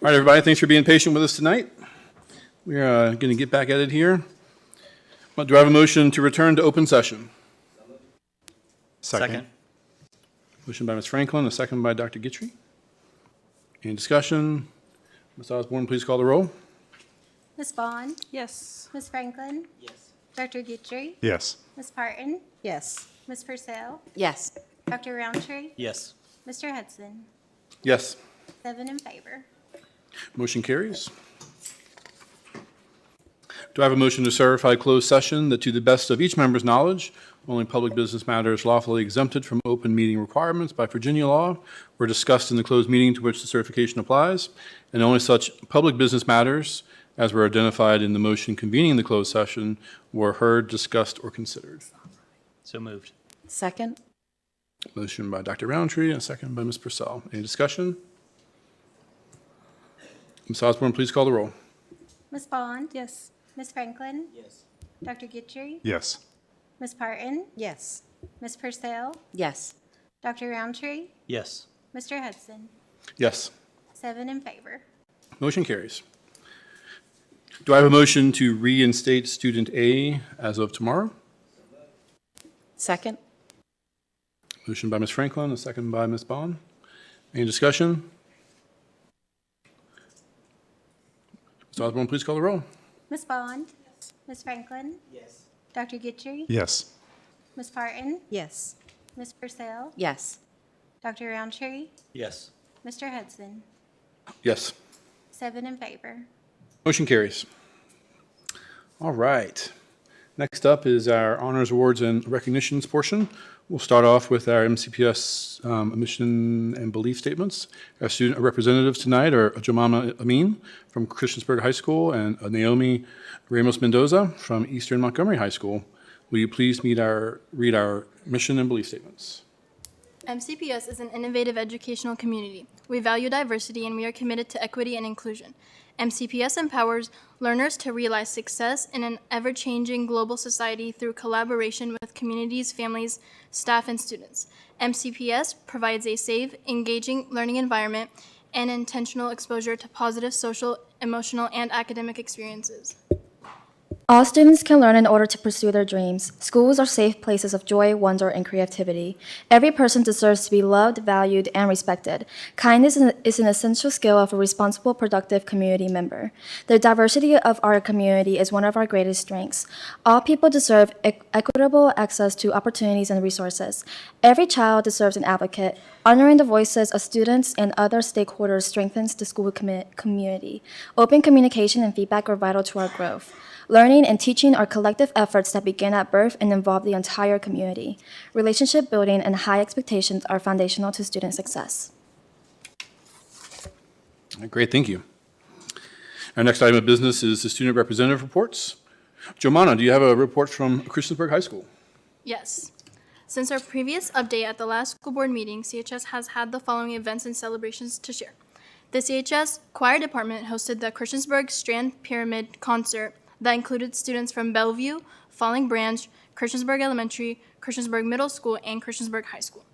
right, everybody, thanks for being patient with us tonight. We're going to get back at it here. Do I have a motion to return to open session? Second. Motion by Ms. Franklin, a second by Dr. Guitry. Any discussion? Ms. Osborne, please call the roll. Ms. Bond? Yes. Ms. Franklin? Yes. Dr. Guitry? Yes. Ms. Parton? Yes. Ms. Purcell? Yes. Dr. Roundtree? Yes. Mr. Hudson? Yes. 7 in favor. Motion carries. Do I have a motion to certify closed session that to the best of each member's knowledge, only public business matters lawfully exempted from open meeting requirements by Virginia law were discussed in the closed meeting to which the certification applies, and only such public business matters as were identified in the motion convening the closed session were heard, discussed, or considered? So moved. Second. Motion by Dr. Roundtree and a second by Ms. Purcell. Any discussion? Ms. Osborne, please call the roll. Ms. Bond? Yes. Ms. Franklin? Yes. Dr. Guitry? Yes. Ms. Parton? Yes. Ms. Purcell? Yes. Dr. Roundtree? Yes. Mr. Hudson? Yes. 7 in favor. Motion carries. Do I have a motion to reinstate student A as of tomorrow? Second. Motion by Ms. Franklin, a second by Ms. Bond. Any discussion? Ms. Osborne, please call the roll. Ms. Bond? Ms. Franklin? Yes. Dr. Guitry? Yes. Ms. Parton? Yes. Ms. Purcell? Yes. Dr. Roundtree? Yes. Mr. Hudson? Yes. 7 in favor. Motion carries. All right. Next up is our honors, awards, and recognitions portion. We'll start off with our MCPS mission and belief statements. Our student representatives tonight are Jomama Amin from Christiansburg High School and Naomi Ramos Mendoza from Eastern Montgomery High School. Will you please read our mission and belief statements? MCPS is an innovative educational community. We value diversity and we are committed to equity and inclusion. MCPS empowers learners to realize success in an ever-changing global society through collaboration with communities, families, staff, and students. MCPS provides a safe, engaging learning environment and intentional exposure to positive social, emotional, and academic experiences. All students can learn in order to pursue their dreams. Schools are safe places of joy, wonder, and creativity. Every person deserves to be loved, valued, and respected. Kindness is an essential skill of a responsible, productive community member. The diversity of our community is one of our greatest strengths. All people deserve equitable access to opportunities and resources. Every child deserves an advocate. Honoring the voices of students and other stakeholders strengthens the school community. Open communication and feedback are vital to our growth. Learning and teaching are collective efforts that begin at birth and involve the entire community. Relationship building and high expectations are foundational to student success. Great, thank you. Our next item of business is the student representative reports. Jomana, do you have a report from Christiansburg High School? Yes. Since our previous update at the last school board meeting, CHS has had the following events and celebrations to share. The CHS Choir Department hosted the Christiansburg Strand Pyramid Concert that included students from Bellevue, Falling Branch, Christiansburg Elementary, Christiansburg Middle School, and Christiansburg High School.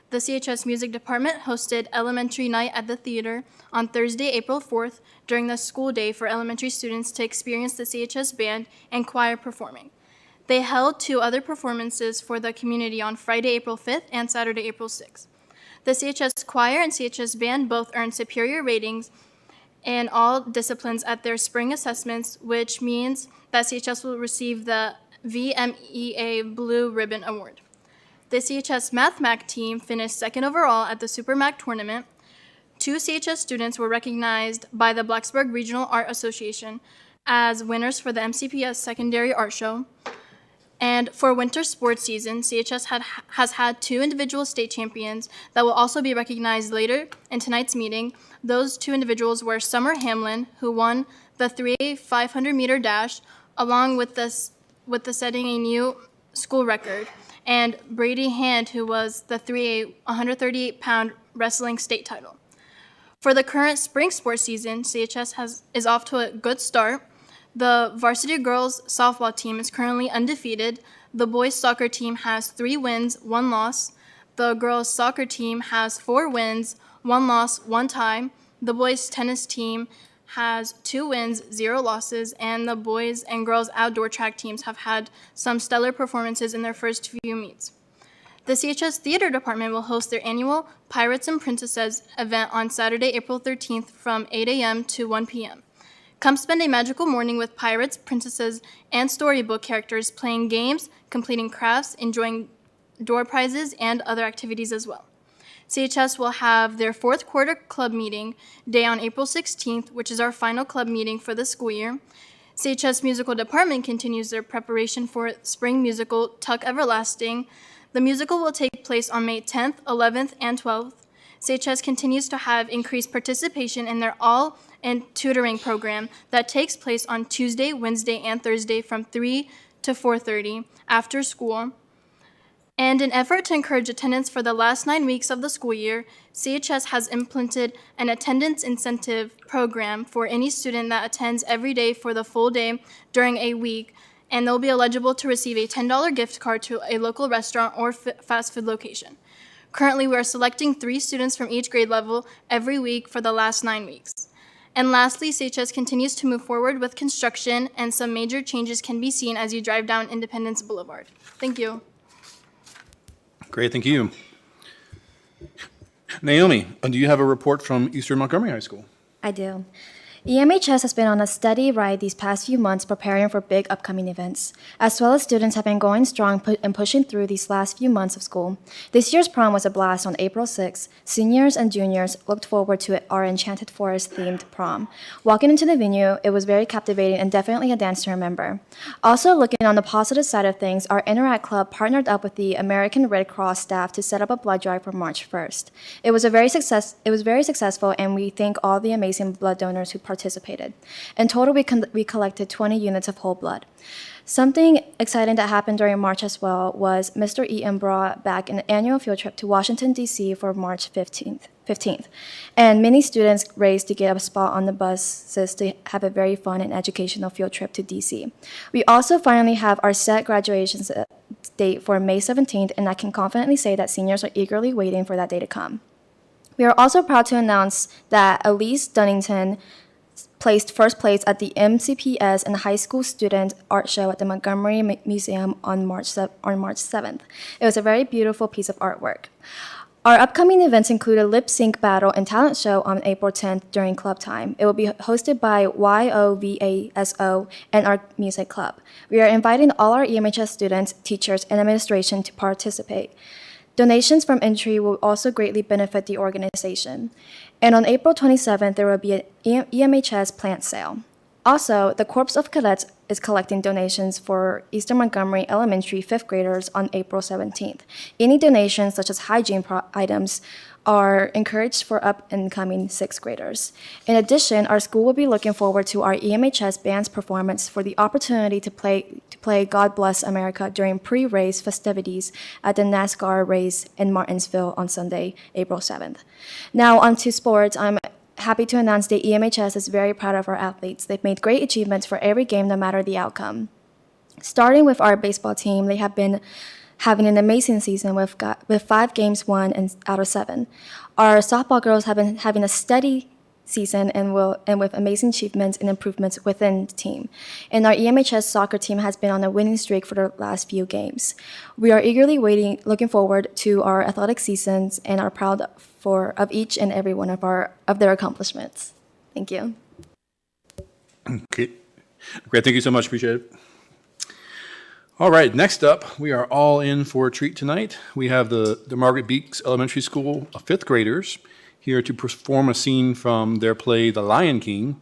The CHS Music Department hosted Elementary Night at the Theater on Thursday, April 4th, during the school day for elementary students to experience the CHS Band and Choir performing. They held 2 other performances for the community on Friday, April 5th and Saturday, April 6th. The CHS Choir and CHS Band both earned superior ratings in all disciplines at their spring assessments, which means that CHS will receive the VMEA Blue Ribbon Award. The CHS Math Mac team finished 2nd overall at the Super Mac tournament. 2 CHS students were recognized by the Blacksburg Regional Art Association as winners for the MCPS Secondary Art Show. And for winter sports season, CHS has had 2 individual state champions that will also be recognized later in tonight's meeting. Those 2 individuals were Summer Hamlin, who won the 3A 500-meter dash, along with setting a new school record, and Brady Hand, who was the 3A 138-pound wrestling state title. For the current spring sports season, CHS is off to a good start. The varsity girls softball team is currently undefeated. The boys soccer team has 3 wins, 1 loss. The girls soccer team has 4 wins, 1 loss, 1 tie. The boys tennis team has 2 wins, 0 losses, and the boys and girls outdoor track teams have had some stellar performances in their first few meets. The CHS Theater Department will host their annual Pirates and Princesses event on Saturday, April 13th from 8 a.m. to 1 p.m. Come spend a magical morning with pirates, princesses, and storybook characters playing games, completing crafts, enjoying door prizes, and other activities as well. CHS will have their 4th quarter club meeting day on April 16th, which is our final club meeting for the school year. CHS Musical Department continues their preparation for spring musical Tuck Everlasting. The musical will take place on May 10th, 11th, and 12th. CHS continues to have increased participation in their all and tutoring program that takes place on Tuesday, Wednesday, and Thursday from 3 to 4:30 after school. And in an effort to encourage attendance for the last 9 weeks of the school year, CHS has implemented an attendance incentive program for any student that attends every day for the full day during a week, and they'll be eligible to receive a $10 gift card to a local restaurant or fast food location. Currently, we are selecting 3 students from each grade level every week for the last 9 weeks. And lastly, CHS continues to move forward with construction, and some major changes can be seen as you drive down Independence Boulevard. Thank you. Great, thank you. Naomi, do you have a report from Eastern Montgomery High School? I do. EMHS has been on a steady ride these past few months preparing for big upcoming events. As well as students have been going strong and pushing through these last few months of school. This year's prom was a blast on April 6th. Seniors and juniors looked forward to our Enchanted Forest-themed prom. Walking into the venue, it was very captivating and definitely a dance to remember. Also, looking on the positive side of things, our Interact Club partnered up with the American Red Cross staff to set up a blood drive for March 1st. It was very successful, and we thank all the amazing blood donors who participated. In total, we collected 20 units of whole blood. Something exciting that happened during March as well was Mr. Eaton brought back an annual field trip to Washington, D.C. for March 15th. And many students raced to get a spot on the buses to have a very fun and educational field trip to D.C. We also finally have our set graduation date for May 17th, and I can confidently say that seniors are eagerly waiting for that day to come. We are also proud to announce that Elise Dunnington placed first place at the MCPS and High School Student Art Show at the Montgomery Museum on March 7th. It was a very beautiful piece of artwork. Our upcoming events include a lip sync battle and talent show on April 10th during club time. It will be hosted by YOVASO and our music club. We are inviting all our EMHS students, teachers, and administration to participate. Donations from entry will also greatly benefit the organization. And on April 27th, there will be an EMHS plant sale. Also, the Corps of Cadets is collecting donations for Eastern Montgomery Elementary 5th graders on April 17th. Any donations, such as hygiene items, are encouraged for up-and-coming 6th graders. In addition, our school will be looking forward to our EMHS band's performance for the opportunity to play God Bless America during pre-race festivities at the NASCAR race in Martinsville on Sunday, April 7th. Now on to sports. I'm happy to announce that EMHS is very proud of our athletes. They've made great achievements for every game, no matter the outcome. Starting with our baseball team, they have been having an amazing season with 5 games won out of 7. Our softball girls have been having a steady season and with amazing achievements and improvements within the team. And our EMHS soccer team has been on a winning streak for the last few games. We are eagerly looking forward to our athletic seasons and are proud of each and every one of their accomplishments. Thank you. Okay. Great, thank you so much, appreciate it. All right, next up, we are all in for a treat tonight. We have the Margaret Beeks Elementary School 5th graders here to perform a scene from their play, The Lion King.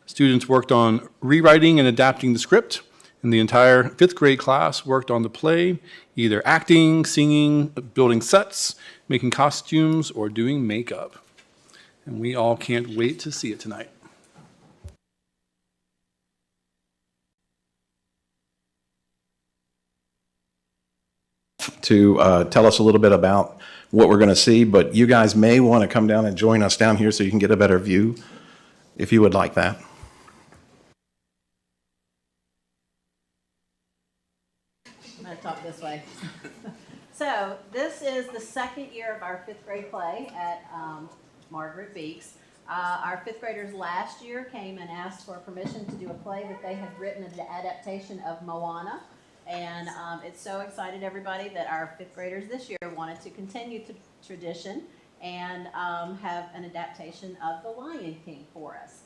Students worked on rewriting and adapting the script, and the entire 5th grade class worked on the play, either acting, singing, building sets, making costumes, or doing makeup. And we all can't wait to see it tonight. To tell us a little bit about what we're going to see, but you guys may want to come down and join us down here so you can get a better view, if you would like that. I'm going to talk this way. So this is the second year of our 5th grade play at Margaret Beeks. Our fifth graders last year came and asked for permission to do a play that they had written, an adaptation of Moana. And it's so excited everybody that our fifth graders this year wanted to continue the tradition and have an adaptation of The Lion King for us.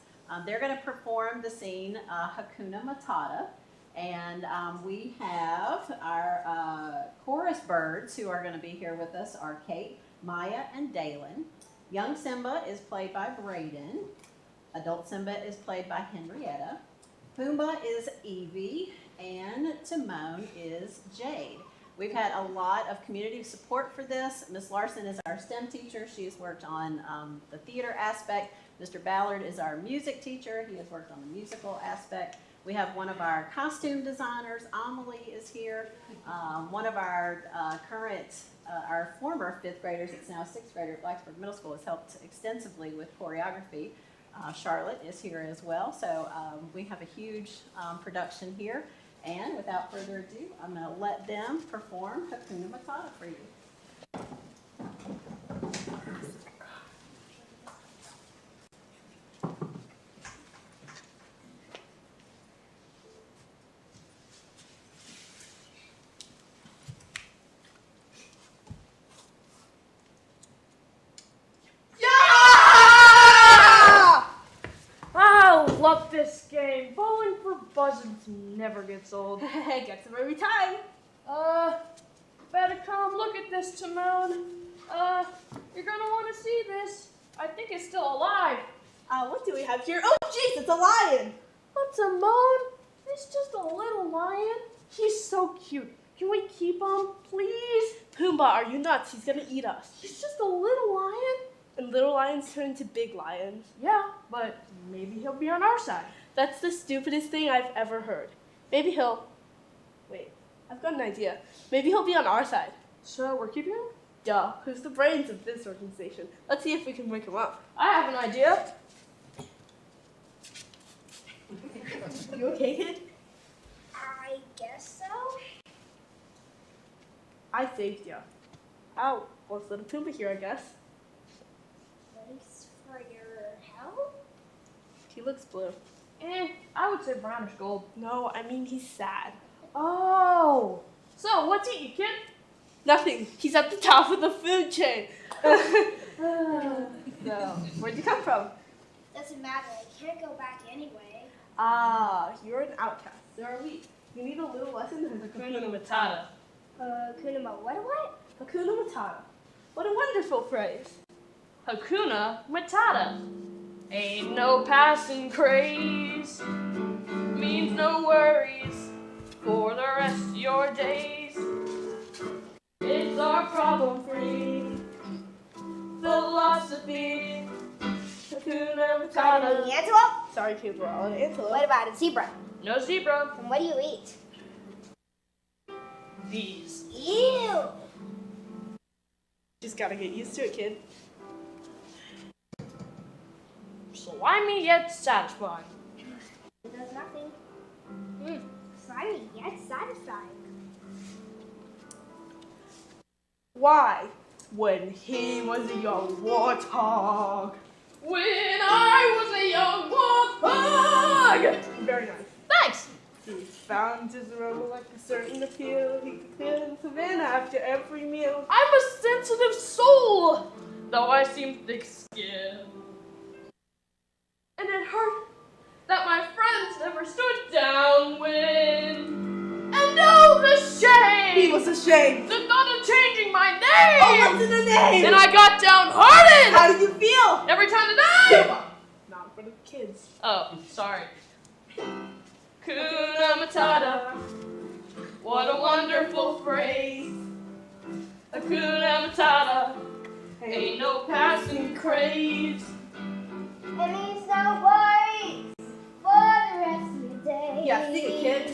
They're going to perform the scene Hakuna Matata. And we have our chorus birds who are going to be here with us are Kate, Maya, and Dalen. Young Simba is played by Braden. Adult Simba is played by Henrietta. Pumbaa is Evie, and Timon is Jade. We've had a lot of community support for this. Ms. Larson is our STEM teacher. She's worked on the theater aspect. Mr. Ballard is our music teacher. He has worked on the musical aspect. We have one of our costume designers, Amelie, is here. One of our our former fifth graders, it's now sixth grader at Blacksburg Middle School, has helped extensively with choreography. Charlotte is here as well. So we have a huge production here. And without further ado, I'm going to let them perform Hakuna Matata for you. I love this game. Bowling for buzzards never gets old. Gets them every time. Better come look at this, Timon. You're gonna want to see this. I think it's still alive. What do we have here? Oh, jeez, it's a lion. But Timon, it's just a little lion. He's so cute. Can we keep him, please? Pumbaa, are you nuts? He's gonna eat us. He's just a little lion. And little lions turn into big lions. Yeah, but maybe he'll be on our side. That's the stupidest thing I've ever heard. Maybe he'll... Wait, I've got an idea. Maybe he'll be on our side. So we're keeping him? Duh, who's the brains of this organization? Let's see if we can wake him up. I have an idea. You okay, kid? I guess so. I saved ya. Ow, well, it's little Pumbaa here, I guess. Thanks for your help. He looks blue. I would say brownish gold. No, I mean he's sad. Oh, so what's he eat, kid? Nothing. He's at the top of the food chain. So, where'd you come from? Doesn't matter. I can't go back anyway. Ah, you're an outcast. So are we. You need a little lesson in Hakuna Matata. Kunama, what? Hakuna Matata. What a wonderful phrase. Hakuna Matata. Ain't no passing craze. Means no worries for the rest of your days. It's our problem-free philosophy. Hakuna Matata. An antelope? Sorry, people. An antelope. What about a zebra? No zebra. And what do you eat? These. Ew! Just gotta get used to it, kid. Slimy yet satisfying. It does nothing. Slimy yet satisfying. Why? When he was a young warthog. When I was a young warthog! Very nice. Thanks! He found his aroma like a certain appeal. He could clear the savannah after every meal. I'm a sensitive soul, though I seem thick-skinned. And it hurt that my friends never stood downwind. And oh, the shame! He was ashamed. The thought of changing my name! Oh, what's in the name? And I got downhearted! How did you feel? Every time that I... Not for the kids. Oh, sorry. Hakuna Matata. What a wonderful phrase. Hakuna Matata. Ain't no passing craze. It means no worries for the rest of the day. Yeah, sing it, kid.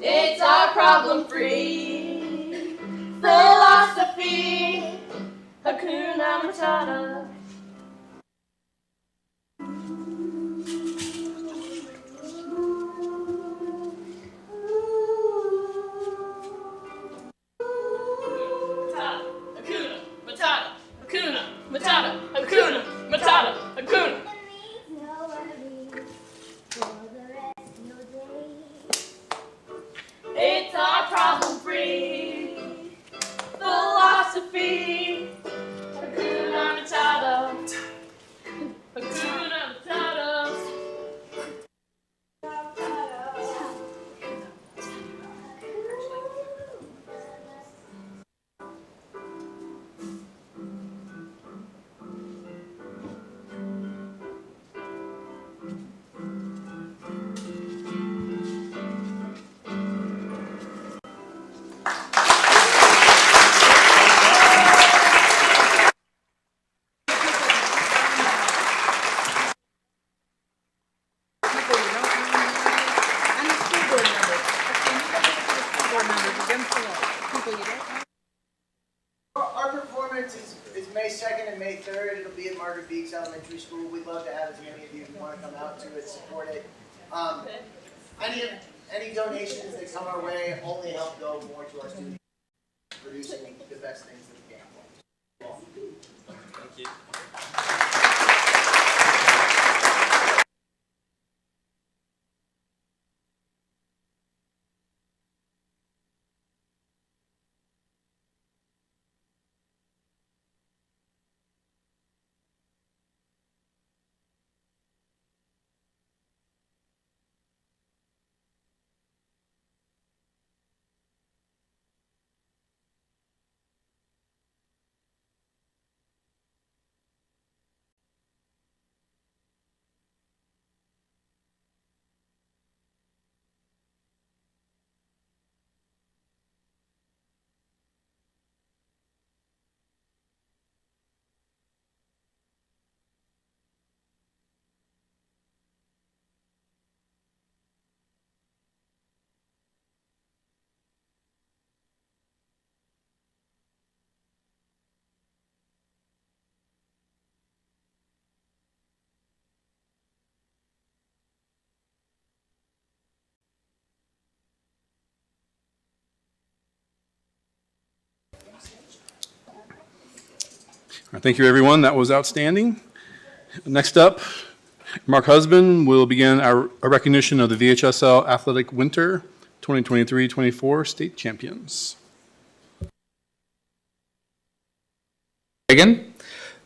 It's our problem-free philosophy. Hakuna Matata. Hakuna Matata, Hakuna Matata, Hakuna Matata, Hakuna performance is May 2nd and May 3rd. It'll be at Margaret Beeks Elementary School. We'd love to have as many of you who want to come out to it, support it. Any donations that come our way only help go more to our students producing the best things that we can. Thank you. Thank you, everyone. That was outstanding. Next up, Mark Husband will begin our recognition of the VHSL Athletic Winter 2023-24 state champions. Again,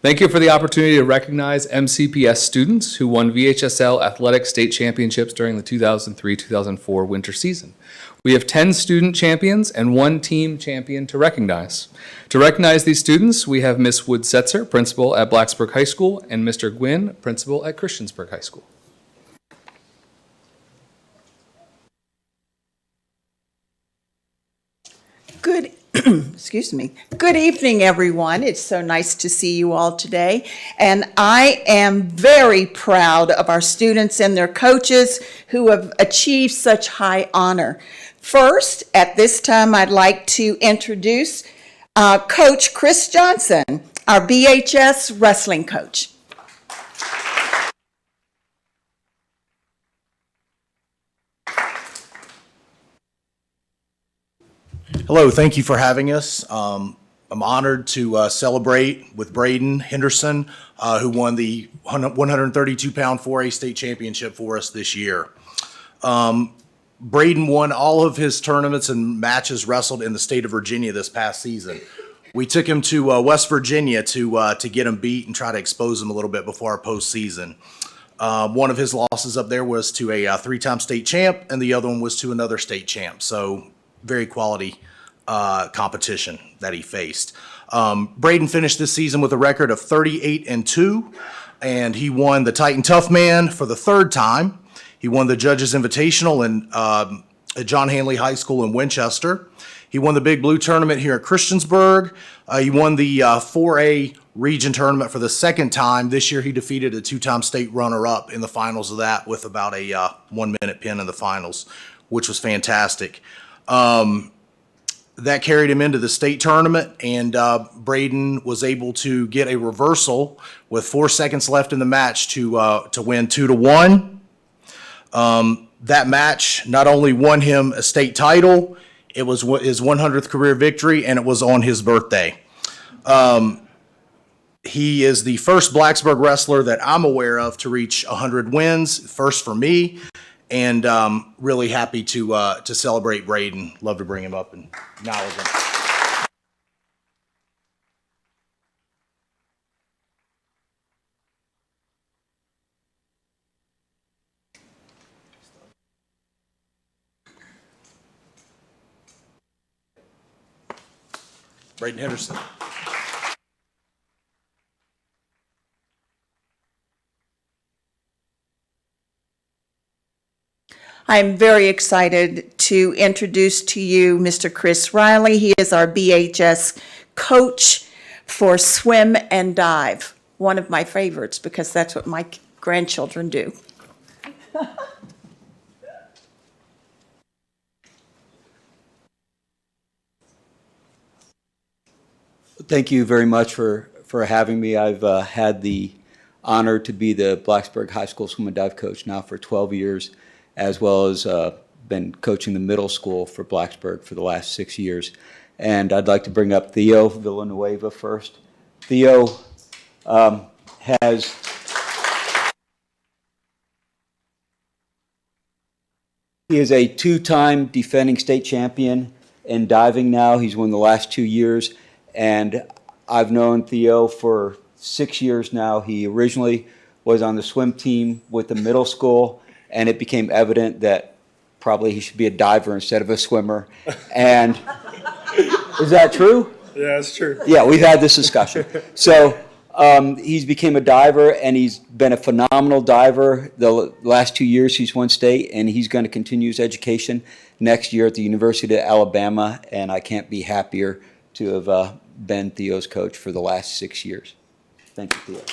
thank you for the opportunity to recognize MCPS students who won VHSL athletic state championships during the 2003-2004 winter season. We have 10 student champions and 1 team champion to recognize. To recognize these students, we have Ms. Wood-Setzer, principal at Blacksburg High School, and Mr. Gwynn, principal at Christiansburg High School. Good, excuse me. Good evening, everyone. It's so nice to see you all today. And I am very proud of our students and their coaches who have achieved such high honor. First, at this time, I'd like to introduce Coach Chris Johnson, our BHS wrestling coach. Hello, thank you for having us. I'm honored to celebrate with Braden Henderson, who won the 132-pound 4A state championship for us this year. Braden won all of his tournaments and matches wrestled in the state of Virginia this past season. We took him to West Virginia to get him beat and try to expose him a little bit before our postseason. One of his losses up there was to a 3-time state champ, and the other one was to another state champ. So very quality competition that he faced. Braden finished this season with a record of 38-2, and he won the Titan Tough Man for the 3rd time. He won the Judges Invitational at John Hanley High School in Winchester. He won the Big Blue Tournament here at Christiansburg. He won the 4A region tournament for the 2nd time. This year he defeated a 2-time state runner-up in the finals of that with about a 1-minute pin in the finals, which was fantastic. That carried him into the state tournament, and Braden was able to get a reversal with 4 seconds left in the match to win 2-1. That match not only won him a state title, it was his 100th career victory, and it was on his birthday. He is the first Blacksburg wrestler that I'm aware of to reach 100 wins, first for me, and really happy to celebrate Braden. Love to bring him up and acknowledge him. Braden Henderson. I'm very excited to introduce to you Mr. Chris Riley. He is our BHS coach for swim and dive. One of my favorites because that's what my grandchildren do. Thank you very much for having me. I've had the honor to be the Blacksburg High School swim and dive coach now for 12 years, as well as been coaching the middle school for Blacksburg for the last 6 years. And I'd like to bring up Theo Villanueva first. Theo he is a two-time defending state champion in diving now. He's won the last 2 years. And I've known Theo for 6 years now. He originally was on the swim team with the middle school, and it became evident that probably he should be a diver instead of a swimmer. And is that true? Yeah, it's true. Yeah, we've had this discussion. So he's became a diver, and he's been a phenomenal diver. The last 2 years he's won state, and he's going to continue his education next year at the University of Alabama, and I can't be happier to have been Theo's coach for the last 6 years. Thank you, Theo.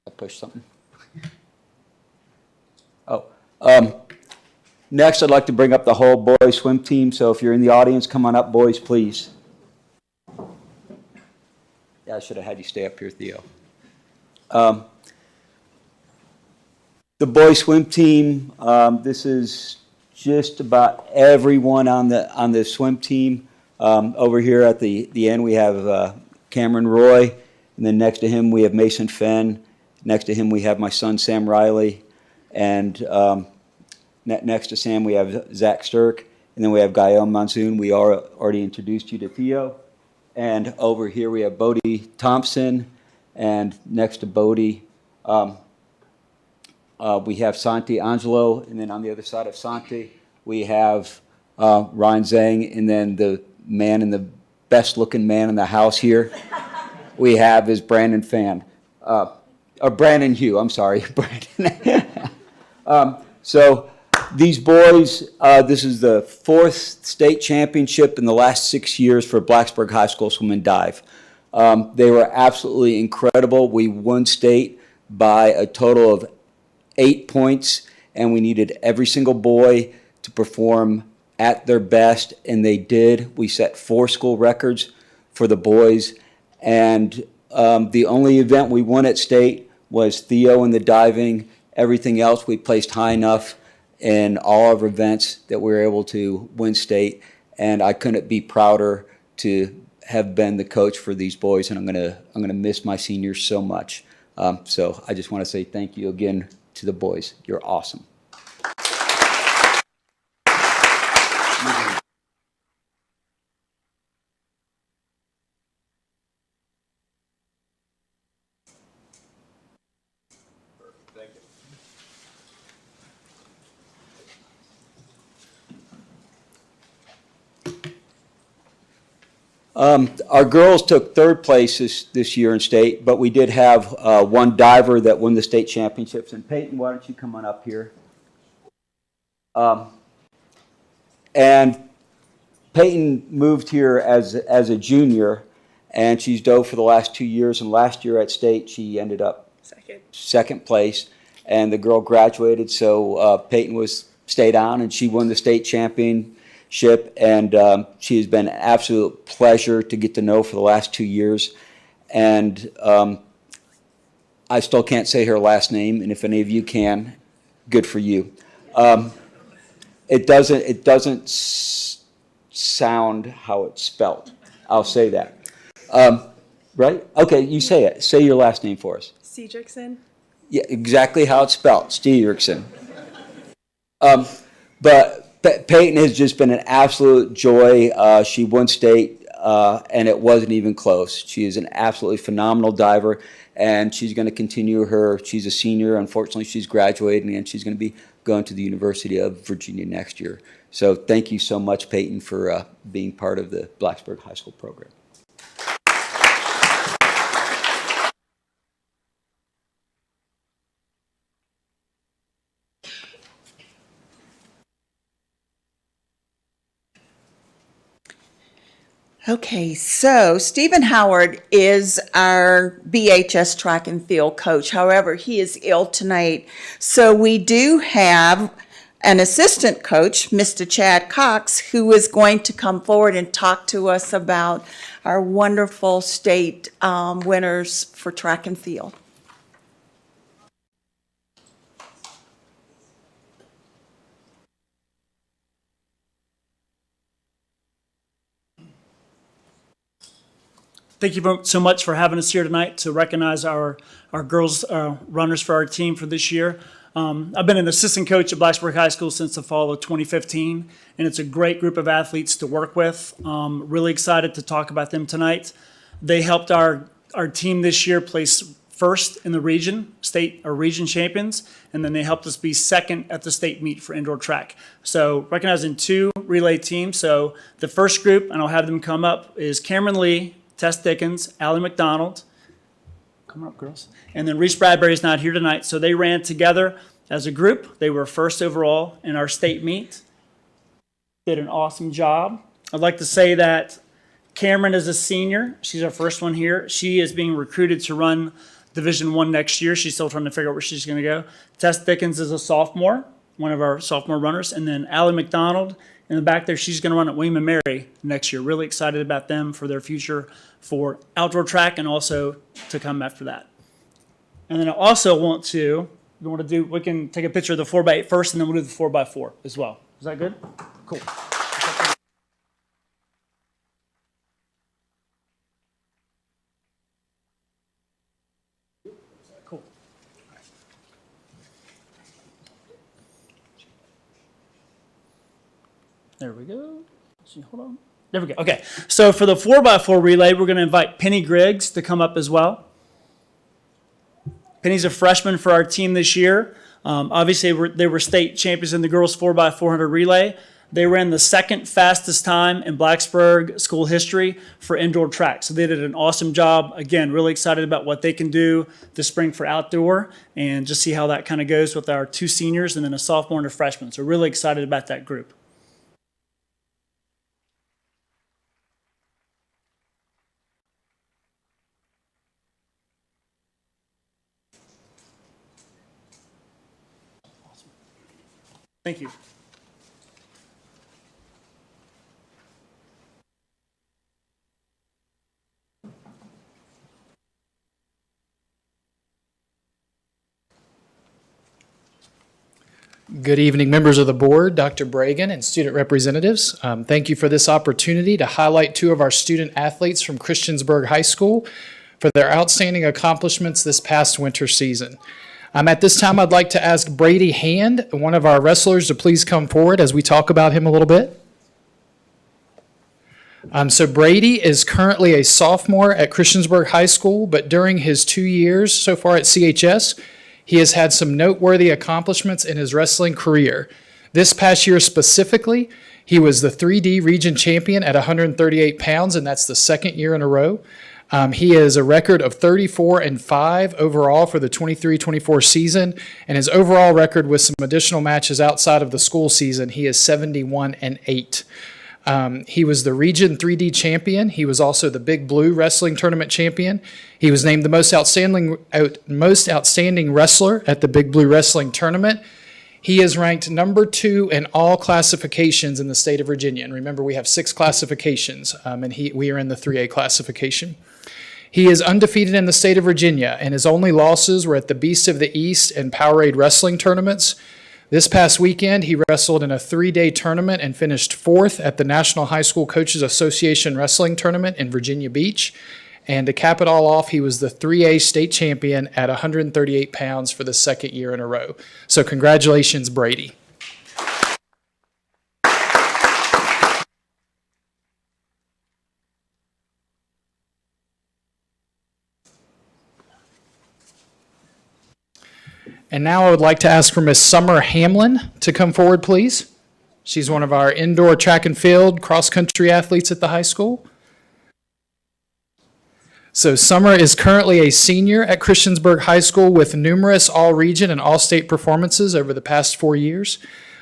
I pushed something. Oh, next I'd like to bring up the whole boys swim team. So if you're in the audience, come on up, boys, please. Yeah, I should have had you stay up here, Theo. The boys swim team, this is just about everyone on the swim team. Over here at the end, we have Cameron Roy, and then next to him we have Mason Fenn. Next to him we have my son Sam Riley, and next to Sam we have Zach Sturck, and then we have Gael Monsoon. We already introduced you to Theo. And over here we have Bodie Thompson, and next to Bodie we have Santi Angelo, and then on the other side of Santi we have Ryan Zhang, and then the man and the best looking man in the house here we have is Brandon Fan, or Brandon Hugh, I'm sorry, Brandon. So these boys, this is the 4th state championship in the last 6 years for Blacksburg High School Swim and Dive. They were absolutely incredible. We won state by a total of 8 points, and we needed every single boy to perform at their best, and they did. We set 4 school records for the boys, and the only event we won at state was Theo in the diving. Everything else we placed high enough in all of our events that we were able to win state, and I couldn't be prouder to have been the coach for these boys, and I'm gonna miss my seniors so much. So I just want to say thank you again to the boys. You're awesome. Our girls took 3rd place this year in state, but we did have one diver that won the state championships. And Peyton, why don't you come on up here? And Peyton moved here as a junior, and she's dove for the last 2 years. And last year at state, she ended up second place, and the girl graduated. So Peyton stayed on, and she won the state championship, and she has been an absolute pleasure to get to know for the last 2 years. And I still can't say her last name, and if any of you can, good for you. It doesn't sound how it's spelled. I'll say that. Right? Okay, you say it. Say your last name for us. Cedricson. Yeah, exactly how it's spelled. Cedricson. But Peyton has just been an absolute joy. She won state, and it wasn't even close. She is an absolutely phenomenal diver, and she's going to continue she's a senior. Unfortunately, she's graduating, and she's going to be going to the University of Virginia next year. So thank you so much, Peyton, for being part of the Blacksburg High School program. Okay, so Stephen Howard is our BHS track and field coach. However, he is ill tonight. So we do have an assistant coach, Mr. Chad Cox, who is going to come forward and talk to us about our wonderful state winners for track and field. Thank you so much for having us here tonight to recognize our girls runners for our team for this year. I've been an assistant coach at Blacksburg High School since the fall of 2015, and it's a great group of athletes to work with. Really excited to talk about them tonight. They helped our team this year place first in the region, state or region champions, and then they helped us be second at the state meet for indoor track. So recognizing 2 relay teams. So the first group, and I'll have them come up, is Cameron Lee, Tess Dickens, Allie McDonald. Come on up, girls. And then Reese Bradbury's not here tonight. So they ran together as a group. They were first overall in our state meet. Did an awesome job. I'd like to say that Cameron is a senior. She's our first one here. She is being recruited to run Division I next year. She's still trying to figure out where she's going to go. Tess Dickens is a sophomore, one of our sophomore runners. And then Allie McDonald in the back there, she's going to run at William & Mary next year. Really excited about them for their future for outdoor track and also to come after that. And then I also want to, we can take a picture of the 4x8 first and then we'll do the 4x4 as well. Is that good? Cool. Cool. There we go. Hold on. There we go. Okay. So for the 4x4 relay, we're going to invite Penny Griggs to come up as well. Penny's a freshman for our team this year. Obviously, they were state champions in the girls 4x400 relay. They ran the second fastest time in Blacksburg school history for indoor track. So they did an awesome job. Again, really excited about what they can do this spring for outdoor and just see how that kind of goes with our 2 seniors and then a sophomore and a freshman. So really excited about that group. Thank you. Good evening, members of the board, Dr. Bragan, and student representatives. Thank you for this opportunity to highlight 2 of our student athletes from Christiansburg High School for their outstanding accomplishments this past winter season. At this time, I'd like to ask Brady Hand, one of our wrestlers, to please come forward as we talk about him a little bit. So Brady is currently a sophomore at Christiansburg High School, but during his 2 years so far at CHS, he has had some noteworthy accomplishments in his wrestling career. This past year specifically, he was the 3D region champion at 138 pounds, and that's the 2nd year in a row. He has a record of 34-5 overall for the 23-24 season, and his overall record with some additional matches outside of the school season, he is 71-8. He was the Region 3D champion. He was also the Big Blue Wrestling Tournament champion. He was named the most outstanding wrestler at the Big Blue Wrestling Tournament. He is ranked number 2 in all classifications in the state of Virginia. And remember, we have 6 classifications, and we are in the 3A classification. He is undefeated in the state of Virginia, and his only losses were at the Beast of the East and Powerade wrestling tournaments. This past weekend, he wrestled in a 3-day tournament and finished 4th at the National High School Coaches Association Wrestling Tournament in Virginia Beach. And to cap it all off, he was the 3A state champion at 138 pounds for the 2nd year in a row. So congratulations, Brady. And now I would like to ask for Miss Summer Hamlin to come forward, please. She's one of our indoor track and field cross-country athletes at the high school. So Summer is currently a senior at Christiansburg High School with numerous all-region and all-state performances over the past 4 years.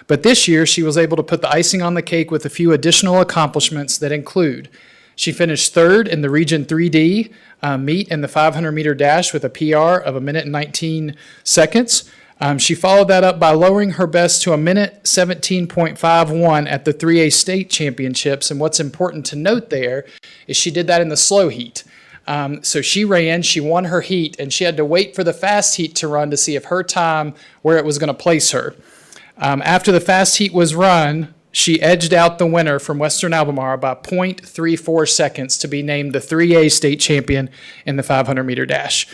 But this year, she was able to put the icing on the cake with a few additional accomplishments that include She finished third in the Region 3D meet in the 500-meter dash with a PR of 1:19 seconds. She followed that up by lowering her best to 1:17.51 at the 3A state championships. And what's important to note there is she did that in the slow heat. So she won her heat, and she had to wait for the fast heat to run to see if her time, where it was going to place her. After the fast heat was run, she edged out the winner from Western Albemarle by 0.34 seconds to be named the 3A state champion in the 500-meter dash.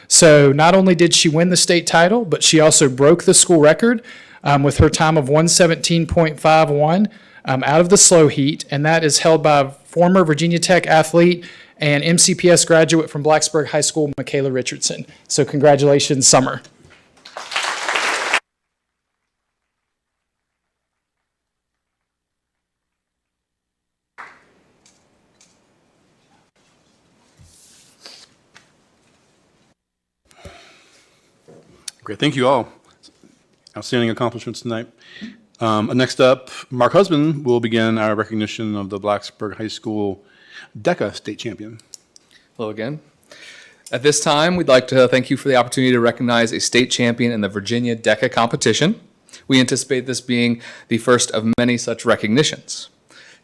So not only did she win the state title, but she also broke the school record with her time of 1:17.51 out of the slow heat, and that is held by former Virginia Tech athlete and MCPS graduate from Blacksburg High School, Michaela Richardson. So congratulations, Summer. Great, thank you all. Outstanding accomplishments tonight. Next up, Mark Husband will begin our recognition of the Blacksburg High School DECA state champion. Hello again. At this time, we'd like to thank you for the opportunity to recognize a state champion in the Virginia DECA competition. We anticipate this being the first of many such recognitions.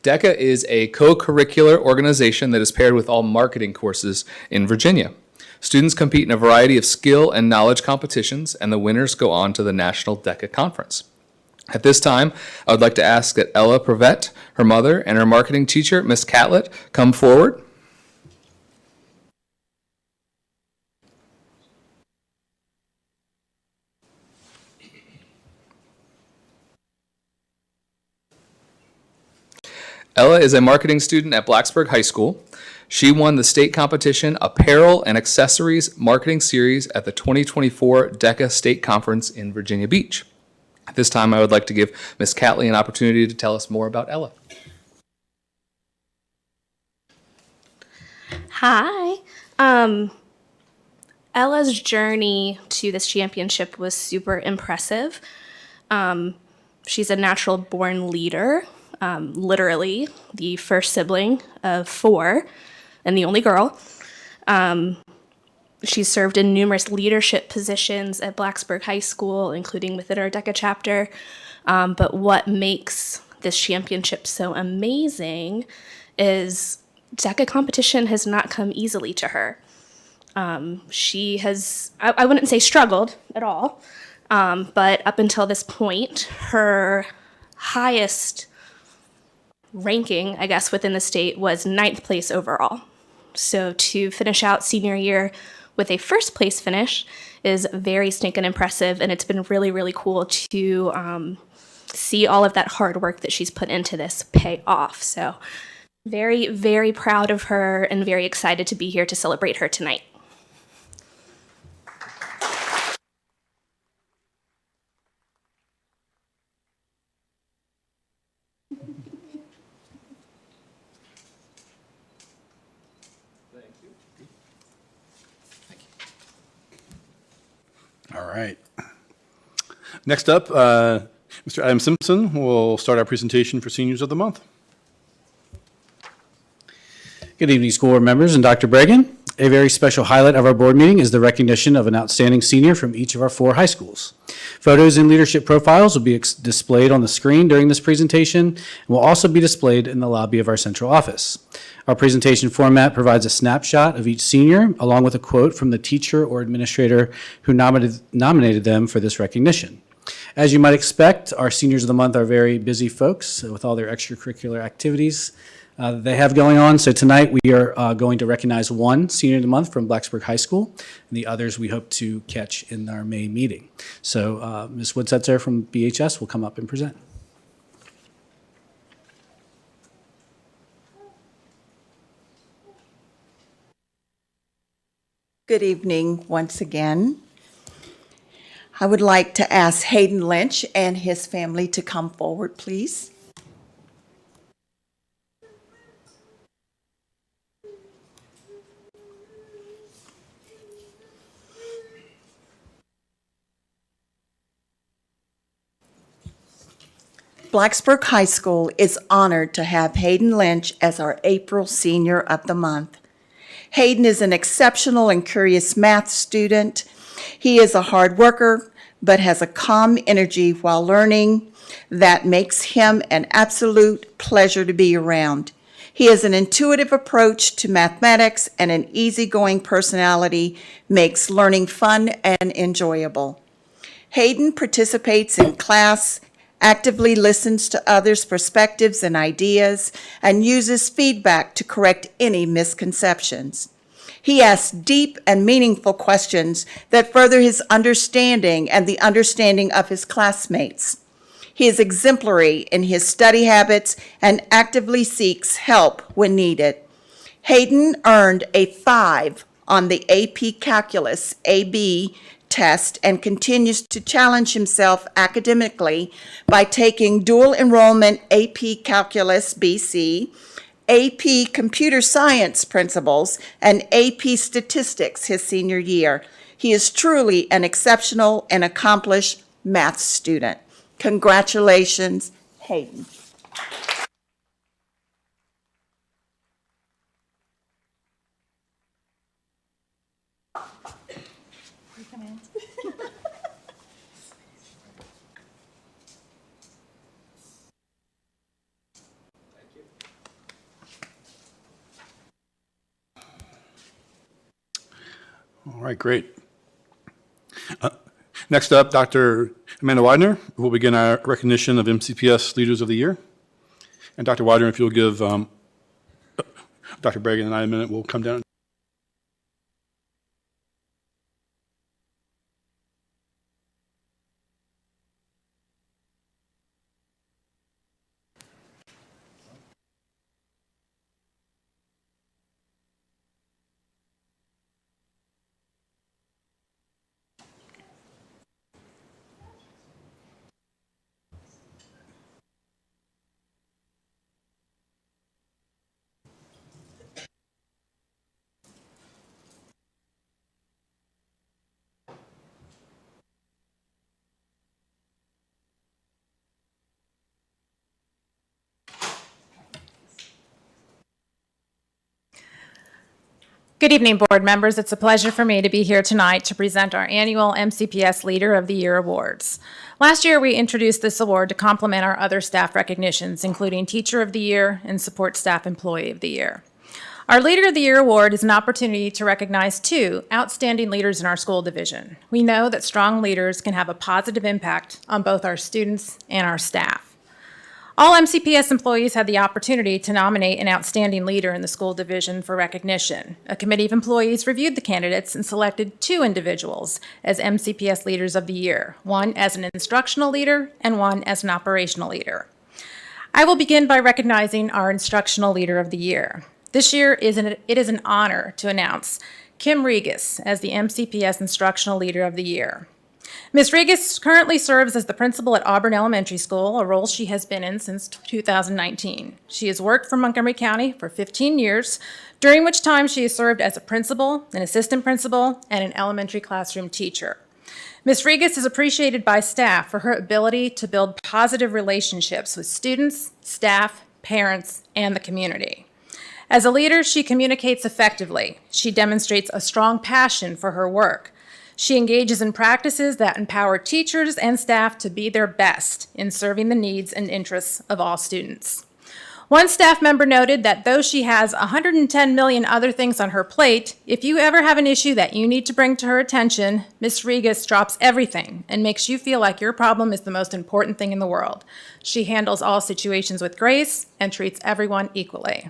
DECA is a co-curricular organization that is paired with all marketing courses in Virginia. Students compete in a variety of skill and knowledge competitions, and the winners go on to the National DECA Conference. At this time, I would like to ask that Ella Prevette, her mother, and her marketing teacher, Miss Catlett, come forward. Ella is a marketing student at Blacksburg High School. She won the state competition Apparel and Accessories Marketing Series at the 2024 DECA State Conference in Virginia Beach. At this time, I would like to give Ms. Catley an opportunity to tell us more about Ella. Hi. Ella's journey to this championship was super impressive. She's a natural born leader, literally the first sibling of 4 and the only girl. She's served in numerous leadership positions at Blacksburg High School, including within our DECA chapter. But what makes this championship so amazing is DECA competition has not come easily to her. She has, I wouldn't say struggled at all, but up until this point, her highest ranking, I guess, within the state was 9th place overall. So to finish out senior year with a first place finish is very stinking impressive, and it's been really, really cool to see all of that hard work that she's put into this pay off. So very, very proud of her and very excited to be here to celebrate her tonight. All right. Next up, Mr. Adam Simpson will start our presentation for Seniors of the Month. Good evening, school board members and Dr. Bregan. A very special highlight of our board meeting is the recognition of an outstanding senior from each of our 4 high schools. Photos and leadership profiles will be displayed on the screen during this presentation and will also be displayed in the lobby of our central office. Our presentation format provides a snapshot of each senior along with a quote from the teacher or administrator who nominated them for this recognition. As you might expect, our Seniors of the Month are very busy folks with all their extracurricular activities they have going on. So tonight we are going to recognize 1 Senior of the Month from Blacksburg High School, and the others we hope to catch in our May meeting. So Ms. Woodsetzer from BHS will come up and present. Good evening once again. I would like to ask Hayden Lynch and his family to come forward, please. Blacksburg High School is honored to have Hayden Lynch as our April Senior of the Month. Hayden is an exceptional and curious math student. He is a hard worker, but has a calm energy while learning that makes him an absolute pleasure to be around. He has an intuitive approach to mathematics, and an easygoing personality makes learning fun and enjoyable. Hayden participates in class, actively listens to others' perspectives and ideas, and uses feedback to correct any misconceptions. He asks deep and meaningful questions that further his understanding and the understanding of his classmates. He is exemplary in his study habits and actively seeks help when needed. Hayden earned a 5 on the AP Calculus AB test and continues to challenge himself academically by taking dual enrollment AP Calculus BC, AP Computer Science Principles, and AP Statistics his senior year. He is truly an exceptional and accomplished math student. Congratulations, Hayden. All right, great. Next up, Dr. Amanda Widener will begin our recognition of MCPS Leaders of the Year. And Dr. Widener, if you'll give Dr. Bregan and I a minute, we'll come down. Good evening, board members. It's a pleasure for me to be here tonight to present our annual MCPS Leader of the Year awards. Last year, we introduced this award to complement our other staff recognitions, including Teacher of the Year and Support Staff Employee of the Year. Our Leader of the Year award is an opportunity to recognize 2 outstanding leaders in our school division. We know that strong leaders can have a positive impact on both our students and our staff. All MCPS employees had the opportunity to nominate an outstanding leader in the school division for recognition. A committee of employees reviewed the candidates and selected 2 individuals as MCPS Leaders of the Year, one as an instructional leader and one as an operational leader. I will begin by recognizing our Instructional Leader of the Year. This year, it is an honor to announce Kim Regis as the MCPS Instructional Leader of the Year. Ms. Regis currently serves as the principal at Auburn Elementary School, a role she has been in since 2019. She has worked for Montgomery County for 15 years, during which time she has served as a principal, an assistant principal, and an elementary classroom teacher. Ms. Regis is appreciated by staff for her ability to build positive relationships with students, staff, parents, and the community. As a leader, she communicates effectively. She demonstrates a strong passion for her work. She engages in practices that empower teachers and staff to be their best in serving the needs and interests of all students. One staff member noted that though she has 110 million other things on her plate, if you ever have an issue that you need to bring to her attention, Ms. Regis drops everything and makes you feel like your problem is the most important thing in the world. She handles all situations with grace and treats everyone equally.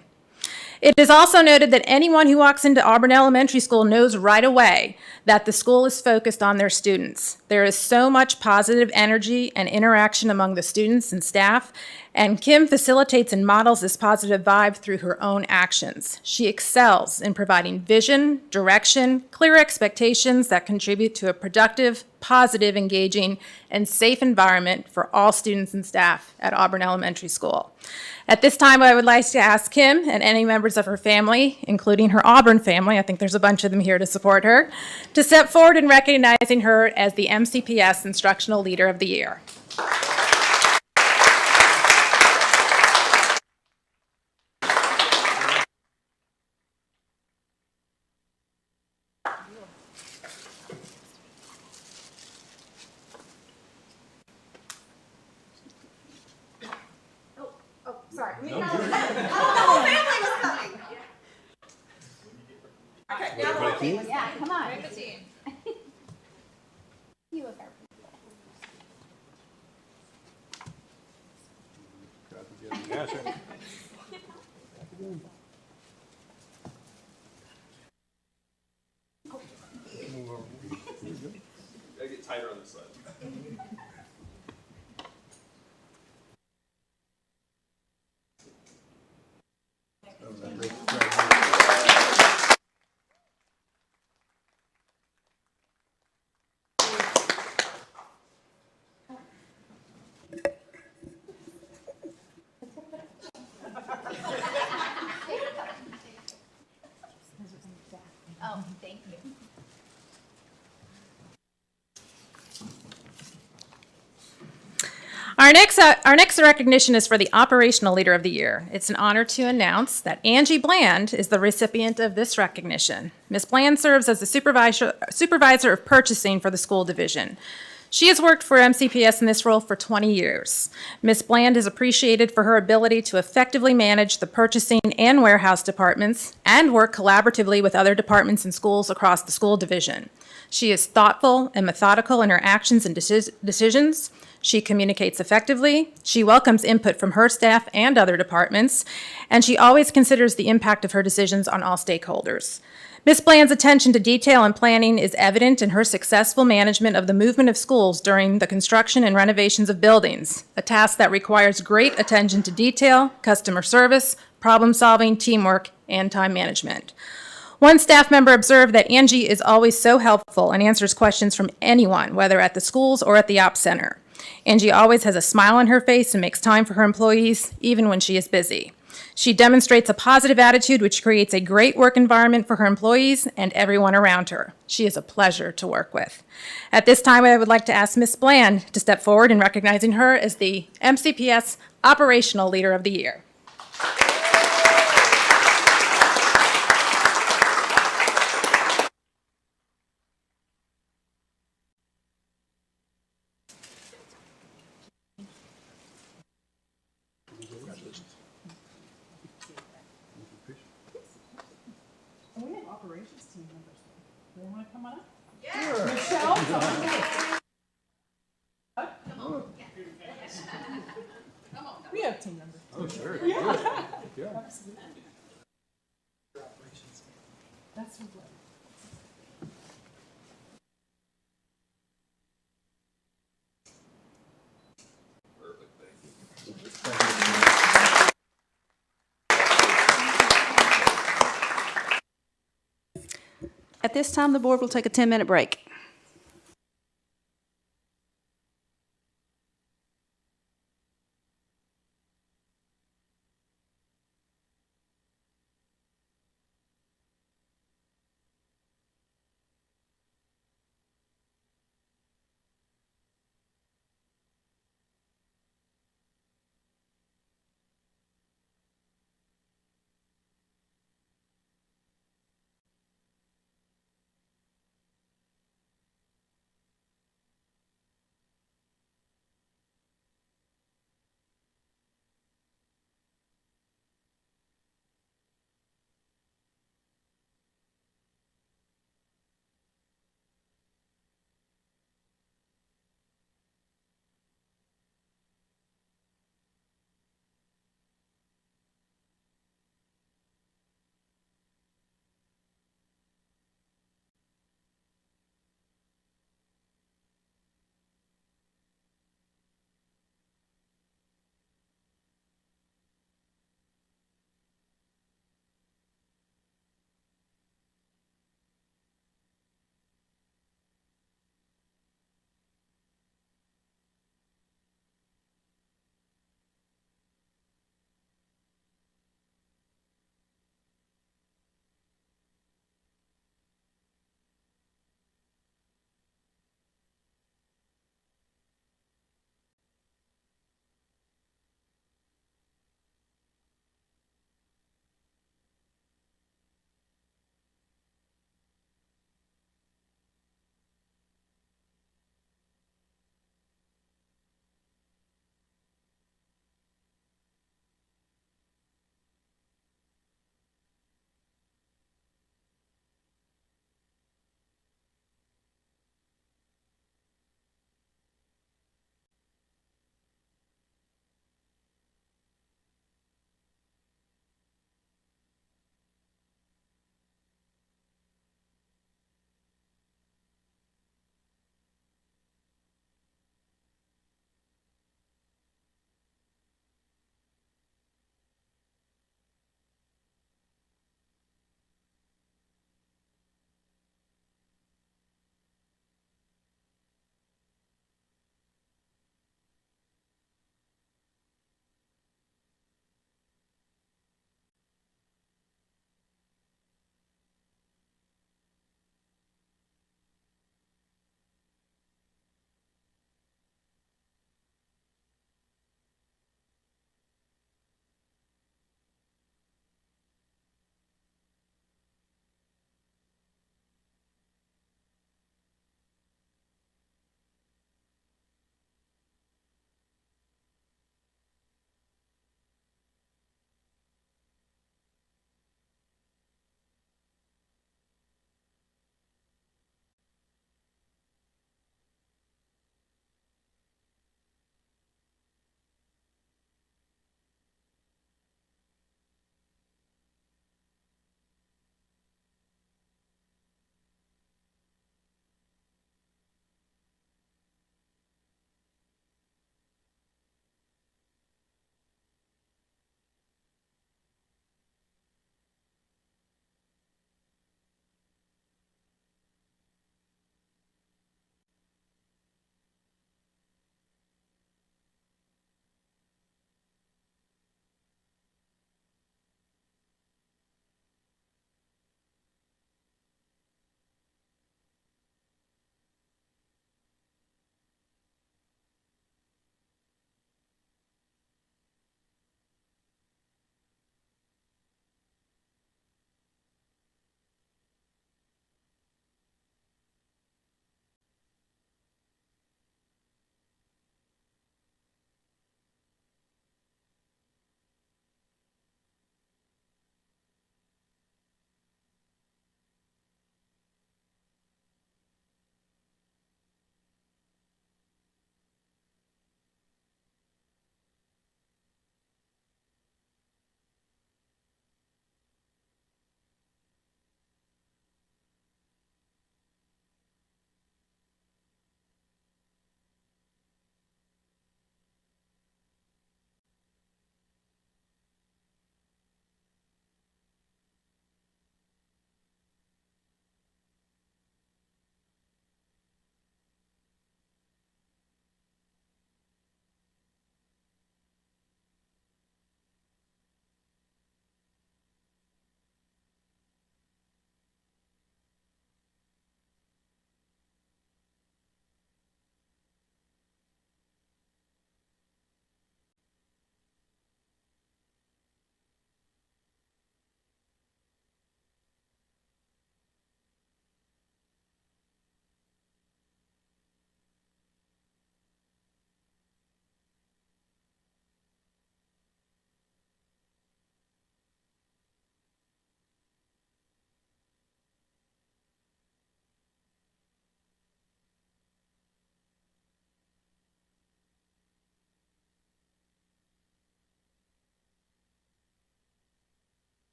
It is also noted that anyone who walks into Auburn Elementary School knows right away that the school is focused on their students. There is so much positive energy and interaction among the students and staff, and Kim facilitates and models this positive vibe through her own actions. She excels in providing vision, direction, clear expectations that contribute to a productive, positive, engaging, and safe environment for all students and staff at Auburn Elementary School. At this time, I would like to ask Kim and any members of her family, including her Auburn family, I think there's a bunch of them here to support her, to step forward in recognizing her as the MCPS Instructional Leader of the Year. Oh, sorry. The whole family was coming. Okay, now the whole family. Yeah, come on. Bring the team. You look our Yeah, sure. Gotta get tighter on this side. Oh, thank you. Our next recognition is for the Operational Leader of the Year. It's an honor to announce that Angie Bland is the recipient of this recognition. Ms. Bland serves as the supervisor of purchasing for the school division. She has worked for MCPS in this role for 20 years. Ms. Bland is appreciated for her ability to effectively manage the purchasing and warehouse departments and work collaboratively with other departments and schools across the school division. She is thoughtful and methodical in her actions and decisions. She communicates effectively, she welcomes input from her staff and other departments, and she always considers the impact of her decisions on all stakeholders. Ms. Bland's attention to detail and planning is evident in her successful management of the movement of schools during the construction and renovations of buildings, a task that requires great attention to detail, customer service, problem-solving, teamwork, and time management. One staff member observed that Angie is always so helpful and answers questions from anyone, whether at the schools or at the Ops Center. Angie always has a smile on her face and makes time for her employees, even when she is busy. She demonstrates a positive attitude, which creates a great work environment for her employees and everyone around her. She is a pleasure to work with. At this time, I would like to ask Ms. Bland to step forward in recognizing her as the MCPS Operational Leader of the Year. We have operations team members. Do they want to come on up? Yeah. Michelle, come on. We have team members. Oh, sure. Yeah. Yeah. Absolutely. That's so good. At this time, the board will take a 10-minute break.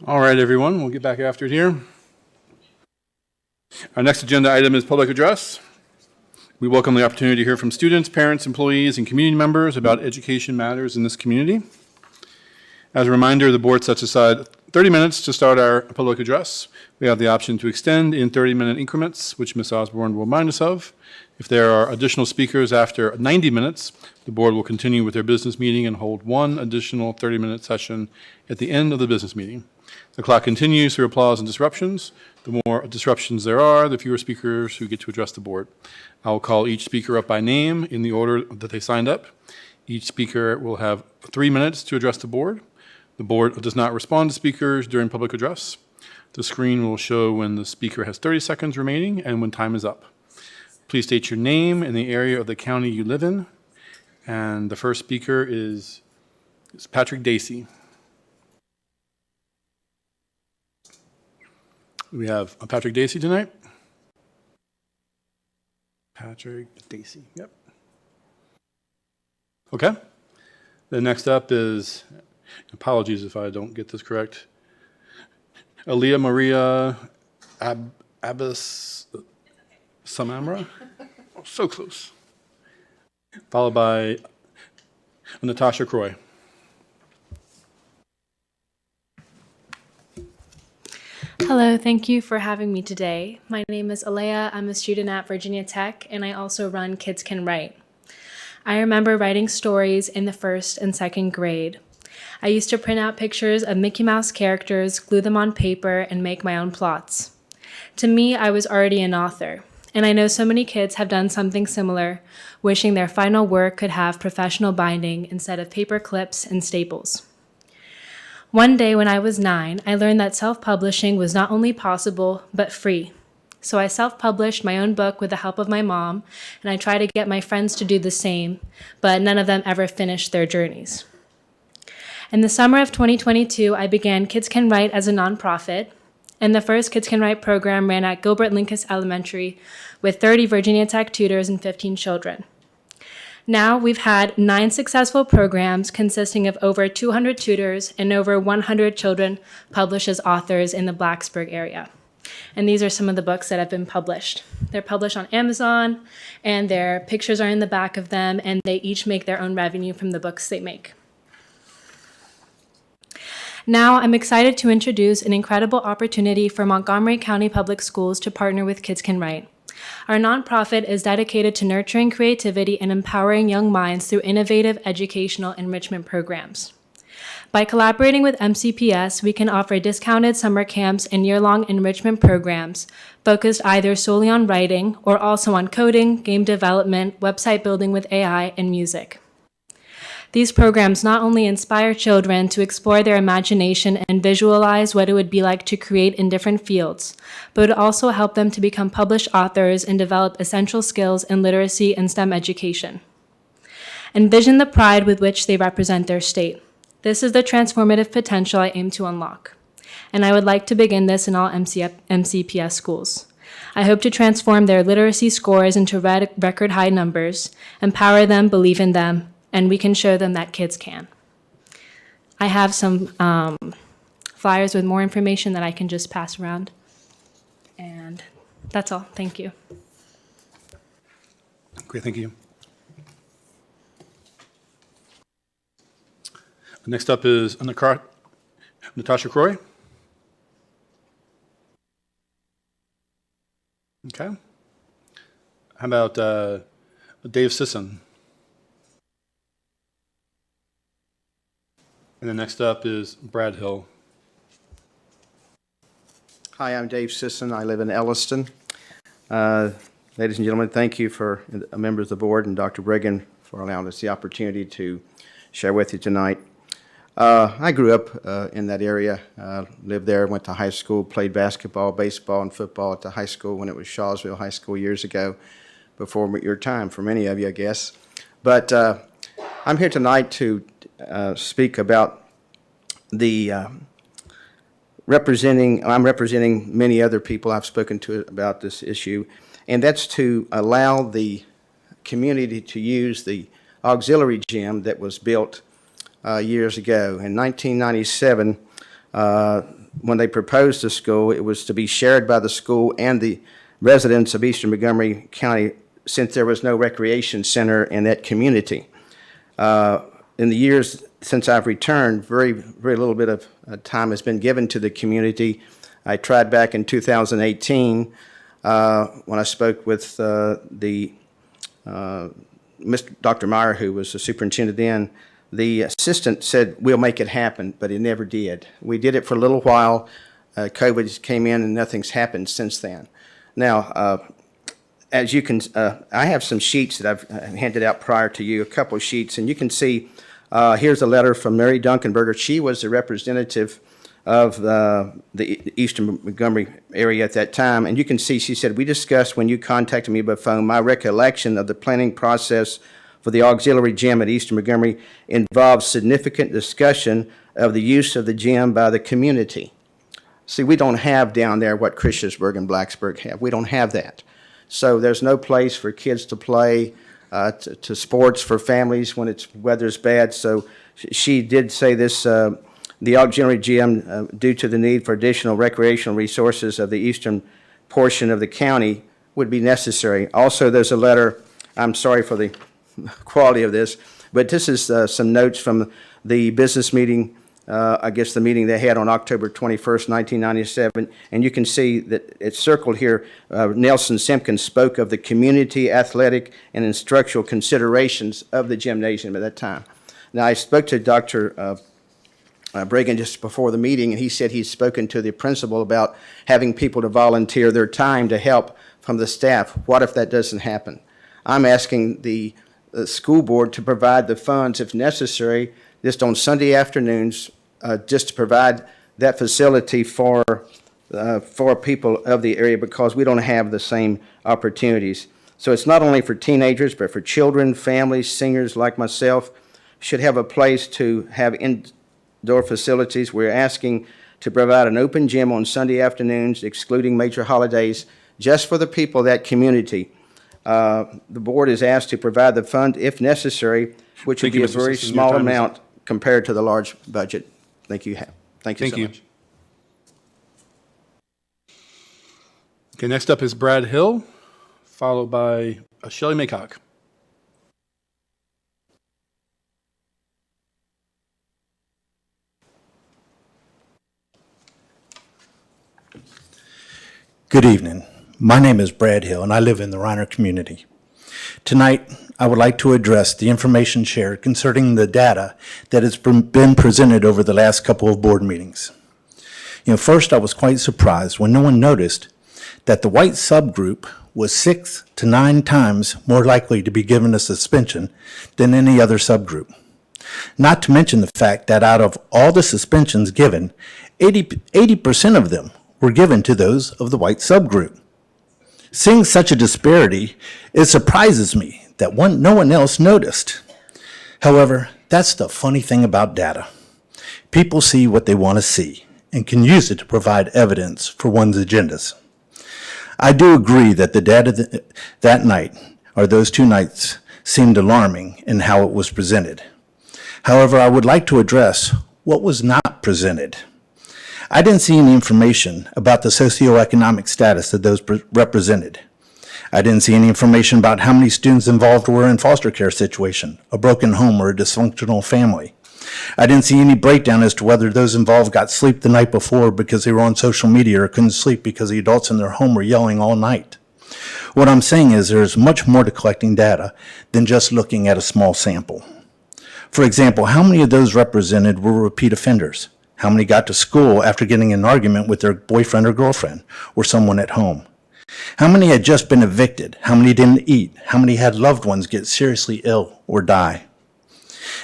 All right, everyone, we'll get back after it here. Our next agenda item is public address. We welcome the opportunity to hear from students, parents, employees, and community members about education matters in this community. As a reminder, the board sets aside 30 minutes to start our public address. We have the option to extend in 30-minute increments, which Ms. Osborne will remind us of. If there are additional speakers after 90 minutes, the board will continue with their business meeting and hold one additional 30-minute session at the end of the business meeting. The clock continues through applause and disruptions. The more disruptions there are, the fewer speakers who get to address the board. I will call each speaker up by name in the order that they signed up. Each speaker will have 3 minutes to address the board. The board does not respond to speakers during public address. The screen will show when the speaker has 30 seconds remaining and when time is up. Please state your name and the area of the county you live in. And the first speaker is Patrick Dacey. We have Patrick Dacey tonight. Patrick Dacey, yep. Okay. The next up is, apologies if I don't get this correct, Aaliyah Maria Abbas Samamra. Oh, so close. Followed by Natasha Croy. Hello, thank you for having me today. My name is Alea. I'm a student at Virginia Tech, and I also run Kids Can Write. I remember writing stories in the 1st and 2nd grade. I used to print out pictures of Mickey Mouse characters, glue them on paper, and make my own plots. To me, I was already an author, and I know so many kids have done something similar, wishing their final work could have professional binding instead of paper clips and staples. One day when I was 9, I learned that self-publishing was not only possible, but free. So I self-published my own book with the help of my mom, and I tried to get my friends to do the same, but none of them ever finished their journeys. In the summer of 2022, I began Kids Can Write as a nonprofit, and the first Kids Can Write program ran at Gilbert Lincas Elementary with 30 Virginia Tech tutors and 15 children. Now we've had 9 successful programs consisting of over 200 tutors and over 100 children published as authors in the Blacksburg area. And these are some of the books that have been published. They're published on Amazon, and their pictures are in the back of them, and they each make their own revenue from the books they make. Now I'm excited to introduce an incredible opportunity for Montgomery County Public Schools to partner with Kids Can Write. Our nonprofit is dedicated to nurturing creativity and empowering young minds through innovative educational enrichment programs. By collaborating with MCPS, we can offer discounted summer camps and year-long enrichment programs focused either solely on writing or also on coding, game development, website building with AI, and music. These programs not only inspire children to explore their imagination and visualize what it would be like to create in different fields, but also help them to become published authors and develop essential skills in literacy and STEM education. Envision the pride with which they represent their state. This is the transformative potential I aim to unlock. And I would like to begin this in all MCPS schools. I hope to transform their literacy scores into record high numbers, empower them, believe in them, and we can show them that kids can. I have some flyers with more information that I can just pass around. And that's all. Thank you. Great, thank you. Next up is Natasha Croy. Okay. How about Dave Sisson? And then next up is Brad Hill. Hi, I'm Dave Sisson. I live in Elliston. Ladies and gentlemen, thank you for members of the board and Dr. Bregan for allowing us the opportunity to share with you tonight. I grew up in that area, lived there, went to high school, played basketball, baseball, and football at the high school when it was Shawsville High School years ago, before your time for many of you, I guess. But I'm here tonight to speak about I'm representing many other people I've spoken to about this issue, and that's to allow the community to use the auxiliary gym that was built years ago. In 1997, when they proposed the school, it was to be shared by the school and the residents of Eastern Montgomery County, since there was no recreation center in that community. In the years since I've returned, very little bit of time has been given to the community. I tried back in 2018 when I spoke with Dr. Meyer, who was the superintendent then. The assistant said, we'll make it happen, but it never did. We did it for a little while. COVID came in and nothing's happened since then. Now, as you can, I have some sheets that I've handed out prior to you, a couple of sheets, and you can see, here's a letter from Mary Duncanberger. She was the representative of the Eastern Montgomery area at that time, and you can see, she said, we discussed when you contacted me by phone, my recollection of the planning process for the auxiliary gym at Eastern Montgomery involves significant discussion of the use of the gym by the community. See, we don't have down there what Christiansburg and Blacksburg have. We don't have that. So there's no place for kids to play, to sports for families when it's weather's bad. So she did say this, the auxiliary gym, due to the need for additional recreational resources of the eastern portion of the county, would be necessary. Also, there's a letter, I'm sorry for the quality of this, but this is some notes from the business meeting, I guess the meeting they had on October 21st, 1997, and you can see that it's circled here. Nelson Simpkins spoke of the community, athletic, and instructional considerations of the gymnasium at that time. Now, I spoke to Dr. Bregan just before the meeting, and he said he's spoken to the principal about having people to volunteer their time to help from the staff. What if that doesn't happen? I'm asking the school board to provide the funds if necessary, just on Sunday afternoons, just to provide that facility for people of the area, because we don't have the same opportunities. So it's not only for teenagers, but for children, families, seniors like myself should have a place to have indoor facilities. We're asking to provide an open gym on Sunday afternoons, excluding major holidays, just for the people of that community. The board is asked to provide the fund if necessary, which would be a very small amount compared to the large budget. Thank you so much. Okay, next up is Brad Hill, followed by Shelley Maycock. Good evening. My name is Brad Hill, and I live in the Reiner community. Tonight, I would like to address the information shared concerning the data that has been presented over the last couple of board meetings. First, I was quite surprised when no one noticed that the white subgroup was 6 to 9 times more likely to be given a suspension than any other subgroup. Not to mention the fact that out of all the suspensions given, 80% of them were given to those of the white subgroup. Seeing such a disparity, it surprises me that no one else noticed. However, that's the funny thing about data. People see what they want to see and can use it to provide evidence for one's agendas. I do agree that the data that night, or those 2 nights, seemed alarming in how it was presented. However, I would like to address what was not presented. I didn't see any information about the socioeconomic status of those represented. I didn't see any information about how many students involved were in foster care situation, a broken home, or a dysfunctional family. I didn't see any breakdown as to whether those involved got sleep the night before because they were on social media or couldn't sleep because the adults in their home were yelling all night. What I'm saying is there's much more to collecting data than just looking at a small sample. For example, how many of those represented were repeat offenders? How many got to school after getting in an argument with their boyfriend or girlfriend or someone at home? How many had just been evicted? How many didn't eat? How many had loved ones get seriously ill or die?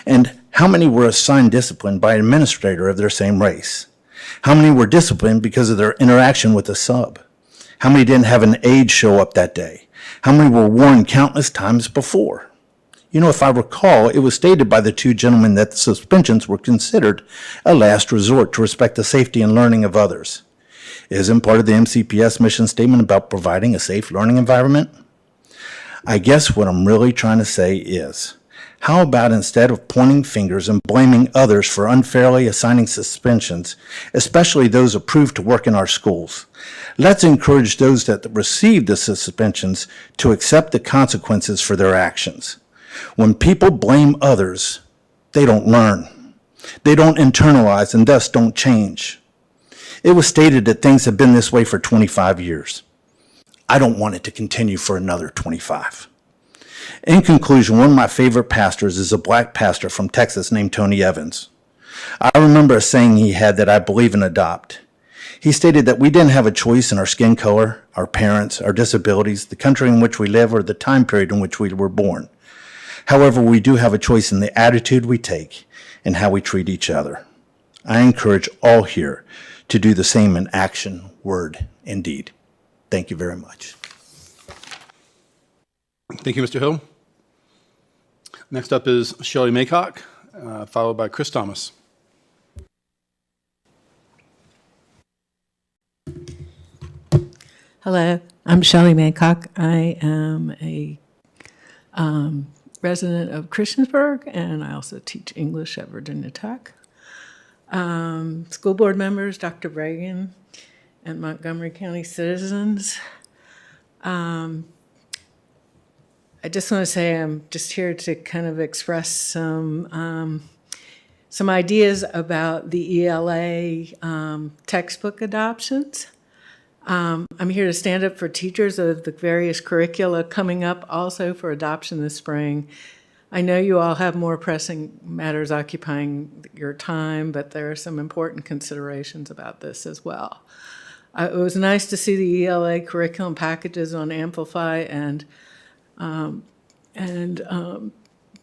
And how many were assigned discipline by an administrator of their same race? How many were disciplined because of their interaction with a sub? How many didn't have an aide show up that day? How many were warned countless times before? If I recall, it was stated by the 2 gentlemen that the suspensions were considered a last resort to respect the safety and learning of others. Isn't part of the MCPS mission statement about providing a safe learning environment? I guess what I'm really trying to say is, How about instead of pointing fingers and blaming others for unfairly assigning suspensions, especially those approved to work in our schools, let's encourage those that receive the suspensions to accept the consequences for their actions. When people blame others, they don't learn. They don't internalize and thus don't change. It was stated that things have been this way for 25 years. I don't want it to continue for another 25. In conclusion, one of my favorite pastors is a black pastor from Texas named Tony Evans. I remember a saying he had that I believe and adopt. He stated that we didn't have a choice in our skin color, our parents, our disabilities, the country in which we live, or the time period in which we were born. However, we do have a choice in the attitude we take and how we treat each other. I encourage all here to do the same in action, word, and deed. Thank you very much. Thank you, Mr. Hill. Next up is Shelley Maycock, followed by Chris Thomas. Hello, I'm Shelley Maycock. I am a resident of Christiansburg, and I also teach English at Virginia Tech. School board members, Dr. Reagan, and Montgomery County citizens. I just want to say I'm just here to kind of express some ideas about the ELA textbook adoptions. I'm here to stand up for teachers of the various curricula coming up also for adoption this spring. I know you all have more pressing matters occupying your time, but there are some important considerations about this as well. It was nice to see the ELA curriculum packages on Amplify and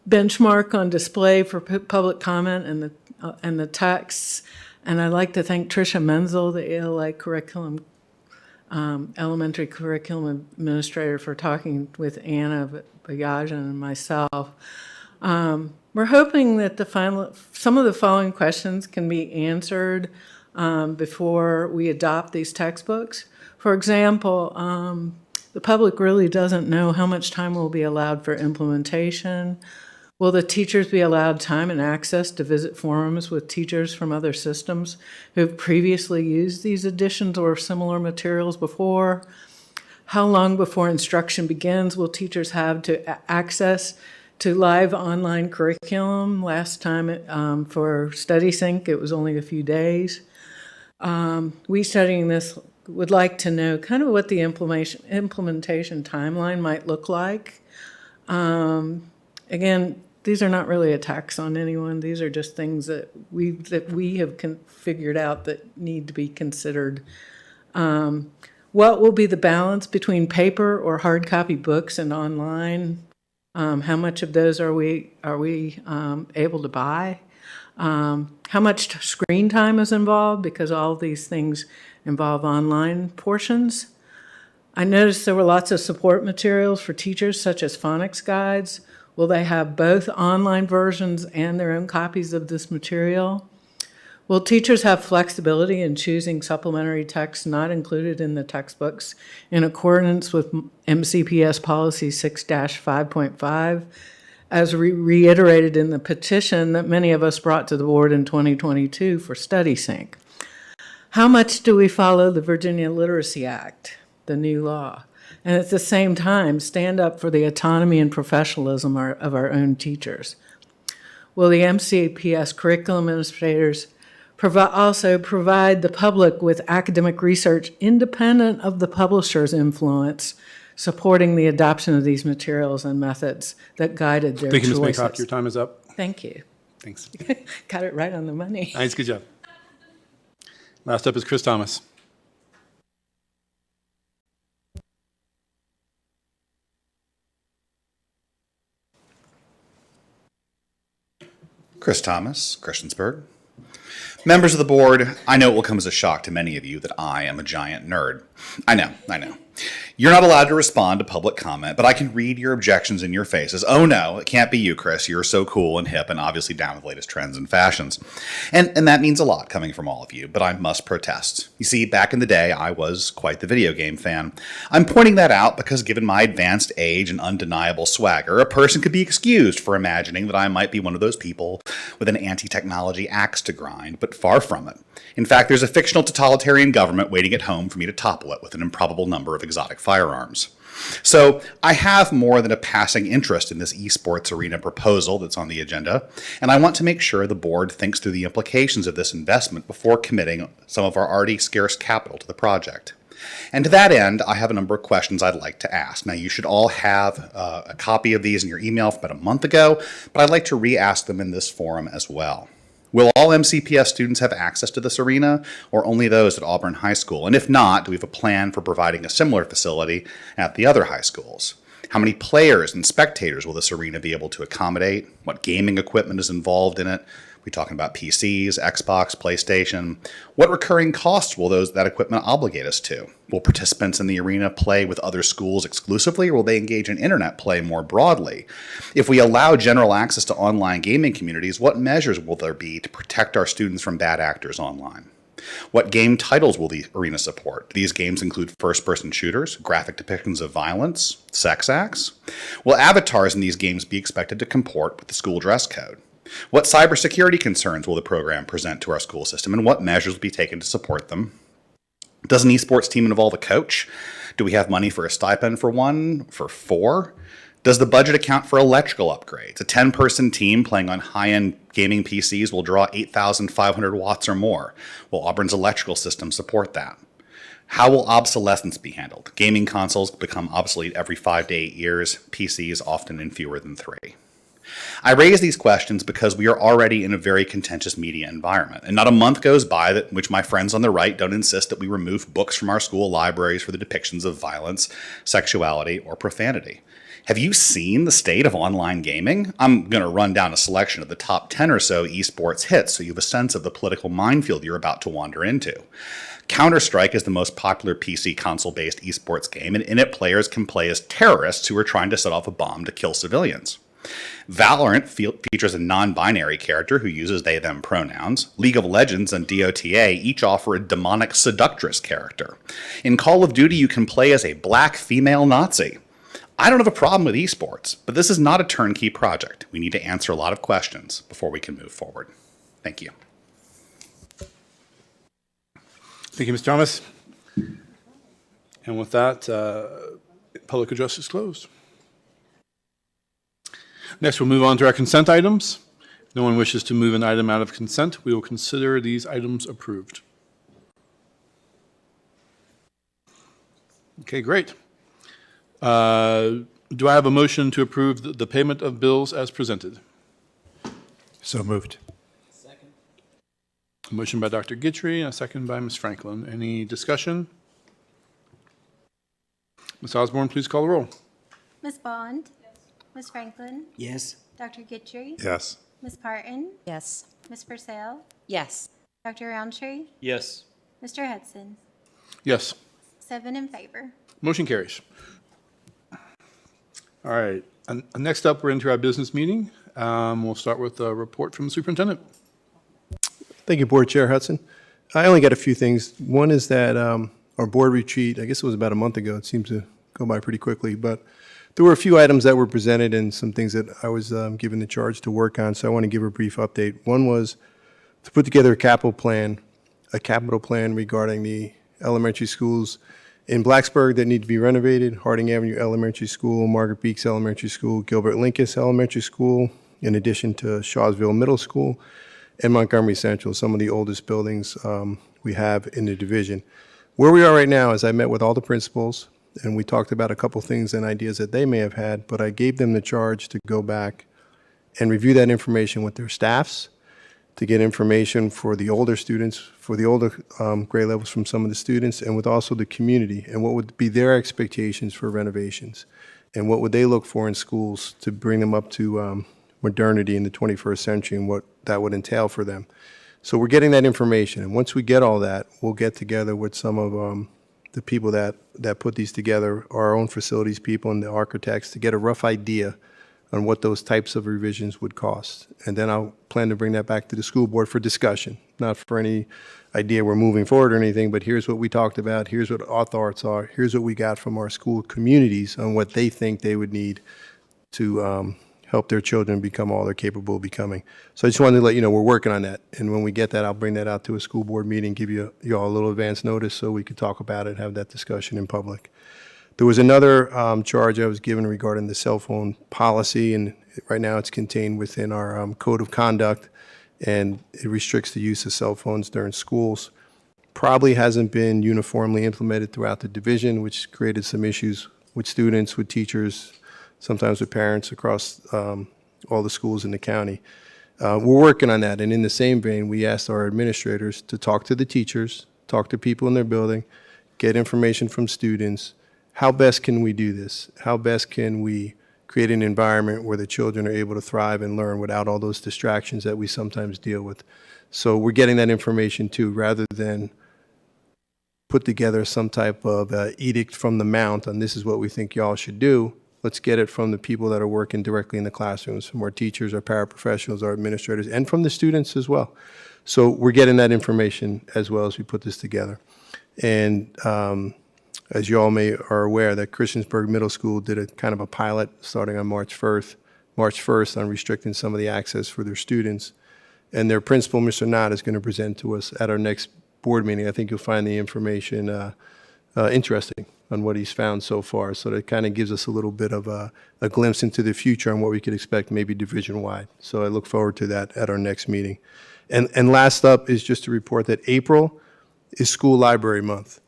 benchmark on display for public comment and the texts. And I'd like to thank Tricia Menzel, the ELA curriculum elementary curriculum administrator, for talking with Anna Bayajan and myself. We're hoping that some of the following questions can be answered before we adopt these textbooks. For example, the public really doesn't know how much time will be allowed for implementation. Will the teachers be allowed time and access to visit forums with teachers from other systems who have previously used these editions or similar materials before? How long before instruction begins will teachers have to access to live online curriculum? Last time for StudySync, it was only a few days. We studying this would like to know kind of what the implementation timeline might look like. Again, these are not really attacks on anyone. These are just things that we have figured out that need to be considered. What will be the balance between paper or hard copy books and online? How much of those are we able to buy? How much screen time is involved, because all of these things involve online portions? I noticed there were lots of support materials for teachers, such as phonics guides. Will they have both online versions and their own copies of this material? Will teachers have flexibility in choosing supplementary texts not included in the textbooks in accordance with MCPS Policy 6-5.5, as reiterated in the petition that many of us brought to the board in 2022 for StudySync? How much do we follow the Virginia Literacy Act, the new law, and at the same time stand up for the autonomy and professionalism of our own teachers? Will the MCPS curriculum administrators also provide the public with academic research independent of the publisher's influence, supporting the adoption of these materials and methods that guided their choices? Thank you, Ms. Maycock. Your time is up. Thank you. Thanks. Got it right on the money. Nice, good job. Last up is Chris Thomas. Chris Thomas, Christiansburg. Members of the board, I know it will come as a shock to many of you that I am a giant nerd. I know. You're not allowed to respond to public comment, but I can read your objections in your faces. Oh no, it can't be you, Chris. You're so cool and hip and obviously down with the latest trends and fashions. And that means a lot coming from all of you, but I must protest. You see, back in the day, I was quite the video game fan. I'm pointing that out because given my advanced age and undeniable swagger, a person could be excused for imagining that I might be one of those people with an anti-technology axe to grind, but far from it. In fact, there's a fictional totalitarian government waiting at home for me to topple it with an improbable number of exotic firearms. So I have more than a passing interest in this esports arena proposal that's on the agenda, and I want to make sure the board thinks through the implications of this investment before committing some of our already scarce capital to the project. And to that end, I have a number of questions I'd like to ask. Now, you should all have a copy of these in your email from about a month ago, but I'd like to re-ask them in this forum as well. Will all MCPS students have access to this arena, or only those at Auburn High School? And if not, do we have a plan for providing a similar facility at the other high schools? How many players and spectators will this arena be able to accommodate? What gaming equipment is involved in it? Are we talking about PCs, Xbox, PlayStation? What recurring costs will that equipment obligate us to? Will participants in the arena play with other schools exclusively, or will they engage in internet play more broadly? If we allow general access to online gaming communities, what measures will there be to protect our students from bad actors online? What game titles will the arena support? Do these games include first-person shooters, graphic depictions of violence, sex acts? Will avatars in these games be expected to comport with the school dress code? What cybersecurity concerns will the program present to our school system, and what measures will be taken to support them? Does an esports team involve a coach? Do we have money for a stipend for one, for four? Does the budget account for electrical upgrades? A 10-person team playing on high-end gaming PCs will draw 8,500 watts or more. Will Auburn's electrical system support that? How will obsolescence be handled? Gaming consoles become obsolete every 5 to 8 years, PCs often in fewer than 3. I raise these questions because we are already in a very contentious media environment, and not a month goes by in which my friends on the right don't insist that we remove books from our school libraries for the depictions of violence, sexuality, or profanity. Have you seen the state of online gaming? I'm going to run down a selection of the top 10 or so esports hits so you have a sense of the political minefield you're about to wander into. Counter-Strike is the most popular PC console-based esports game, and in it players can play as terrorists who are trying to set off a bomb to kill civilians. Valorant features a non-binary character who uses they-them pronouns. League of Legends and DOTA each offer a demonic seductress character. In Call of Duty, you can play as a black female Nazi. I don't have a problem with esports, but this is not a turnkey project. We need to answer a lot of questions before we can move forward. Thank you. Thank you, Mr. Thomas. And with that, public address is closed. Next, we'll move on to our consent items. If no one wishes to move an item out of consent, we will consider these items approved. Okay, great. Do I have a motion to approve the payment of bills as presented? So moved. A motion by Dr. Guitry and a second by Ms. Franklin. Any discussion? Ms. Osborne, please call the roll. Ms. Bond? Ms. Franklin? Yes. Dr. Guitry? Yes. Ms. Parton? Yes. Ms. Purcell? Yes. Dr. Roundtree? Yes. Mr. Hudson? Yes. 7 in favor. Motion carries. All right. And next up, we're into our business meeting. We'll start with a report from the superintendent. Thank you, Board Chair Hudson. I only got a few things. One is that our board retreat, I guess it was about a month ago. It seems to go by pretty quickly, but there were a few items that were presented and some things that I was given the charge to work on, so I want to give a brief update. One was to put together a capital plan regarding the elementary schools in Blacksburg that need to be renovated: Harding Avenue Elementary School, Margaret Beeks Elementary School, Gilbert Lincoln Elementary School, in addition to Shawsville Middle School, and Montgomery Central, some of the oldest buildings we have in the division. Where we are right now is I met with all the principals, and we talked about a couple things and ideas that they may have had, but I gave them the charge to go back and review that information with their staffs, to get information for the older students, for the older grade levels from some of the students, and with also the community, and what would be their expectations for renovations, and what would they look for in schools to bring them up to modernity in the 21st century, and what that would entail for them. So we're getting that information, and once we get all that, we'll get together with some of the people that put these together, our own facilities people and the architects, to get a rough idea on what those types of revisions would cost. And then I'll plan to bring that back to the school board for discussion, not for any idea we're moving forward or anything, but here's what we talked about, here's what our thoughts are, here's what we got from our school communities on what they think they would need to help their children become all they're capable of becoming. So I just wanted to let you know we're working on that. And when we get that, I'll bring that out to a school board meeting, give you all a little advance notice so we could talk about it, have that discussion in public. There was another charge I was given regarding the cell phone policy, and right now it's contained within our code of conduct, and it restricts the use of cell phones during schools. Probably hasn't been uniformly implemented throughout the division, which created some issues with students, with teachers, sometimes with parents across all the schools in the county. We're working on that, and in the same vein, we asked our administrators to talk to the teachers, talk to people in their building, get information from students. How best can we do this? How best can we create an environment where the children are able to thrive and learn without all those distractions that we sometimes deal with? So we're getting that information too, rather than put together some type of edict from the mount on this is what we think y'all should do. Let's get it from the people that are working directly in the classrooms, from our teachers, our paraprofessionals, our administrators, and from the students as well. So we're getting that information as well as we put this together. And as you all are aware, that Christiansburg Middle School did a kind of a pilot starting on March 1st on restricting some of the access for their students. And their principal, Mr. Knott, is going to present to us at our next board meeting. I think you'll find the information interesting on what he's found so far. So that kind of gives us a little bit of a glimpse into the future on what we could expect maybe division-wide. So I look forward to that at our next meeting. And last up is just to report that April is School Library Month.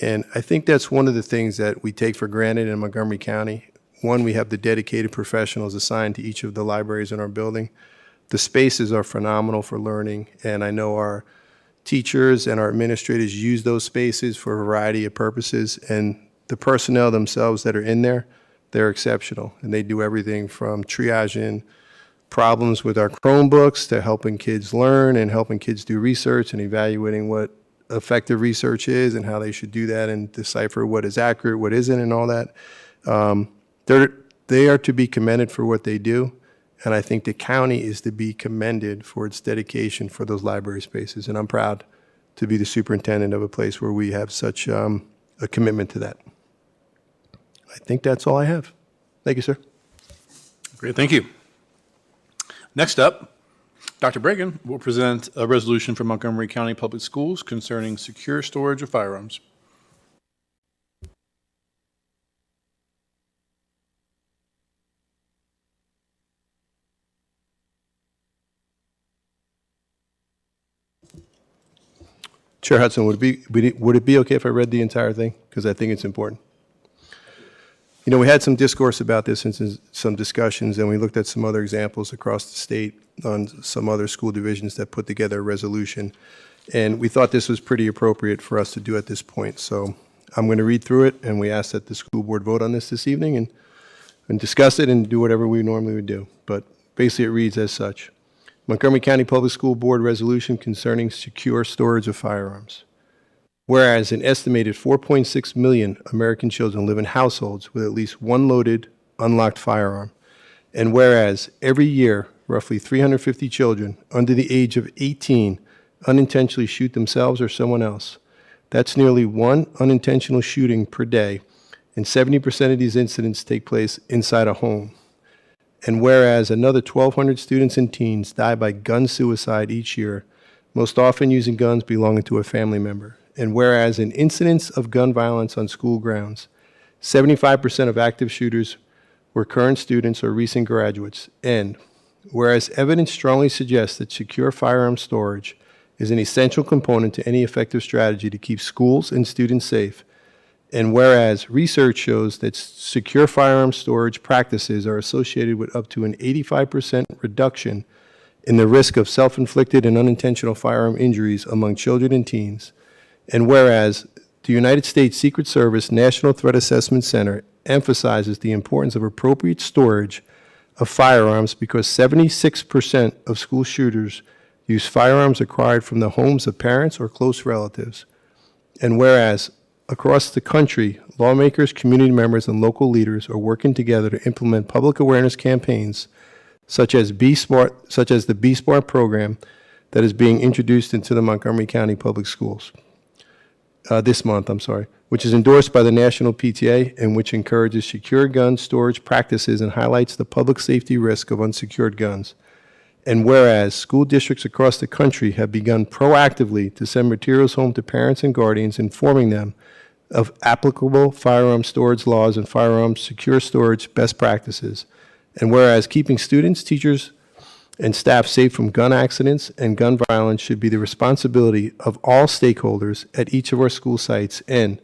And I think that's one of the things that we take for granted in Montgomery County. One, we have the dedicated professionals assigned to each of the libraries in our building. The spaces are phenomenal for learning, and I know our teachers and our administrators use those spaces for a variety of purposes, and the personnel themselves that are in there, they're exceptional, and they do everything from triaging problems with our Chromebooks to helping kids learn and helping kids do research and evaluating what effective research is and how they should do that and decipher what is accurate, what isn't, and all that. They are to be commended for what they do, and I think the county is to be commended for its dedication for those library spaces, and I'm proud to be the superintendent of a place where we have such a commitment to that. I think that's all I have. Thank you, sir. Great, thank you. Next up, Dr. Bregan will present a resolution from Montgomery County Public Schools concerning secure storage of firearms. Chair Hudson, would it be okay if I read the entire thing? Because I think it's important. You know, we had some discourse about this and some discussions, and we looked at some other examples across the state on some other school divisions that put together a resolution. And we thought this was pretty appropriate for us to do at this point. So I'm going to read through it, and we ask that the school board vote on this evening and discuss it and do whatever we normally would do. But basically it reads as such. Montgomery County Public School Board resolution concerning secure storage of firearms. Whereas an estimated 4.6 million American children live in households with at least one loaded, unlocked firearm. And whereas every year, roughly 350 children under the age of 18 unintentionally shoot themselves or someone else. That's nearly one unintentional shooting per day, and 70% of these incidents take place inside a home. And whereas another 1,200 students and teens die by gun suicide each year, most often using guns belonging to a family member. And whereas in incidents of gun violence on school grounds, 75% of active shooters were current students or recent graduates. And whereas evidence strongly suggests that secure firearm storage is an essential component to any effective strategy to keep schools and students safe, and whereas research shows that secure firearm storage practices are associated with up to an 85% reduction in the risk of self-inflicted and unintentional firearm injuries among children and teens, and whereas the United States Secret Service National Threat Assessment Center emphasizes the importance of appropriate storage of firearms because 76% of school shooters use firearms acquired from the homes of parents or close relatives, and whereas across the country, lawmakers, community members, and local leaders are working together to implement public awareness campaigns such as the Be Smart program that is being introduced into the Montgomery County Public Schools this month, which is endorsed by the National PTA and which encourages secure gun storage practices and highlights the public safety risk of unsecured guns. And whereas school districts across the country have begun proactively to send materials home to parents and guardians, informing them of applicable firearm storage laws and firearms secure storage best practices. And whereas keeping students, teachers, and staff safe from gun accidents and gun violence should be the responsibility of all stakeholders at each of our school sites. And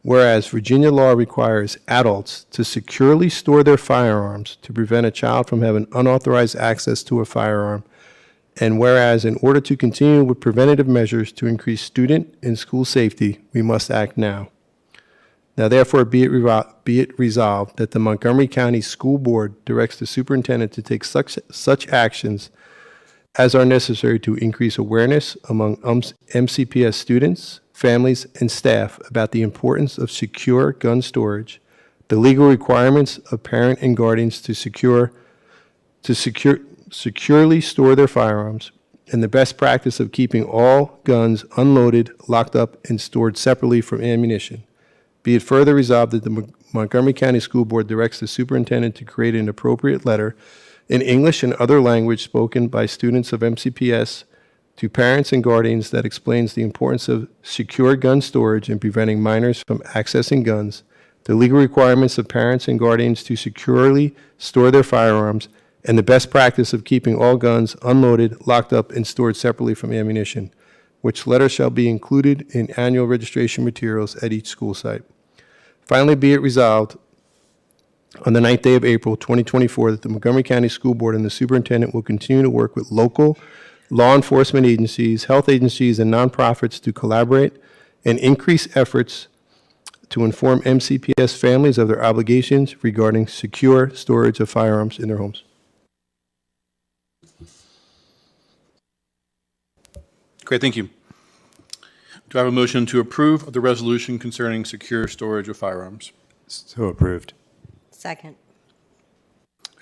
whereas Virginia law requires adults to securely store their firearms to prevent a child from having unauthorized access to a firearm. And whereas in order to continue with preventative measures to increase student and school safety, we must act now. Now therefore be it resolved that the Montgomery County School Board directs the superintendent to take such actions as are necessary to increase awareness among MCPS students, families, and staff about the importance of secure gun storage, the legal requirements of parent and guardians to securely store their firearms, and the best practice of keeping all guns unloaded, locked up, and stored separately from ammunition. Be it further resolved that the Montgomery County School Board directs the superintendent to create an appropriate letter in English and other language spoken by students of MCPS to parents and guardians that explains the importance of secure gun storage and preventing minors from accessing guns, the legal requirements of parents and guardians to securely store their firearms, and the best practice of keeping all guns unloaded, locked up, and stored separately from ammunition, which letter shall be included in annual registration materials at each school site. Finally, be it resolved on the 9th day of April 2024 that the Montgomery County School Board and the superintendent will continue to work with local law enforcement agencies, health agencies, and nonprofits to collaborate and increase efforts to inform MCPS families of their obligations regarding secure storage of firearms in their homes. Great, thank you. Do I have a motion to approve of the resolution concerning secure storage of firearms? So approved. Second.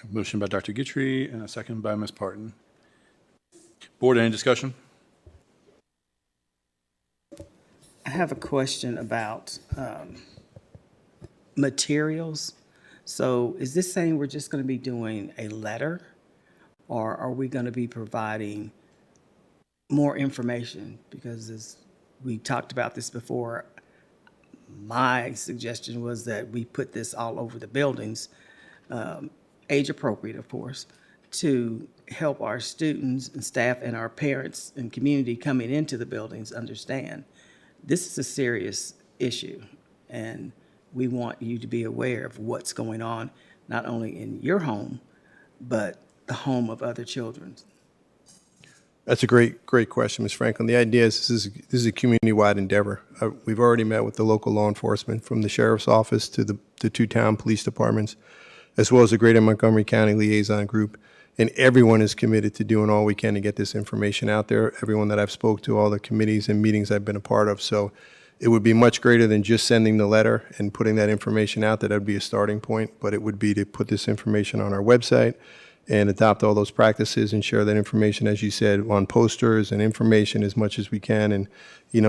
A motion by Dr. Guitry and a second by Ms. Parton. Board, any discussion? I have a question about materials. So is this saying we're just going to be doing a letter, or are we going to be providing more information? Because as we talked about this before, my suggestion was that we put this all over the buildings, age appropriate, of course, to help our students and staff and our parents and community coming into the buildings understand this is a serious issue, and we want you to be aware of what's going on, not only in your home, but the home of other children. That's a great question, Ms. Franklin. The idea is this is a community-wide endeavor. We've already met with the local law enforcement, from the sheriff's office to the two town police departments, as well as the Greater Montgomery County Liaison Group. And everyone is committed to doing all we can to get this information out there. Everyone that I've spoke to, all the committees and meetings I've been a part of. So it would be much greater than just sending the letter and putting that information out. That would be a starting point, but it would be to put this information on our website and adopt all those practices and share that information, as you said, on posters and information as much as we can. And,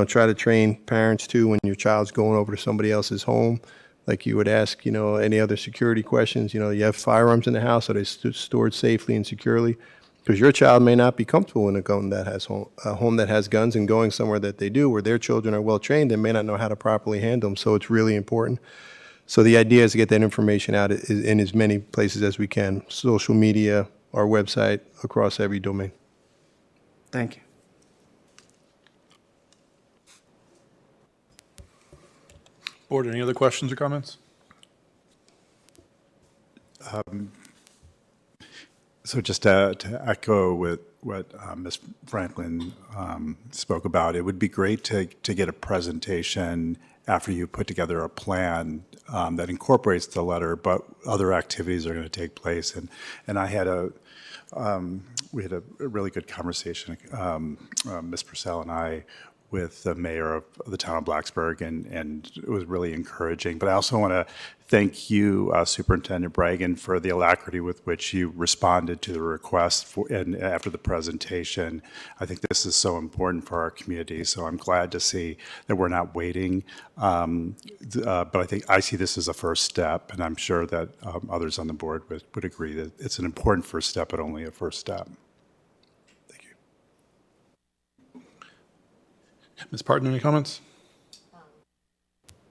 try to train parents too, when your child's going over to somebody else's home, like you would ask, any other security questions. You have firearms in the house, are they stored safely and securely? Because your child may not be comfortable in a home that has guns, and going somewhere that they do, where their children are well trained, they may not know how to properly handle them. So it's really important. So the idea is to get that information out in as many places as we can: social media, our website, across every domain. Thank you. Board, any other questions or comments? So just to echo what Ms. Franklin spoke about, it would be great to get a presentation after you put together a plan that incorporates the letter, but other activities are going to take place. And I had we had a really good conversation, Ms. Purcell and I, with the mayor of the town of Blacksburg, and it was really encouraging. But I also want to thank you, Superintendent Bragan, for the alacrity with which you responded to the request and after the presentation. I think this is so important for our community, so I'm glad to see that we're not waiting. But I think I see this as a first step, and I'm sure that others on the board would agree that it's an important first step, but only a first step. Ms. Parton, any comments?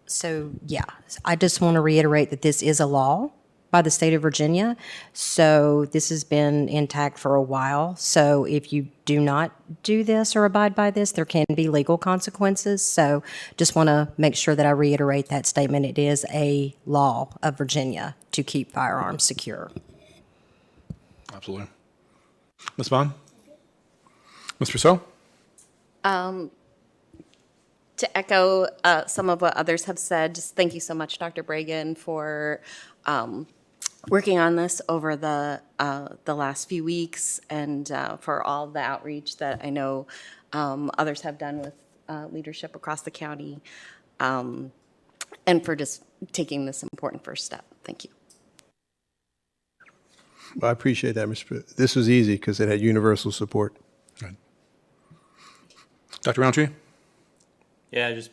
So, yeah, I just want to reiterate that this is a law by the state of Virginia. So this has been intact for a while. So if you do not do this or abide by this, there can be legal consequences. So just want to make sure that I reiterate that statement. It is a law of Virginia to keep firearms secure. Absolutely. Ms. Vaughn? Ms. Purcell? To echo some of what others have said, just thank you so much, Dr. Bragan, for working on this over the last few weeks, and for all the outreach that I know others have done with leadership across the county, and for just taking this important first step. Thank you. Well, I appreciate that, Mr. This was easy because it had universal support. Good. Dr. Roundtree? Yeah, just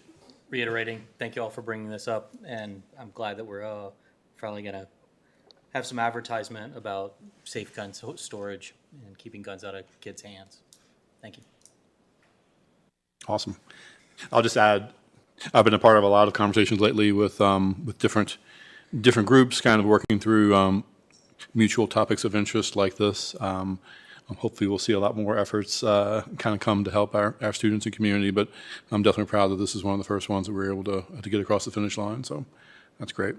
reiterating, thank you all for bringing this up, and I'm glad that we're finally going to have some advertisement about safe gun storage and keeping guns out of kids' hands. Thank you. Awesome. I'll just add, I've been a part of a lot of conversations lately with different groups, kind of working through mutual topics of interest like this. Hopefully we'll see a lot more efforts kind of come to help our students and community, but I'm definitely proud that this is one of the first ones that we were able to get across the finish line, so that's great.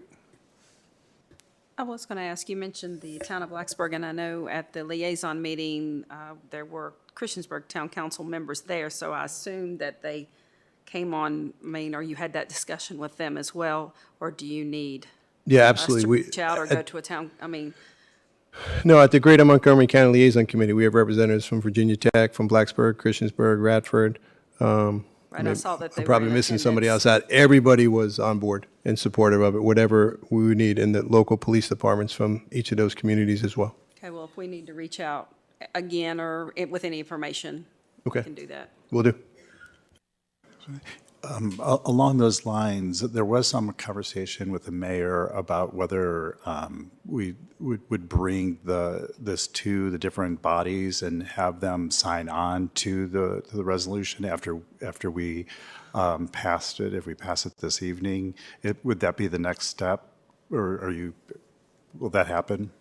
I was going to ask, you mentioned the town of Blacksburg, and I know at the liaison meeting, there were Christiansburg Town Council members there, so I assumed that they came on, or you had that discussion with them as well, or do you need Yeah, us absolutely. to We- reach out or go to a town, No, at the Greater Montgomery County Liaison Committee, we have representatives from Virginia Tech, from Blacksburg, Christiansburg, Radford. Right, I saw that they I'm were probably in missing somebody else attendance. out. Everybody was on board and supportive of it, whatever we would need, and the local police departments from each of those communities as well. okay, well, if we need to reach out again or with any information, Okay. we can do that. Will do. Along those lines, there was some conversation with the mayor about whether we would bring this to the different bodies and have them sign on to the resolution after we passed it. If we pass it this evening, would that be the next step, or will that happen?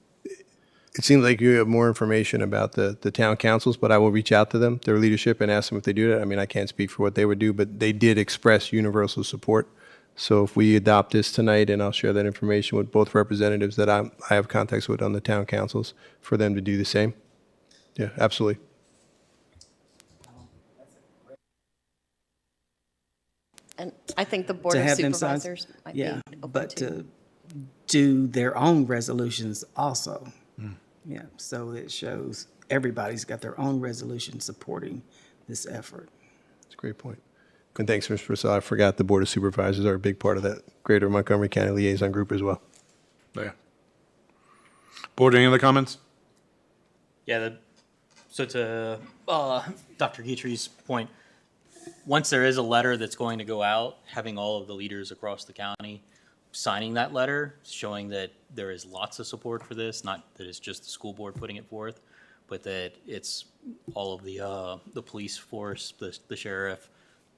It seems like you have more information about the town councils, but I will reach out to them, their leadership, and ask them if they do that. I mean, I can't speak for what they would do, but they did express universal support. So if we adopt this tonight, and I'll share that information with both representatives that I have contacts with on the town councils, for them to do the same. Yeah, absolutely. And I think the Board To of have them sign- Supervisors might yeah, be open but to. to do their own resolutions also. Yeah, so it shows everybody's got their own resolution supporting this effort. That's a great point. And thanks, Mr. Purcell. I forgot the Board of Supervisors are a big part of that Greater Montgomery County Liaison Group as well. There. Board, any other comments? Yeah, so to Dr. Guitry's point, once there is a letter that's going to go out, having all of the leaders across the county signing that letter, showing that there is lots of support for this, not that it's just the school board putting it forth, but that it's all of the police force, the sheriff,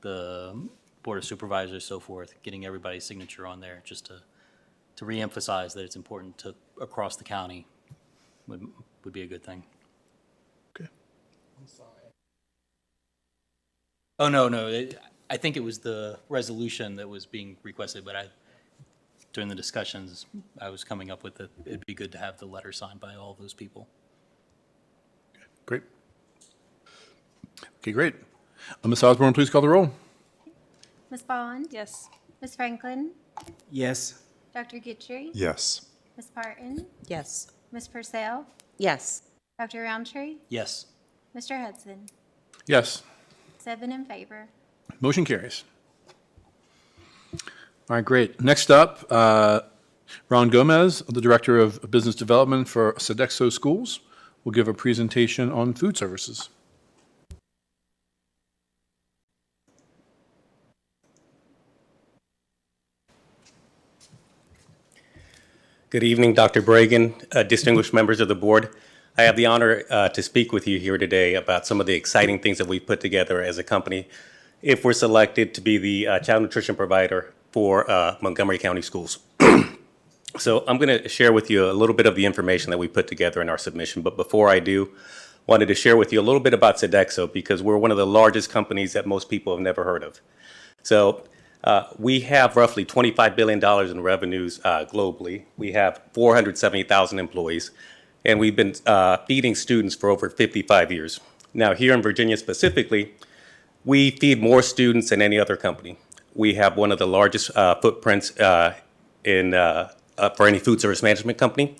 the Board of Supervisors, so forth, getting everybody's signature on there, just to reemphasize that it's important to across the county would be a good thing. Okay. Oh, no, I think it was the resolution that was being requested, but during the discussions, I was coming up with that it'd be good to have the letter signed by all of those people. Great. Okay, great. Ms. Osborne, please call the roll. Ms. Bond? Yes. Ms. Franklin? Yes. Dr. Guitry? Yes. Ms. Parton? Yes. Ms. Purcell? Yes. Dr. Roundtree? Yes. Mr. Hudson? Yes. 7 in favor. Motion carries. All right, great. Next up, Ron Gomez, the Director of Business Development for Sodexo Schools, will give a presentation on food services. Good evening, Dr. Bragan, distinguished members of the board. I have the honor to speak with you here today about some of the exciting things that we've put together as a company if we're selected to be the child nutrition provider for Montgomery County Schools. So I'm going to share with you a little bit of the information that we put together in our submission. But before I do, wanted to share with you a little bit about Sodexo because we're one of the largest companies that most people have never heard of. So we have roughly $25 billion in revenues globally. We have 470,000 employees, and we've been feeding students for over 55 years. Now, here in Virginia specifically, we feed more students than any other company. We have one of the largest footprints for any food service management company.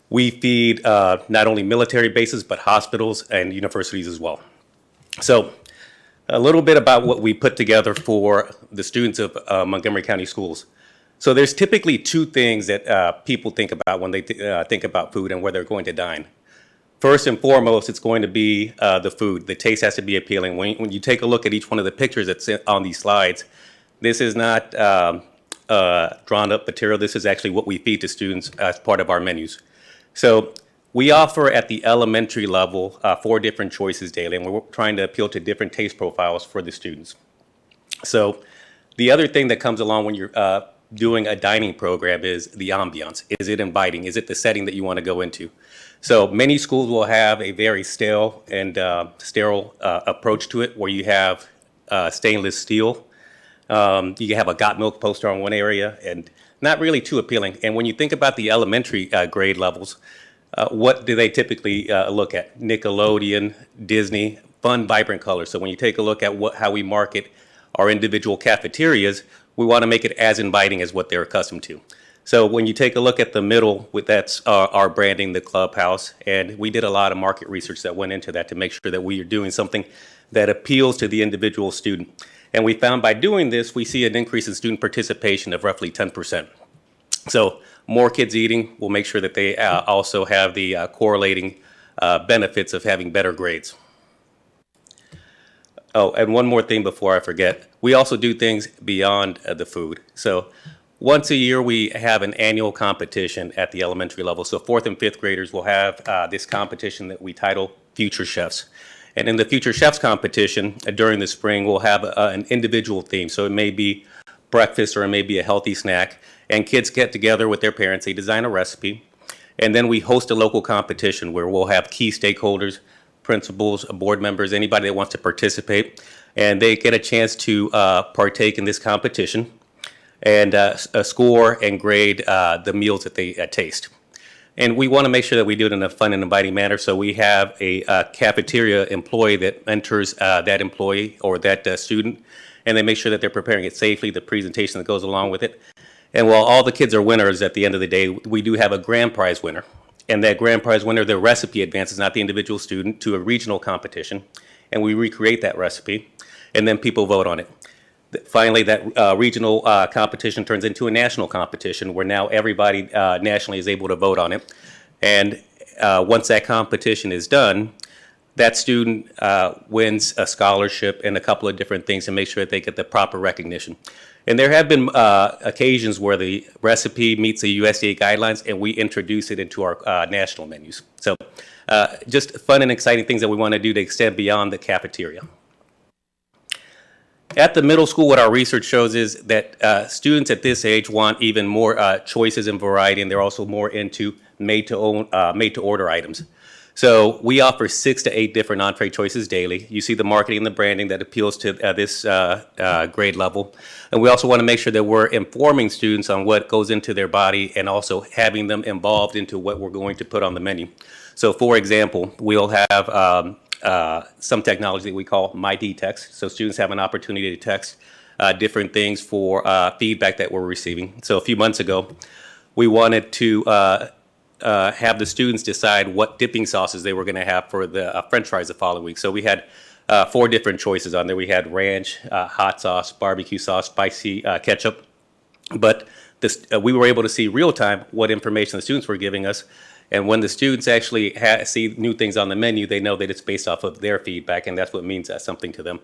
We feed not only military bases, but hospitals and universities as well. So a little bit about what we put together for the students of Montgomery County Schools. So there's typically two things that people think about when they think about food and where they're going to dine. First and foremost, it's going to be the food. The taste has to be appealing. When you take a look at each one of the pictures that's on these slides, this is not drawn up material. This is actually what we feed to students as part of our menus. So we offer at the elementary level 4 different choices daily, and we're trying to appeal to different taste profiles for the students. So the other thing that comes along when you're doing a dining program is the ambiance. Is it inviting? Is it the setting that you want to go into? So many schools will have a very stale and sterile approach to it, where you have stainless steel. You have a got milk poster on one area, and not really too appealing. And when you think about the elementary grade levels, what do they typically look at? Nickelodeon, Disney, fun, vibrant colors. So when you take a look at how we market our individual cafeterias, we want to make it as inviting as what they're accustomed to. So when you take a look at the middle, that's our branding, the clubhouse, and we did a lot of market research that went into that to make sure that we are doing something that appeals to the individual student. And we found by doing this, we see an increase in student participation of roughly 10%. So more kids eating will make sure that they also have the correlating benefits of having better grades. Oh, and one more thing before I forget. We also do things beyond the food. So once a year, we have an annual competition at the elementary level. So 4th and 5th graders will have this competition that we title Future Chefs. And in the Future Chefs competition during the spring, we'll have an individual theme. So it may be breakfast or it may be a healthy snack. And kids get together with their parents, they design a recipe. And then we host a local competition where we'll have key stakeholders, principals, board members, anybody that wants to participate. And they get a chance to partake in this competition and score and grade the meals that they taste. And we want to make sure that we do it in a fun and inviting manner. So we have a cafeteria employee that mentors that employee or that student, and they make sure that they're preparing it safely, the presentation that goes along with it. And while all the kids are winners at the end of the day, we do have a grand prize winner. And that grand prize winner, their recipe advances, not the individual student, to a regional competition. And we recreate that recipe, and then people vote on it. Finally, that regional competition turns into a national competition where now everybody nationally is able to vote on it. And once that competition is done, that student wins a scholarship and a couple of different things to make sure that they get the proper recognition. And there have been occasions where the recipe meets the USDA guidelines and we introduce it into our national menus. So just fun and exciting things that we want to do to extend beyond the cafeteria. At the middle school, what our research shows is that students at this age want even more choices and variety, and they're also more into made-to-order items. So we offer 6 to 8 different entree choices daily. You see the marketing and the branding that appeals to this grade level. And we also want to make sure that we're informing students on what goes into their body and also having them involved into what we're going to put on the menu. So for example, we'll have some technology that we call My D-Text. So students have an opportunity to text different things for feedback that we're receiving. So a few months ago, we wanted to have the students decide what dipping sauces they were going to have for the French fries the following week. So we had 4 different choices on there. We had ranch, hot sauce, barbecue sauce, spicy ketchup. But we were able to see real time what information the students were giving us. And when the students actually see new things on the menu, they know that it's based off of their feedback, and that's what means something to them.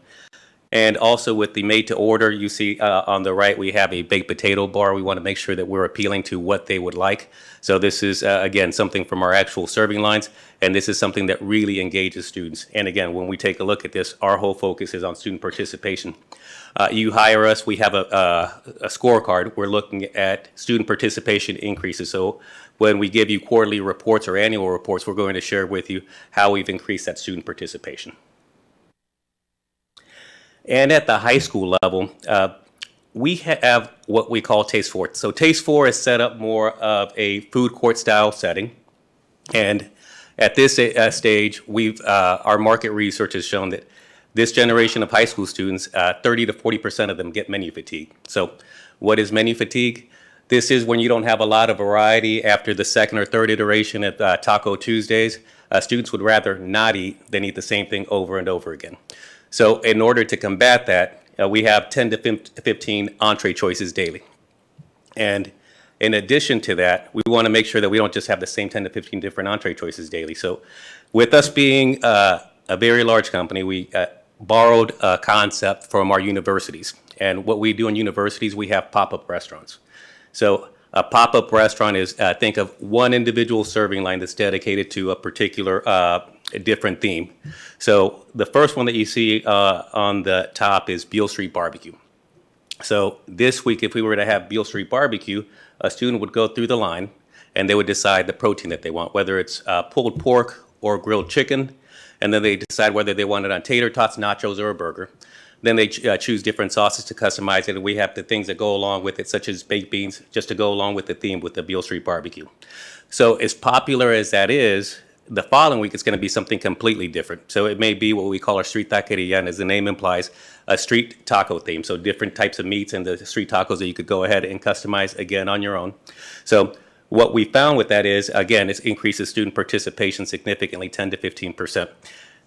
And also with the made to order, you see on the right, we have a baked potato bar. We want to make sure that we're appealing to what they would like. So this is, again, something from our actual serving lines, and this is something that really engages students. And again, when we take a look at this, our whole focus is on student participation. You hire us, we have a scorecard. We're looking at student participation increases. So when we give you quarterly reports or annual reports, we're going to share with you how we've increased that student participation. And at the high school level, we have what we call Taste 4. So Taste 4 is set up more of a food court style setting. And at this stage, our market research has shown that this generation of high school students, 30 to 40% of them get menu fatigue. So what is menu fatigue? This is when you don't have a lot of variety after the second or third iteration at Taco Tuesdays. Students would rather not eat than eat the same thing over and over again. So in order to combat that, we have 10 to 15 entree choices daily. And in addition to that, we want to make sure that we don't just have the same 10 to 15 different entree choices daily. So with us being a very large company, we borrowed a concept from our universities. And what we do in universities, we have pop-up restaurants. So a pop-up restaurant is, think of one individual serving line that's dedicated to a particular different theme. So the first one that you see on the top is Beale Street Barbecue. So this week, if we were to have Beale Street Barbecue, a student would go through the line and they would decide the protein that they want, whether it's pulled pork or grilled chicken, and then they decide whether they want it on tater tots, nachos, or a burger. Then they choose different sauces to customize it, and we have the things that go along with it, such as baked beans, just to go along with the theme with the Beale Street Barbecue. So as popular as that is, the following week it's going to be something completely different. So it may be what we call our street taqueria, and as the name implies, a street taco theme. So different types of meats and the street tacos that you could go ahead and customize again on your own. So what we found with that is, again, it increases student participation significantly, 10 to 15%.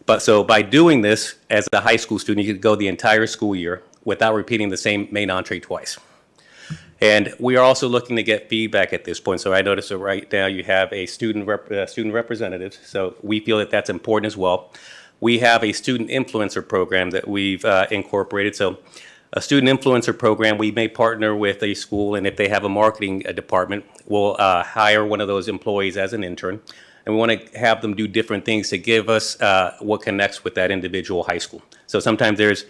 But so by doing this as a high school student, you could go the entire school year without repeating the same main entree twice. And we are also looking to get feedback at this point. So I noticed that right now you have a student representative. So we feel that that's important as well. We have a student influencer program that we've incorporated. So a student influencer program, we may partner with a school, and if they have a marketing department, we'll hire one of those employees as an intern. And we want to have them do different things to give us what connects with that individual high school. So sometimes there's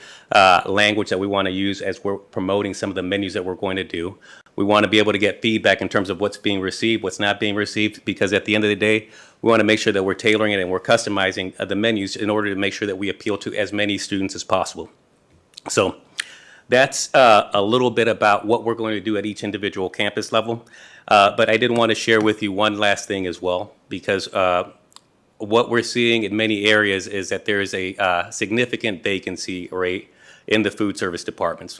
language that we want to use as we're promoting some of the menus that we're going to do. We want to be able to get feedback in terms of what's being received, what's not being received, because at the end of the day, we want to make sure that we're tailoring it and we're customizing the menus in order to make sure that we appeal to as many students as possible. So that's a little bit about what we're going to do at each individual campus level. But I did want to share with you one last thing as well, because what we're seeing in many areas is that there is a significant vacancy rate in the food service departments.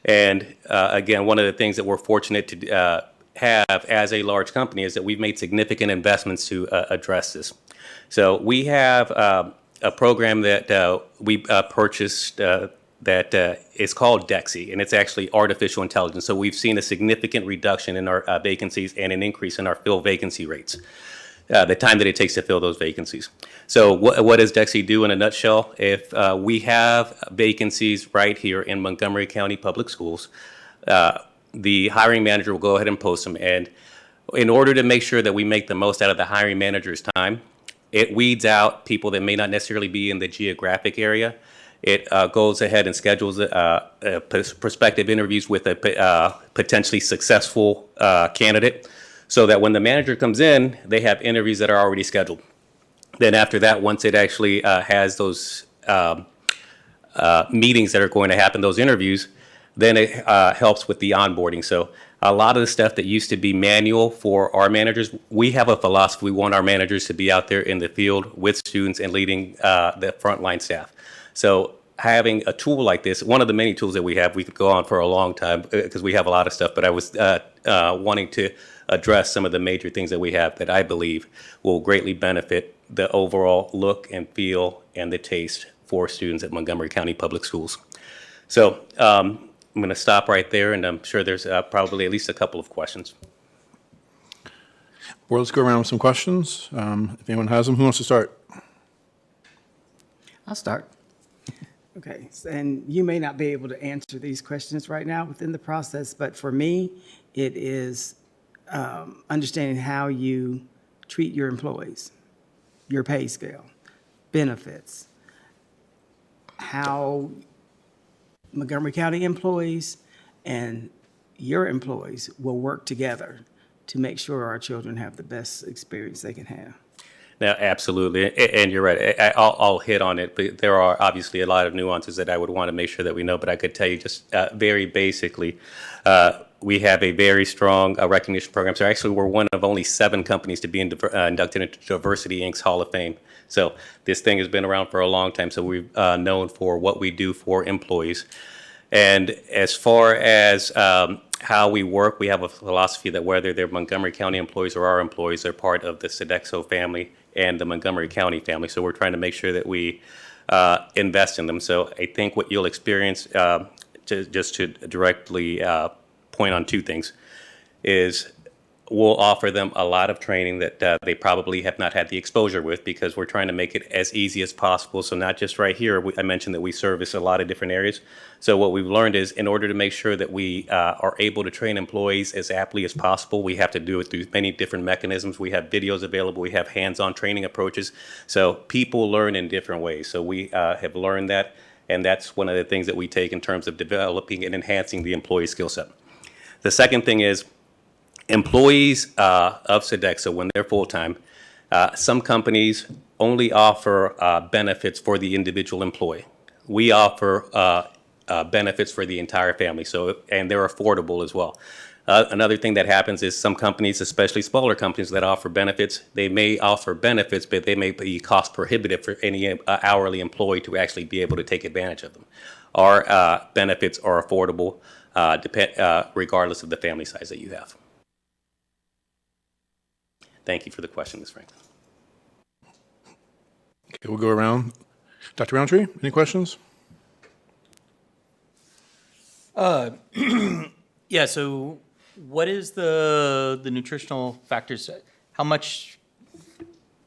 And again, one of the things that we're fortunate to have as a large company is that we've made significant investments to address this. So we have a program that we purchased that is called DECA, and it's actually artificial intelligence. So we've seen a significant reduction in our vacancies and an increase in our fill vacancy rates, the time that it takes to fill those vacancies. So what does DECA do in a nutshell? If we have vacancies right here in Montgomery County Public Schools, the hiring manager will go ahead and post them. And in order to make sure that we make the most out of the hiring manager's time, it weeds out people that may not necessarily be in the geographic area. It goes ahead and schedules prospective interviews with a potentially successful candidate, so that when the manager comes in, they have interviews that are already scheduled. Then after that, once it actually has those meetings that are going to happen, those interviews, then it helps with the onboarding. So a lot of the stuff that used to be manual for our managers, we have a philosophy. We want our managers to be out there in the field with students and leading the frontline staff. So having a tool like this, one of the many tools that we have, we could go on for a long time because we have a lot of stuff, but I was wanting to address some of the major things that we have that I believe will greatly benefit the overall look and feel and the taste for students at Montgomery County Public Schools. So I'm going to stop right there, and I'm sure there's probably at least a couple of questions. Well, let's go around with some questions. If anyone has them, who wants to start? I'll start. Okay, and you may not be able to answer these questions right now within the process, but for me, it is understanding how you treat your employees, your pay scale, benefits, how Montgomery County employees and your employees will work together to make sure our children have the best experience they can have. Now, absolutely, and you're right. I'll hit on it, but there are obviously a lot of nuances that I would want to make sure that we know. But I could tell you just very basically, we have a very strong recognition program. So actually, we're one of only 7 companies to be inducted into Diversity Inc.'s Hall of Fame. So this thing has been around for a long time. So we're known for what we do for employees. And as far as how we work, we have a philosophy that whether they're Montgomery County employees or our employees, they're part of the Sodexo family and the Montgomery County family. So we're trying to make sure that we invest in them. So I think what you'll experience, just to directly point on 2 things, is we'll offer them a lot of training that they probably have not had the exposure with, because we're trying to make it as easy as possible. So not just right here, I mentioned that we service a lot of different areas. So what we've learned is in order to make sure that we are able to train employees as aptly as possible, we have to do it through many different mechanisms. We have videos available. We have hands-on training approaches. So people learn in different ways. So we have learned that, and that's one of the things that we take in terms of developing and enhancing the employee skill set. The second thing is, employees of Sodexo, when they're full-time, some companies only offer benefits for the individual employee. We offer benefits for the entire family, and they're affordable as well. Another thing that happens is some companies, especially smaller companies that offer benefits, they may offer benefits, but they may be cost prohibitive for any hourly employee to actually be able to take advantage of them. Our benefits are affordable regardless of the family size that you have. Thank you for the question, Ms. Franklin. Okay, we'll go around. Dr. Roundtree, any questions? Yeah, so what is the nutritional factors? How much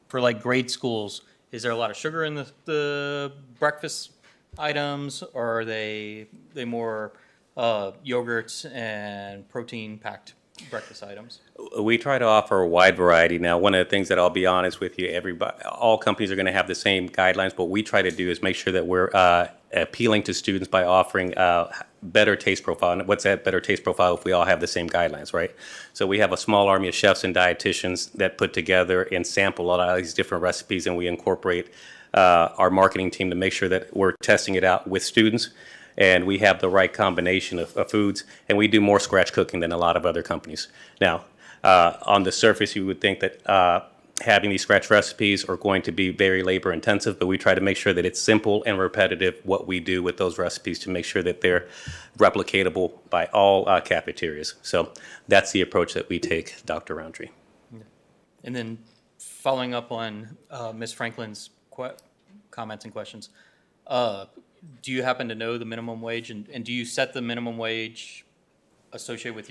for like grade schools, is there a lot of sugar in the breakfast items, or are they more yogurts and protein packed breakfast items? We try to offer a wide variety. Now, one of the things that I'll be honest with you, all companies are going to have the same guidelines. What we try to do is make sure that we're appealing to students by offering better taste profile. And what's that better taste profile if we all have the same guidelines, right? So we have a small army of chefs and dietitians that put together and sample a lot of these different recipes, and we incorporate our marketing team to make sure that we're testing it out with students, and we have the right combination of foods, and we do more scratch cooking than a lot of other companies. Now, on the surface, you would think that having these scratch recipes are going to be very labor intensive, but we try to make sure that it's simple and repetitive what we do with those recipes to make sure that they're replicatable by all cafeterias. So that's the approach that we take, Dr. Roundtree. And then following up on Ms. Franklin's comments and questions, do you happen to know the minimum wage, and do you set the minimum wage associated with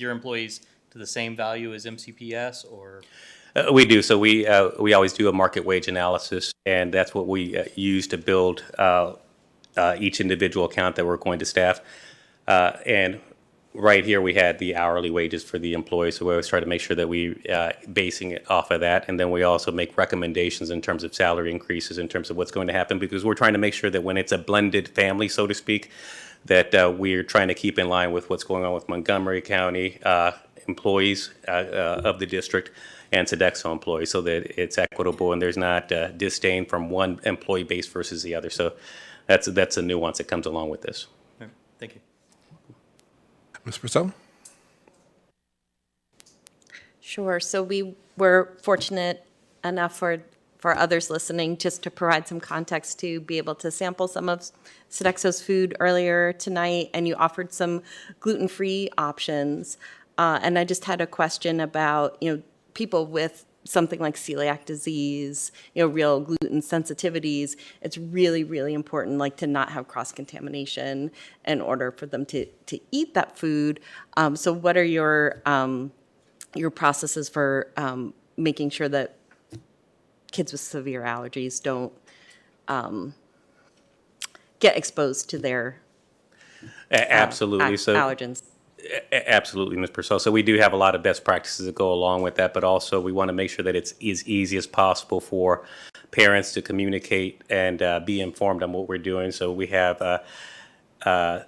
your employees to the same value as MCPS, or? We do. So we always do a market wage analysis, and that's what we use to build each individual account that we're going to staff. And right here we had the hourly wages for the employees, so we always try to make sure that we basing it off of that, and then we also make recommendations in terms of salary increases in terms of what's going to happen, because we're trying to make sure that when it's a blended family, so to speak, that we're trying to keep in line with what's going on with Montgomery County employees of the district and Sodexo employees, so that it's equitable and there's not disdain from one employee base versus the other. So that's a nuance that comes along with this. Thank you. Ms. Purcell? Sure. So we were fortunate enough for others listening just to provide some context to be able to sample some of Sodexo's food earlier tonight, and you offered some gluten-free options. And I just had a question about, people with something like celiac disease, real gluten sensitivities, it's really, really important, like, to not have cross-contamination in order for them to eat that food. So what are your processes for making sure that kids with severe allergies don't get exposed to their Absolutely. allergens? Absolutely, Ms. Purcell. So we do have a lot of best practices that go along with that, but also we want to make sure that it's as easy as possible for parents to communicate and be informed on what we're doing. So we have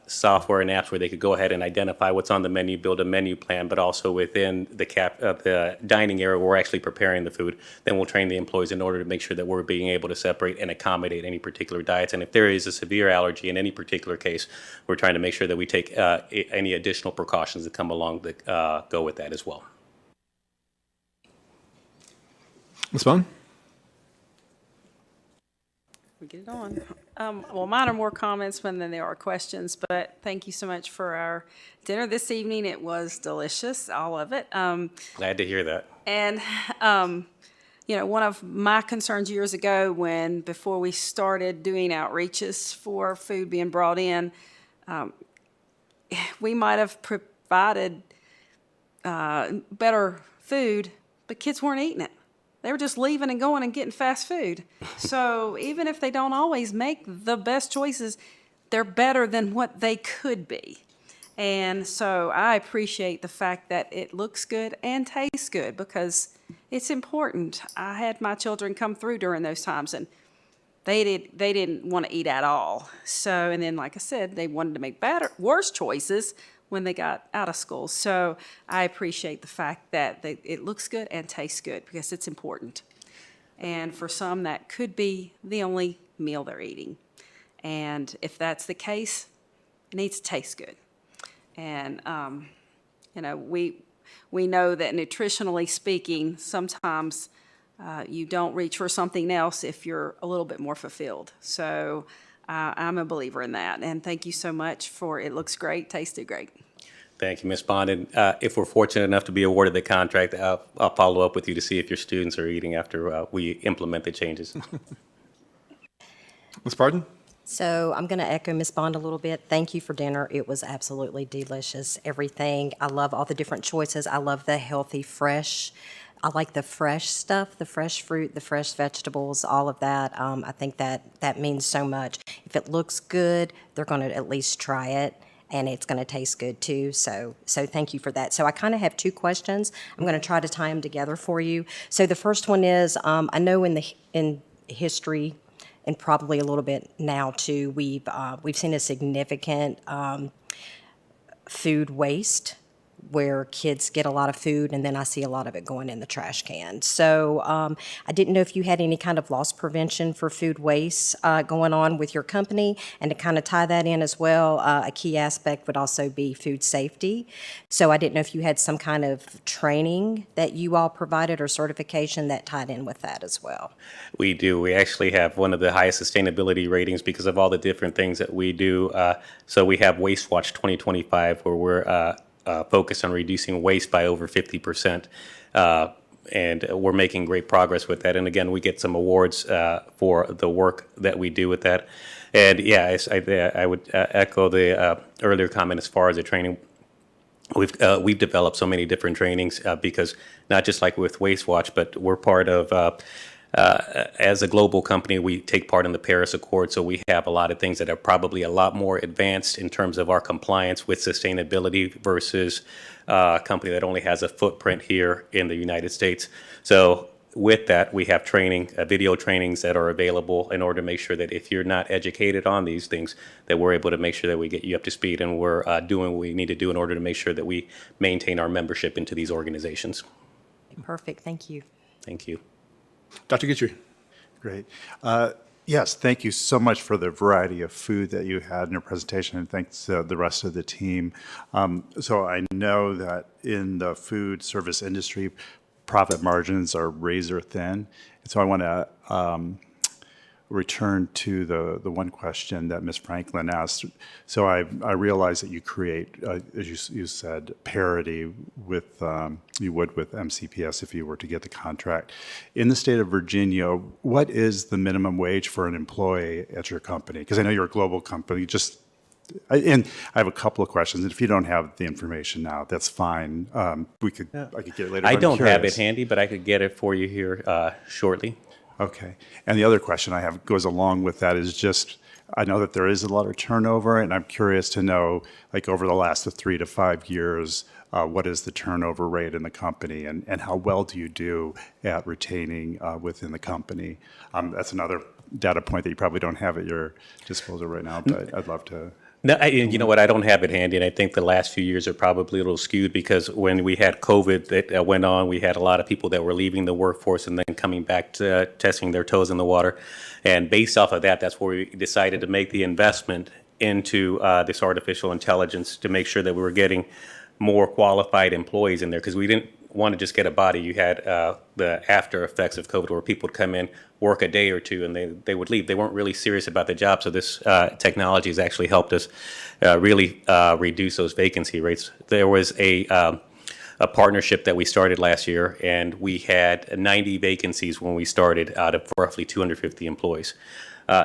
software and apps where they could go ahead and identify what's on the menu, build a menu plan, but also within the dining area, we're actually preparing the food. Then we'll train the employees in order to make sure that we're being able to separate and accommodate any particular diets. And if there is a severe allergy in any particular case, we're trying to make sure that we take any additional precautions that come along that go with that as well. Ms. Bond? We get it on. Well, mine are more comments than there are questions, but thank you so much for our dinner this evening. It was delicious, all of it. Glad to hear that. And, one of my concerns years ago before we started doing outreaches for food being brought in, we might have provided better food, but kids weren't eating it. They were just leaving and going and getting fast food. So even if they don't always make the best choices, they're better than what they could be. And so I appreciate the fact that it looks good and tastes good because it's important. I had my children come through during those times and they didn't want to eat at all. So, and then like I said, they wanted to make worse choices when they got out of school. So I appreciate the fact that it looks good and tastes good because it's important. And for some, that could be the only meal they're eating. And if that's the case, it needs to taste good. And, we know that nutritionally speaking, sometimes you don't reach for something else if you're a little bit more fulfilled. So I'm a believer in that. And thank you so much it looks great, tasted great. Thank you, Ms. Bond. And if we're fortunate enough to be awarded the contract, I'll follow up with you to see if your students are eating after we implement the changes. Ms. Pardon? So I'm going to echo Ms. Bond a little bit. Thank you for dinner. It was absolutely delicious. Everything. I love all the different choices. I love the healthy, fresh. I like the fresh stuff, the fresh fruit, the fresh vegetables, all of that. I think that means so much. If it looks good, they're going to at least try it, and it's going to taste good too. So thank you for that. So I kind of have two questions. I'm going to try to tie them together for you. So the first one is, I know in history, and probably a little bit now too, we've seen a significant food waste where kids get a lot of food and then I see a lot of it going in the trash can. So I didn't know if you had any kind of loss prevention for food waste going on with your company, and to kind of tie that in as well, a key aspect would also be food safety. So I didn't know if you had some kind of training that you all provided or certification that tied in with that as well. We do. We actually have one of the highest sustainability ratings because of all the different things that we do. So we have Waste Watch 2025 where we're focused on reducing waste by over 50%. And we're making great progress with that. And again, we get some awards for the work that we do with that. And yeah, I would echo the earlier comment as far as the training. We've developed so many different trainings because not just like with Waste Watch, but we're part of as a global company, we take part in the Paris Accord, so we have a lot of things that are probably a lot more advanced in terms of our compliance with sustainability versus a company that only has a footprint here in the United States. So with that, we have training, video trainings that are available in order to make sure that if you're not educated on these things, that we're able to make sure that we get you up to speed and we're doing what we need to do in order to make sure that we maintain our membership into these organizations. Perfect. Thank you. Thank you. Dr. Guitry. Great. Yes, thank you so much for the variety of food that you had in your presentation, and thanks to the rest of the team. So I know that in the food service industry, profit margins are razor thin. And so I want to return to the one question that Ms. Franklin asked. So I realize that you create, as you said, parity with, you would with MCPS if you were to get the contract. In the state of Virginia, what is the minimum wage for an employee at your company? Because I know you're a global company. And I have a couple of questions. And if you don't have the information now, that's fine. I could get it later. I but I'm don't have curious. it handy, but I could get it for you here shortly. Okay. And the other question I have goes along with that is just, I know that there is a lot of turnover, and I'm curious to know, like over the last 3 to 5 years, what is the turnover rate in the company, and how well do you do at retaining within the company? That's another data point that you probably don't have at your disposal right now, but I'd love to. No, you know what? I don't have it handy, and I think the last few years are probably a little skewed because when we had COVID that went on, we had a lot of people that were leaving the workforce and then coming back to testing their toes in the water. And based off of that, that's where we decided to make the investment into this artificial intelligence to make sure that we were getting more qualified employees in there, because we didn't want to just get a body. You had the after effects of COVID where people would come in, work a day or two, and they would leave. They weren't really serious about the job. So this technology has actually helped us really reduce those vacancy rates. There was a partnership that we started last year, and we had 90 vacancies when we started out of roughly 250 employees.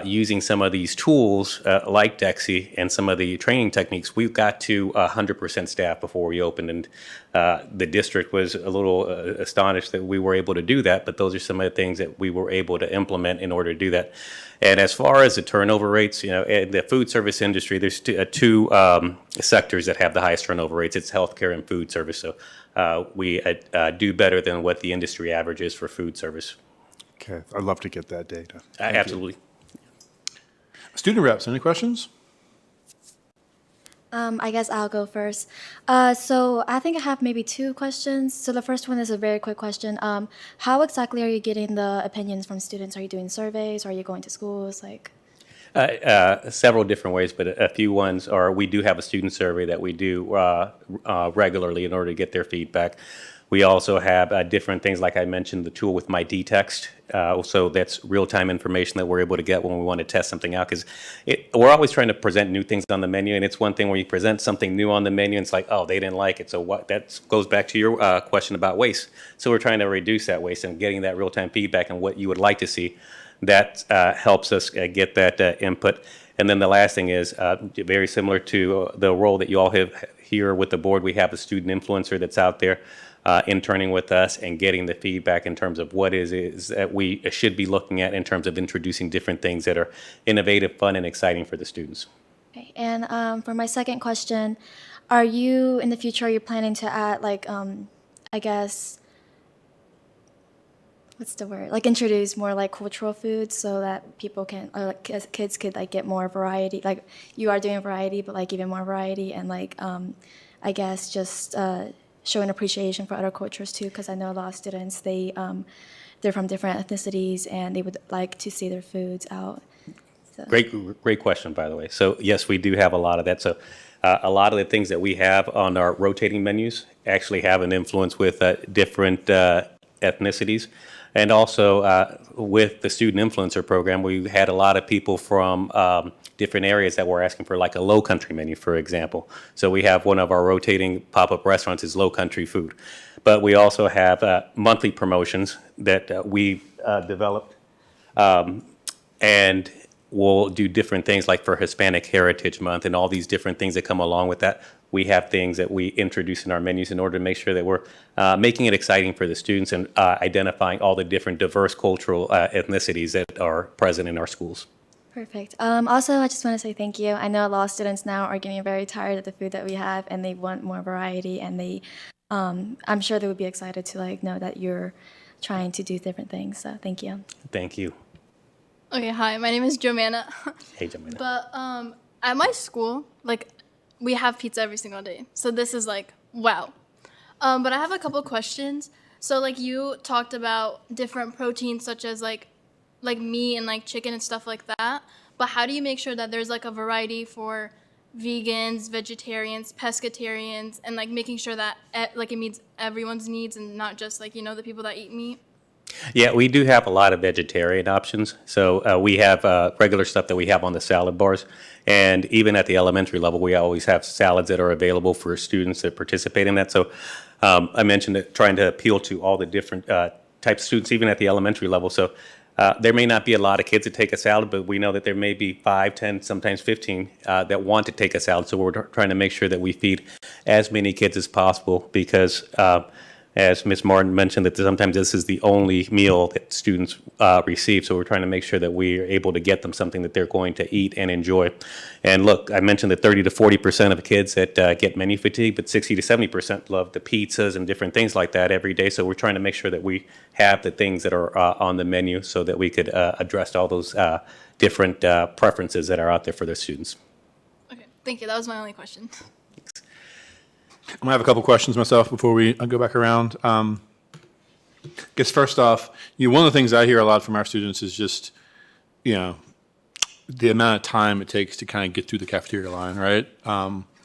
Using some of these tools like DECA and some of the training techniques, we've got to 100% staff before we opened, and the district was a little astonished that we were able to do that, but those are some of the things that we were able to implement in order to do that. And as far as the turnover rates, you know, in the food service industry, there's two sectors that have the highest turnover rates. It's healthcare and food service, so we do better than what the industry average is for food service. Okay, I'd love to get that data. Thank Absolutely. you. Student reps, any questions? I guess I'll go first. So I think I have maybe 2 questions. So the first one is a very quick question. How exactly are you getting the opinions from students? Are you doing surveys? Are you going to schools? Like, Several different ways, but a few ones are we do have a student survey that we do regularly in order to get their feedback. We also have different things, like I mentioned, the tool with My D-Text. So that's real-time information that we're able to get when we want to test something out, because we're always trying to present new things on the menu, and it's one thing where you present something new on the menu, and it's like, oh, they didn't like it. So what? That goes back to your question about waste. So we're trying to reduce that waste and getting that real-time feedback and what you would like to see. That helps us get that input. And then the last thing is very similar to the role that you all have here with the board. We have a student influencer that's out there interning with us and getting the feedback in terms of what is that we should be looking at in terms of introducing different things that are innovative, fun, and exciting for the students. okay. And for my second question, are you in the future? Are you planning to add like, I guess, what's the word? Like introduce more like cultural foods so that people can, or like kids could like get more variety. Like you are doing variety, but like even more variety, and like I guess just showing appreciation for other cultures too, because I know a lot of students, they're from different ethnicities and they would like to see their foods out. So. Great question, by the way. So yes, we do have a lot of that. So a lot of the things that we have on our rotating menus actually have an influence with different ethnicities. And also with the student influencer program, we had a lot of people from different areas that were asking for like a low country menu, for example. So we have one of our rotating pop-up restaurants is low country food. But we also have monthly promotions that we developed. And we'll do different things like for Hispanic Heritage Month and all these different things that come along with that. We have things that we introduce in our menus in order to make sure that we're making it exciting for the students and identifying all the different diverse cultural ethnicities that are present in our schools. Perfect. Also, I just want to say thank you. I know a lot of students now are getting very tired of the food that we have, and they want more variety, and they, I'm sure they would be excited to like know that you're trying to do different things. So thank you. Thank you. Okay, hi, my name is Jomana. Hey, Jomana. But at my school, like, we have pizza every single day. So this is like, wow. But I have a couple questions. So like you talked about different proteins such as like meat and like chicken and stuff like that. But how do you make sure that there's like a variety for vegans, vegetarians, pescatarians, and like making sure that like it meets everyone's needs and not just like, you know, the people that eat meat? Yeah, we do have a lot of vegetarian options. So we have regular stuff that we have on the salad bars. And even at the elementary level, we always have salads that are available for students that participate in that. So I mentioned that trying to appeal to all the different types of students, even at the elementary level. So there may not be a lot of kids that take a salad, but we know that there may be 5, 10, sometimes 15 that want to take a salad. So we're trying to make sure that we feed as many kids as possible because as Ms. Martin mentioned, that sometimes this is the only meal that students receive. So we're trying to make sure that we are able to get them something that they're going to eat and enjoy. And look, I mentioned that 30 to 40% of kids that get menu fatigue, but 60 to 70% love the pizzas and different things like that every day. So we're trying to make sure that we have the things that are on the menu so that we could address all those different preferences that are out there for the students. Okay, thank you. That was my only question. I'm gonna have a couple questions myself before we go back around. Guess first off, one of the things I hear a lot from our students is just, the amount of time it takes to kind of get through the cafeteria line, right?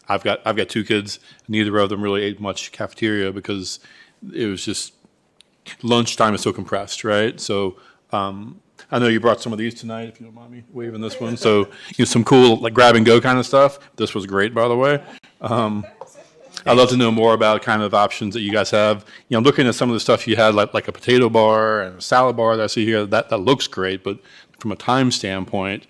I've got 2 kids. Neither of them really ate much cafeteria because it was just lunchtime is so compressed, right? So I know you brought some of these tonight, if you don't mind me waving this one. So some cool like grab and go kind of stuff. This was great, by the way. I'd love to know more about kind of options that you guys have. I'm looking at some of the stuff you had, like a potato bar and a salad bar that I see here. That looks great, but from a time standpoint,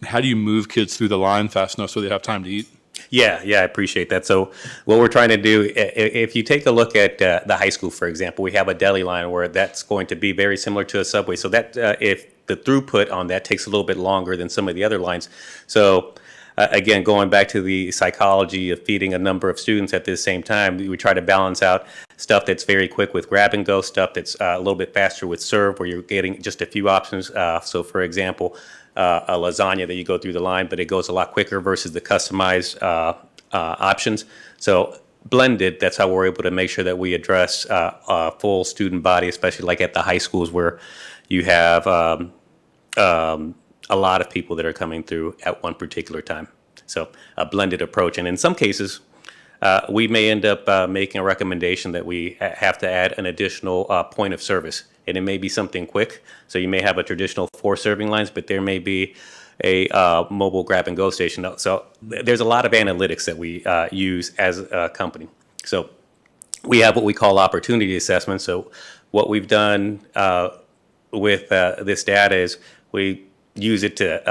how do you move kids through the line fast enough so they have time to eat? Yeah, I appreciate that. So what we're trying to do, if you take a look at the high school, for example, we have a deli line where that's going to be very similar to a Subway. So that if the throughput on that takes a little bit longer than some of the other lines. So again, going back to the psychology of feeding a number of students at the same time, we try to balance out stuff that's very quick with grab and go, stuff that's a little bit faster with serve, where you're getting just a few options. So for example, a lasagna that you go through the line, but it goes a lot quicker versus the customized options. So blended, that's how we're able to make sure that we address a full student body, especially like at the high schools where you have a lot of people that are coming through at one particular time. So a blended approach. And in some cases, we may end up making a recommendation that we have to add an additional point of service. And it may be something quick. So you may have a traditional 4 serving lines, but there may be a mobile grab and go station. So there's a lot of analytics that we use as a company. So we have what we call opportunity assessment. So what we've done with this data is we use it to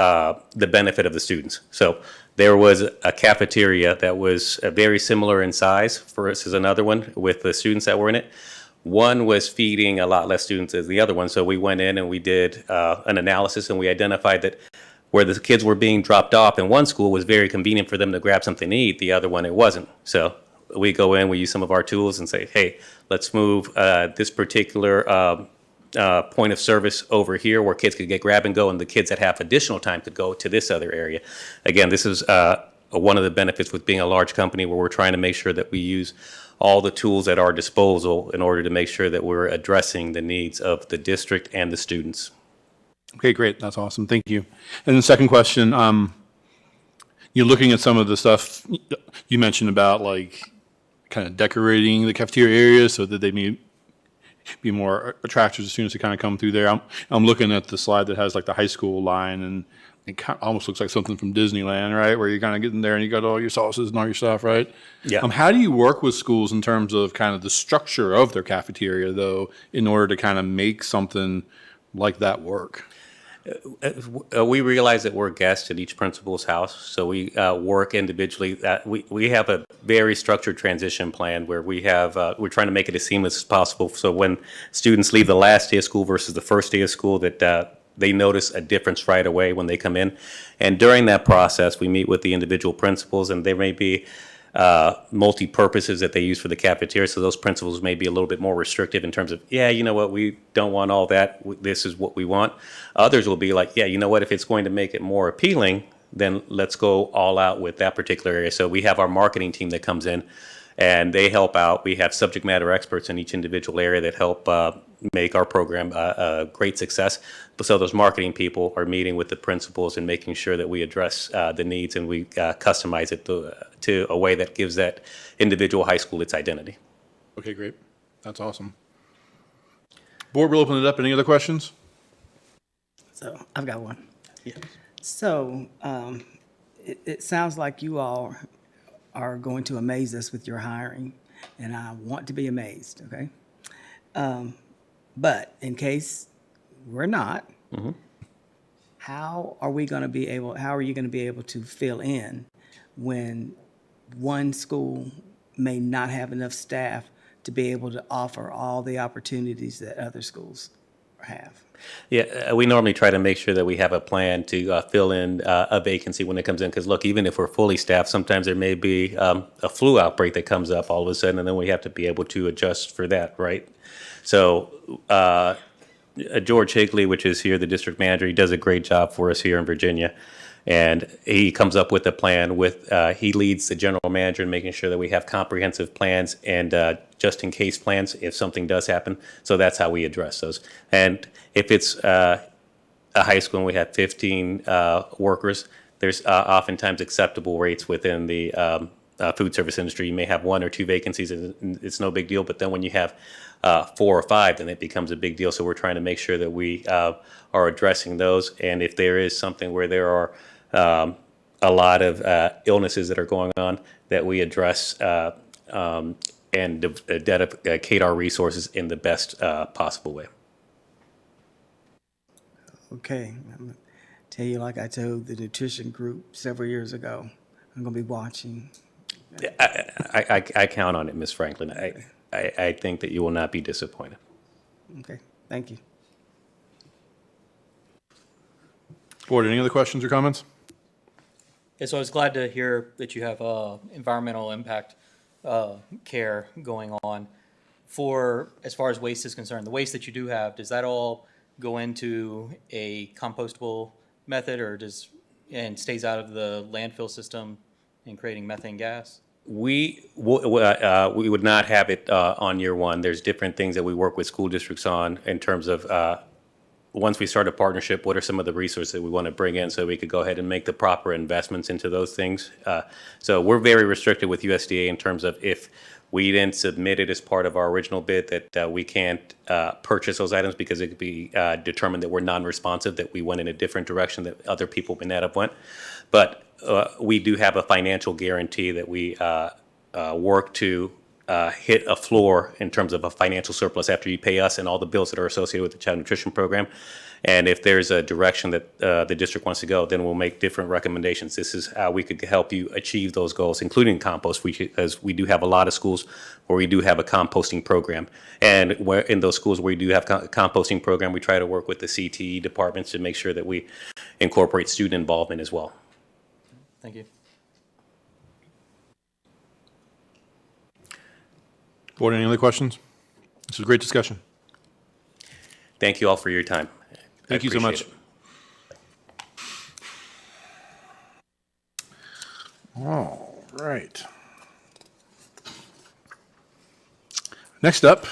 the benefit of the students. So there was a cafeteria that was very similar in size versus another one with the students that were in it. One was feeding a lot less students as the other one. So we went in and we did an analysis and we identified that where the kids were being dropped off in one school was very convenient for them to grab something to eat. The other one, it wasn't. So we go in, we use some of our tools and say, hey, let's move this particular point of service over here where kids could get grab and go, and the kids that have additional time could go to this other area. Again, this is one of the benefits with being a large company where we're trying to make sure that we use all the tools at our disposal in order to make sure that we're addressing the needs of the district and the students. Okay, great. That's awesome. Thank you. And the second question, you're looking at some of the stuff you mentioned about like kind of decorating the cafeteria area so that they may be more attractive to students to kind of come through there. I'm looking at the slide that has like the high school line, and it kind of almost looks like something from Disneyland, right? Where you're kind of getting there and you got all your sauces and all your stuff, right? Yeah. How do you work with schools in terms of kind of the structure of their cafeteria, though, in order to kind of make something like that work? We realize that we're guests at each principal's house, so we work individually. We have a very structured transition plan where we're trying to make it as seamless as possible. So when students leave the last day of school versus the first day of school, that they notice a difference right away when they come in. And during that process, we meet with the individual principals, and there may be multi-purposes that they use for the cafeteria. So those principals may be a little bit more restrictive in terms of, yeah, you know what, we don't want all that. This is what we want. Others will be like, yeah, you know what, if it's going to make it more appealing, then let's go all out with that particular area. So we have our marketing team that comes in and they help out. We have subject matter experts in each individual area that help make our program a great success. So those marketing people are meeting with the principals and making sure that we address the needs and we customize it to a way that gives that individual high school its identity. Okay, great. That's awesome. Board will open it up. Any other questions? So I've got one. So it sounds like you all are going to amaze us with your hiring, and I want to be amazed, okay? But in case we're not, how are you going to be able to fill in when one school may not have enough staff to be able to offer all the opportunities that other schools have? Yeah, we normally try to make sure that we have a plan to fill in a vacancy when it comes in. Because look, even if we're fully staffed, sometimes there may be a flu outbreak that comes up all of a sudden, and then we have to be able to adjust for that, right? So George Higley, which is here, the district manager, he does a great job for us here in Virginia. And he comes up with a plan he leads the general manager in making sure that we have comprehensive plans and just in case plans if something does happen. So that's how we address those. And if it's a high school and we have 15 workers, there's oftentimes acceptable rates within the food service industry. You may have 1 or 2 vacancies and it's no big deal. But then when you have 4 or 5, then it becomes a big deal. So we're trying to make sure that we are addressing those. And if there is something where there are a lot of illnesses that are going on, that we address and dedicate our resources in the best possible way. Okay, I'm gonna tell you like I told the nutrition group several years ago, I'm gonna be watching. I count on it, Ms. Franklin. I think that you will not be disappointed. Okay, thank you. Board, any other questions or comments? Yeah, so I was glad to hear that you have environmental impact care going on. As far as waste is concerned, the waste that you do have, does that all go into a compostable method and stays out of the landfill system and creating methane gas? We would not have it on year one. There's different things that we work with school districts on in terms of once we start a partnership, what are some of the resources that we want to bring in so we could go ahead and make the proper investments into those things. So we're very restricted with USDA in terms of if we didn't submit it as part of our original bid that we can't purchase those items because it could be determined that we're non-responsive, that we went in a different direction that other people may not have went. But we do have a financial guarantee that we work to hit a floor in terms of a financial surplus after you pay us and all the bills that are associated with the child nutrition program. And if there's a direction that the district wants to go, then we'll make different recommendations. This is how we could help you achieve those goals, including compost, because we do have a lot of schools where we do have a composting program. And where in those schools where we do have a composting program, we try to work with the CTE departments to make sure that we incorporate student involvement as well. Thank you. Board, any other questions? This was a great discussion. Thank you all for your time. Thank you so much. All right. Next up,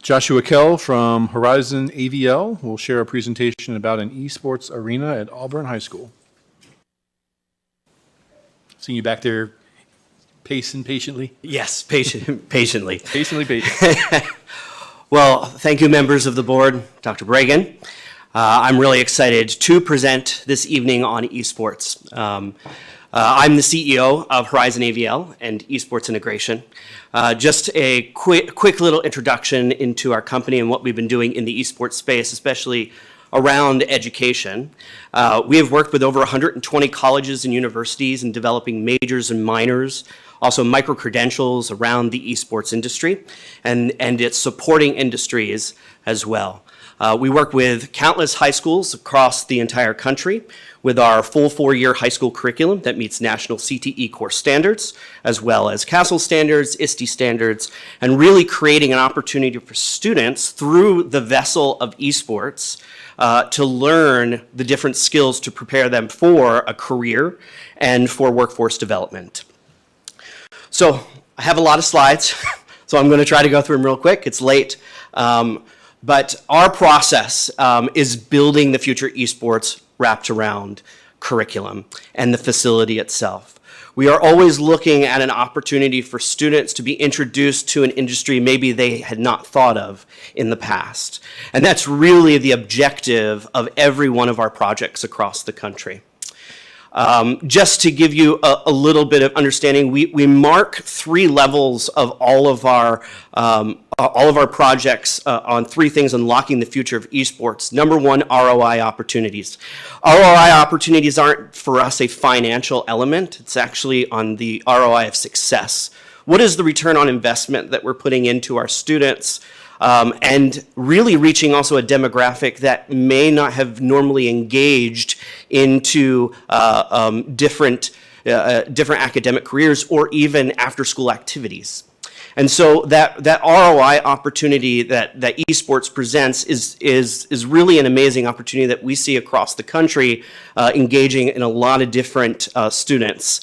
Joshua Kell from Horizon AVL will share a presentation about an esports arena at Auburn High School. Seeing you back there pacing patiently. Yes, patiently. Patiently patient. Well, thank you, members of the board, Dr. Bragan. I'm really excited to present this evening on esports. I'm the CEO of Horizon AVL and Esports Integration. Just a quick little introduction into our company and what we've been doing in the esports space, especially around education. We have worked with over 120 colleges and universities in developing majors and minors, also micro-credentials around the esports industry and its supporting industries as well. We work with countless high schools across the entire country with our full 4-year high school curriculum that meets national CTE core standards, as well as CASEL standards, ISTE standards, and really creating an opportunity for students through the vessel of esports to learn the different skills to prepare them for a career and for workforce development. So I have a lot of slides, so I'm going to try to go through them real quick. It's late. But our process is building the future esports wrapped around curriculum and the facility itself. We are always looking at an opportunity for students to be introduced to an industry maybe they had not thought of in the past. And that's really the objective of every one of our projects across the country. Just to give you a little bit of understanding, we mark 3 levels of all of our projects on 3 things unlocking the future of esports. Number 1, ROI opportunities. ROI opportunities aren't for us a financial element. It's actually on the ROI of success. What is the return on investment that we're putting into our students? And really reaching also a demographic that may not have normally engaged into different academic careers or even after-school activities. And so that ROI opportunity that esports presents is really an amazing opportunity that we see across the country, engaging in a lot of different students.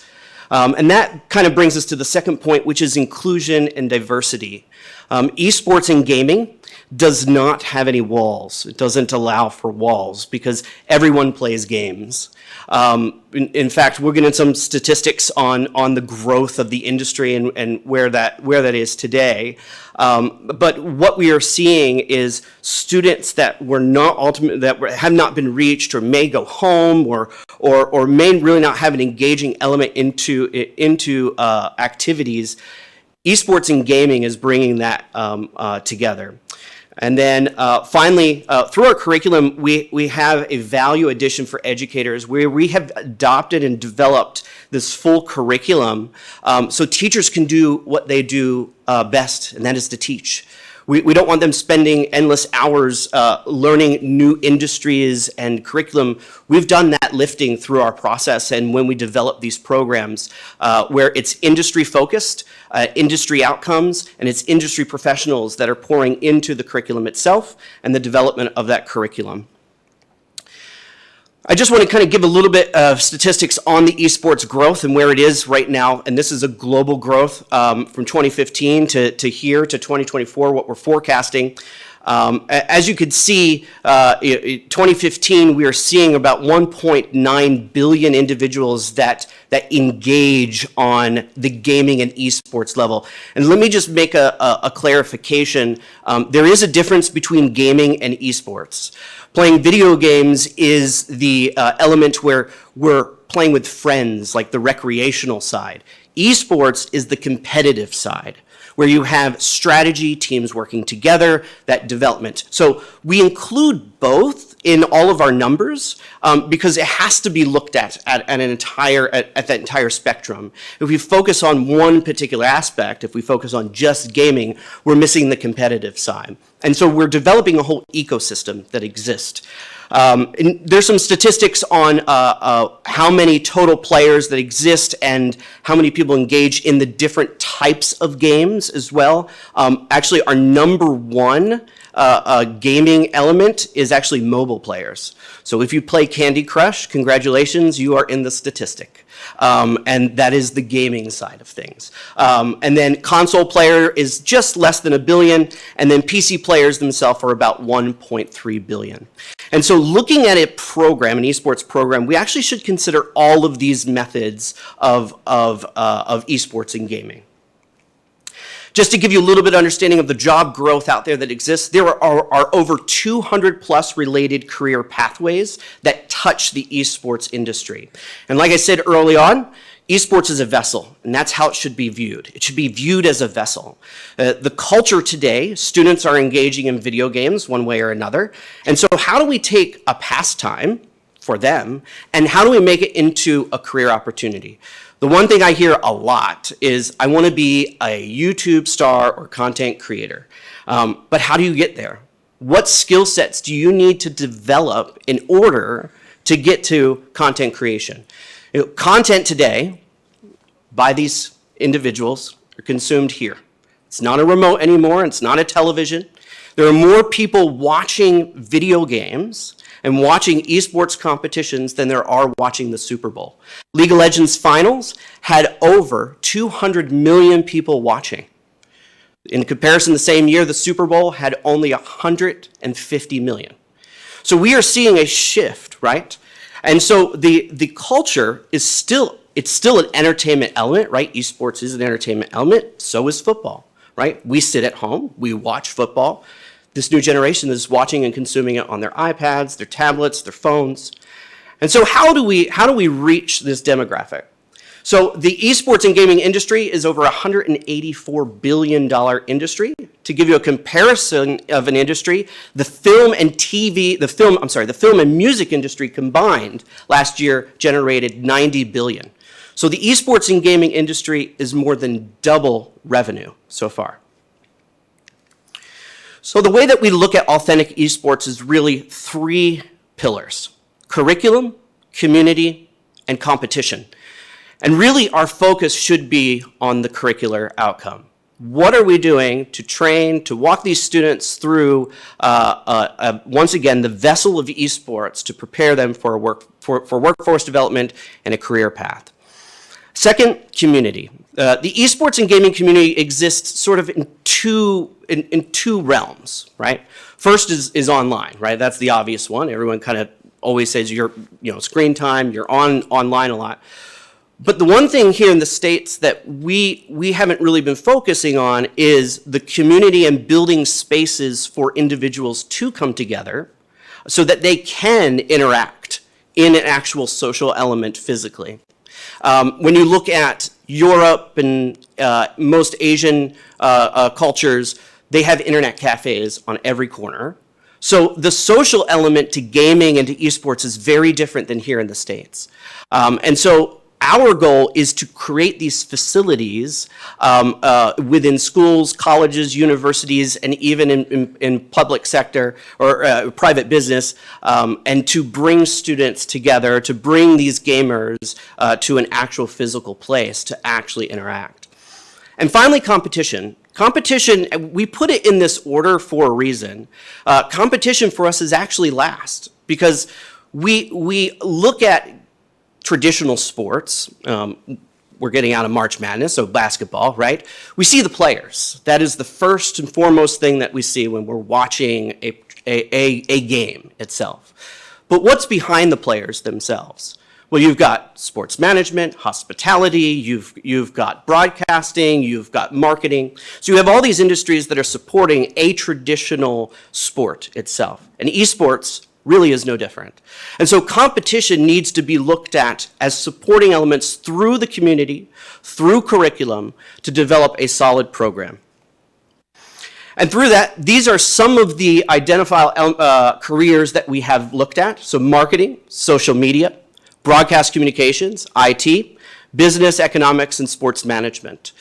And that kind of brings us to the second point, which is inclusion and diversity. Esports and gaming does not have any walls. It doesn't allow for walls because everyone plays games. In fact, we're getting some statistics on the growth of the industry and where that is today. But what we are seeing is students that were not have not been reached, or may go home, or may really not have an engaging element into activities. Esports and gaming is bringing that together. And then finally, through our curriculum, we have a value addition for educators where we have adopted and developed this full curriculum so teachers can do what they do best, and that is to teach. We don't want them spending endless hours learning new industries and curriculum. We've done that lifting through our process, and when we develop these programs where it's industry focused, industry outcomes, and it's industry professionals that are pouring into the curriculum itself and the development of that curriculum. I just want to kind of give a little bit of statistics on the esports growth and where it is right now. And this is a global growth from 2015 to here to 2024, what we're forecasting. As you could see, 2015, we are seeing about 1.9 billion individuals that engage on the gaming and esports level. And let me just make a clarification. There is a difference between gaming and esports. Playing video games is the element where we're playing with friends, like the recreational side. Esports is the competitive side, where you have strategy, teams working together, that development. So we include both in all of our numbers because it has to be looked at that entire spectrum. If we focus on one particular aspect, if we focus on just gaming, we're missing the competitive side. And so we're developing a whole ecosystem that exists. And there's some statistics on how many total players that exist and how many people engage in the different types of games as well. Actually, our number 1 gaming element is actually mobile players. So if you play Candy Crush, congratulations, you are in the statistic. And that is the gaming side of things. And then console player is just less than 1 billion, and then PC players themselves are about 1.3 billion. And so looking at an esports program, we actually should consider all of these methods of esports and gaming. Just to give you a little bit of understanding of the job growth out there that exists, there are over 200 plus related career pathways that touch the esports industry. And like I said early on, esports is a vessel, and that's how it should be viewed. It should be viewed as a vessel. The culture today, students are engaging in video games one way or another. And so how do we take a pastime for them, and how do we make it into a career opportunity? The one thing I hear a lot is, I want to be a YouTube star or content creator. But how do you get there? What skill sets do you need to develop in order to get to content creation? Content today by these individuals are consumed here. It's not a remote anymore. It's not a television. There are more people watching video games and watching esports competitions than there are watching the Super Bowl. League of Legends Finals had over 200 million people watching. In comparison, the same year, the Super Bowl had only 150 million. So we are seeing a shift, right? And so the culture is still it's still an entertainment element, right? Esports is an entertainment element. So is football, right? We sit at home, we watch football. This new generation is watching and consuming it on their iPads, their tablets, their phones. And so how do we reach this demographic? So the esports and gaming industry is over $184 billion industry. To give you a comparison of an industry, the film and music industry combined last year generated $90 billion. So the esports and gaming industry is more than double revenue so far. So the way that we look at authentic esports is really three pillars: curriculum, community, and competition. And really, our focus should be on the curricular outcome. What are we doing to train, to walk these students through, once again, the vessel of esports to prepare them for workforce development and a career path? Second, community. The esports and gaming community exists sort of in two realms, right? First is online, right? That's the obvious one. Everyone kind of always says screen time, you're online a lot. But the one thing here in the States that we haven't really been focusing on is the community and building spaces for individuals to come together so that they can interact in an actual social element physically. When you look at Europe and most Asian cultures, they have internet cafes on every corner. So the social element to gaming and to esports is very different than here in the States. And so our goal is to create these facilities within schools, colleges, universities, and even in public sector or private business, and to bring students together, to bring these gamers to an actual physical place to actually interact. And finally, competition. Competition, we put it in this order for a reason. Competition for us is actually last because we look at traditional sports. We're getting out of March Madness, so basketball, right? We see the players. That is the first and foremost thing that we see when we're watching a game itself. But what's behind the players themselves? Well, you've got sports management, hospitality, you've got broadcasting, you've got marketing. So you have all these industries that are supporting a traditional sport itself. And esports really is no different. And so competition needs to be looked at as supporting elements through the community, through curriculum, to develop a solid program. And through that, these are some of the identifiable careers that we have looked at. So marketing, social media, broadcast communications, IT, business, economics, and sports management.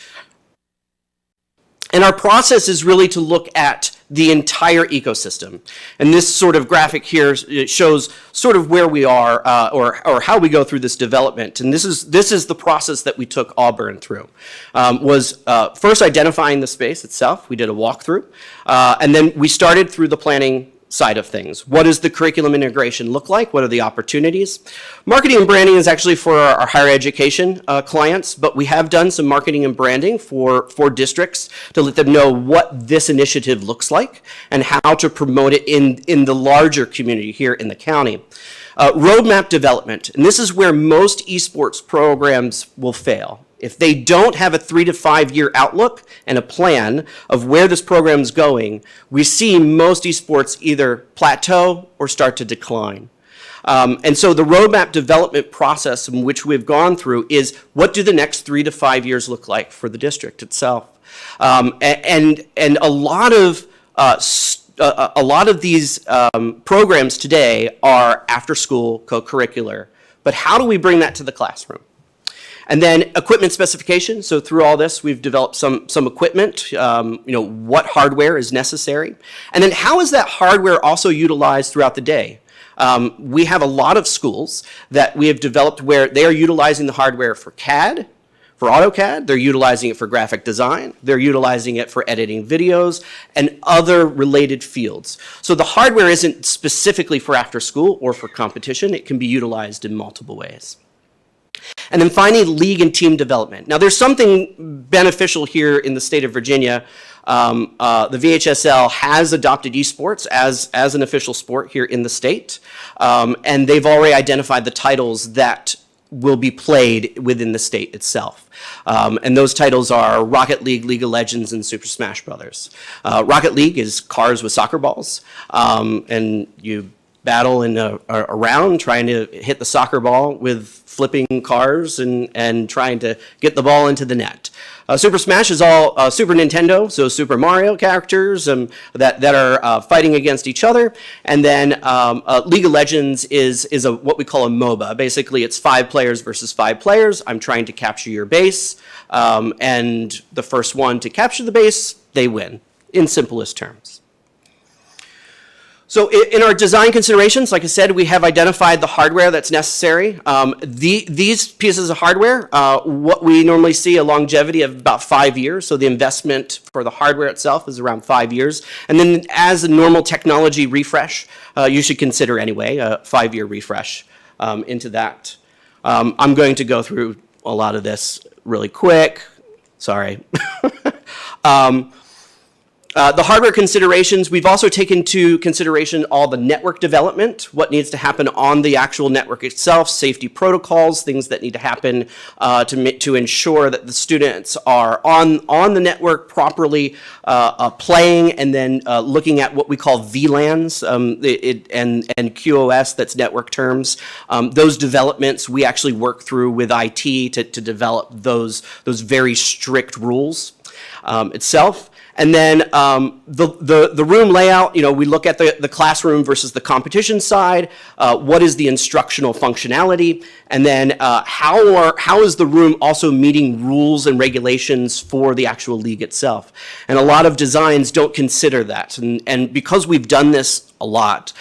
And our process is really to look at the entire ecosystem. And this sort of graphic here shows sort of where we are or how we go through this development. And this is the process that we took Auburn through. Was first identifying the space itself. We did a walkthrough. And then we started through the planning side of things. What does the curriculum integration look like? What are the opportunities? Marketing and branding is actually for our higher education clients, but we have done some marketing and branding for districts to let them know what this initiative looks like and how to promote it in the larger community here in the county. Roadmap development, and this is where most esports programs will fail. If they don't have a 3 to 5 year outlook and a plan of where this program is going, we see most esports either plateau or start to decline. And so the roadmap development process in which we've gone through is what do the next 3 to 5 years look like for the district itself? And a lot of these programs today are after school, co-curricular, but how do we bring that to the classroom? And then equipment specification. So through all this, we've developed some equipment, what hardware is necessary. And then how is that hardware also utilized throughout the day? We have a lot of schools that we have developed where they are utilizing the hardware for CAD, for AutoCAD, they're utilizing it for graphic design, they're utilizing it for editing videos, and other related fields. So the hardware isn't specifically for after school or for competition, it can be utilized in multiple ways. And then finally, league and team development. Now, there's something beneficial here in the state of Virginia. The VHSL has adopted esports as an official sport here in the state, and they've already identified the titles that will be played within the state itself. And those titles are Rocket League, League of Legends, and Super Smash Brothers. Rocket League is cars with soccer balls, and you battle in a round trying to hit the soccer ball with flipping cars and trying to get the ball into the net. Super Smash is all Super Nintendo, so Super Mario characters that are fighting against each other. And then League of Legends is what we call a MOBA. Basically, it's 5 players versus 5 players. I'm trying to capture your base, and the first one to capture the base, they win, in simplest terms. So in our design considerations, like I said, we have identified the hardware that's necessary. These pieces of hardware, what we normally see a longevity of about 5 years. So the investment for the hardware itself is around 5 years. And then as a normal technology refresh, you should consider anyway a 5-year refresh into that. I'm going to go through a lot of this really quick. Sorry. The hardware considerations, we've also taken into consideration all the network development, what needs to happen on the actual network itself, safety protocols, things that need to happen to ensure that the students are on the network properly playing, and then looking at what we call VLANs and QoS, that's network terms. Those developments, we actually work through with IT to develop those very strict rules itself. And then the room layout, we look at the classroom versus the competition side. What is the instructional functionality? And then how is the room also meeting rules and regulations for the actual league itself? And a lot of designs don't consider that. And because we've done this a lot,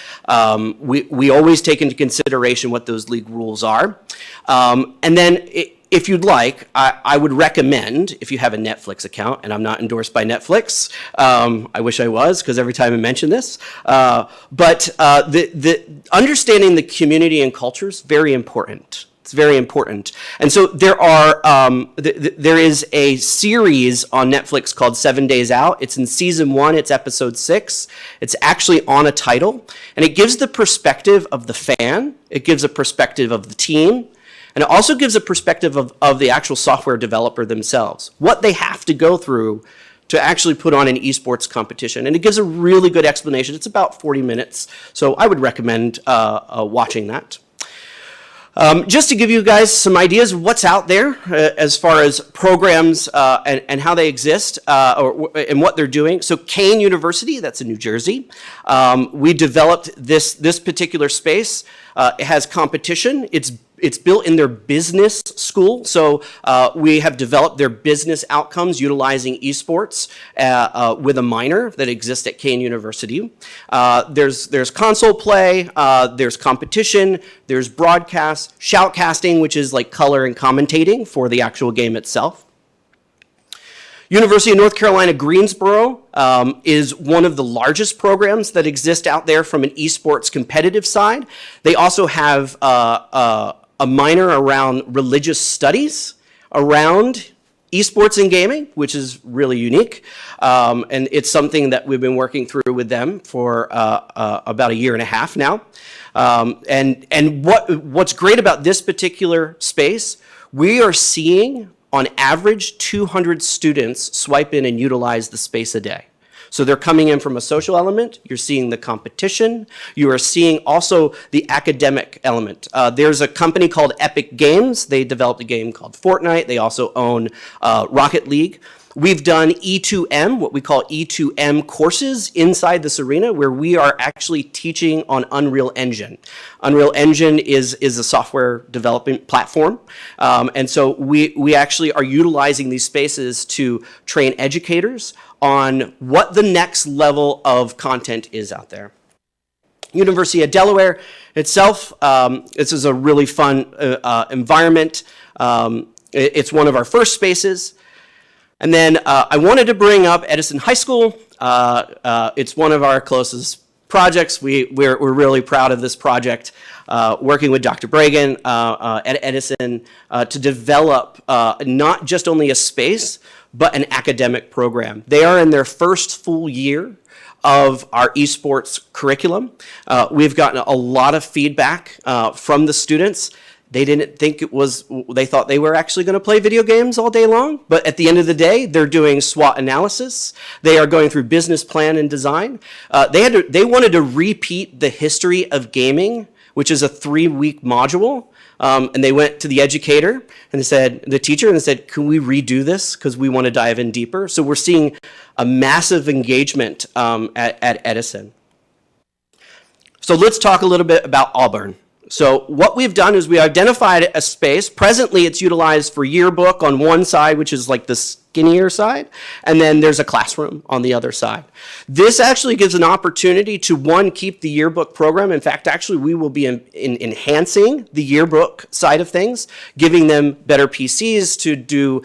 we always take into consideration what those league rules are. And then if you'd like, I would recommend, if you have a Netflix account, and I'm not endorsed by Netflix, I wish I was, because every time I mention this, but the understanding the community and culture is very important. It's very important. And so there is a series on Netflix called 7 Days Out. It's in season 1, it's episode 6. It's actually on a title, and it gives the perspective of the fan, it gives a perspective of the team, and it also gives a perspective of the actual software developer themselves, what they have to go through to actually put on an esports competition. And it gives a really good explanation. It's about 40 minutes, so I would recommend watching that. Just to give you guys some ideas of what's out there as far as programs and how they exist and what they're doing. So Kane University, that's in New Jersey. We developed this particular space. It has competition. It's built in their business school, so we have developed their business outcomes utilizing esports with a minor that exists at Kane University. There's console play, there's competition, there's broadcast, shoutcasting, which is like color and commentating for the actual game itself. University of North Carolina, Greensboro is one of the largest programs that exist out there from an esports competitive side. They also have a minor around religious studies around esports and gaming, which is really unique. And it's something that we've been working through with them for about a year and a half now. And what's great about this particular space, we are seeing on average 200 students swipe in and utilize the space a day. So they're coming in from a social element, you're seeing the competition, you are seeing also the academic element. There's a company called Epic Games, they developed a game called Fortnite, they also own Rocket League. We've done E2M, what we call E2M courses inside this arena where we are actually teaching on Unreal Engine. Unreal Engine is a software development platform. And so we actually are utilizing these spaces to train educators on what the next level of content is out there. University of Delaware itself, this is a really fun environment. It's one of our first spaces. And then I wanted to bring up Edison High School. It's one of our closest projects. We're really proud of this project, working with Dr. Bragan at Edison to develop not just only a space, but an academic program. They are in their first full year of our esports curriculum. We've gotten a lot of feedback from the students. They didn't think they thought they were actually going to play video games all day long. But at the end of the day, they're doing SWOT analysis. They are going through business plan and design. They wanted to repeat the history of gaming, which is a 3-week module. And they went to the educator and the teacher, and they said, can we redo this? Because we want to dive in deeper. So we're seeing a massive engagement at Edison. So let's talk a little bit about Auburn. So what we've done is we identified a space. Presently, it's utilized for yearbook on one side, which is like the skinnier side, and then there's a classroom on the other side. This actually gives an opportunity to, one, keep the yearbook program. In fact, actually, we will be enhancing the yearbook side of things, giving them better PCs to do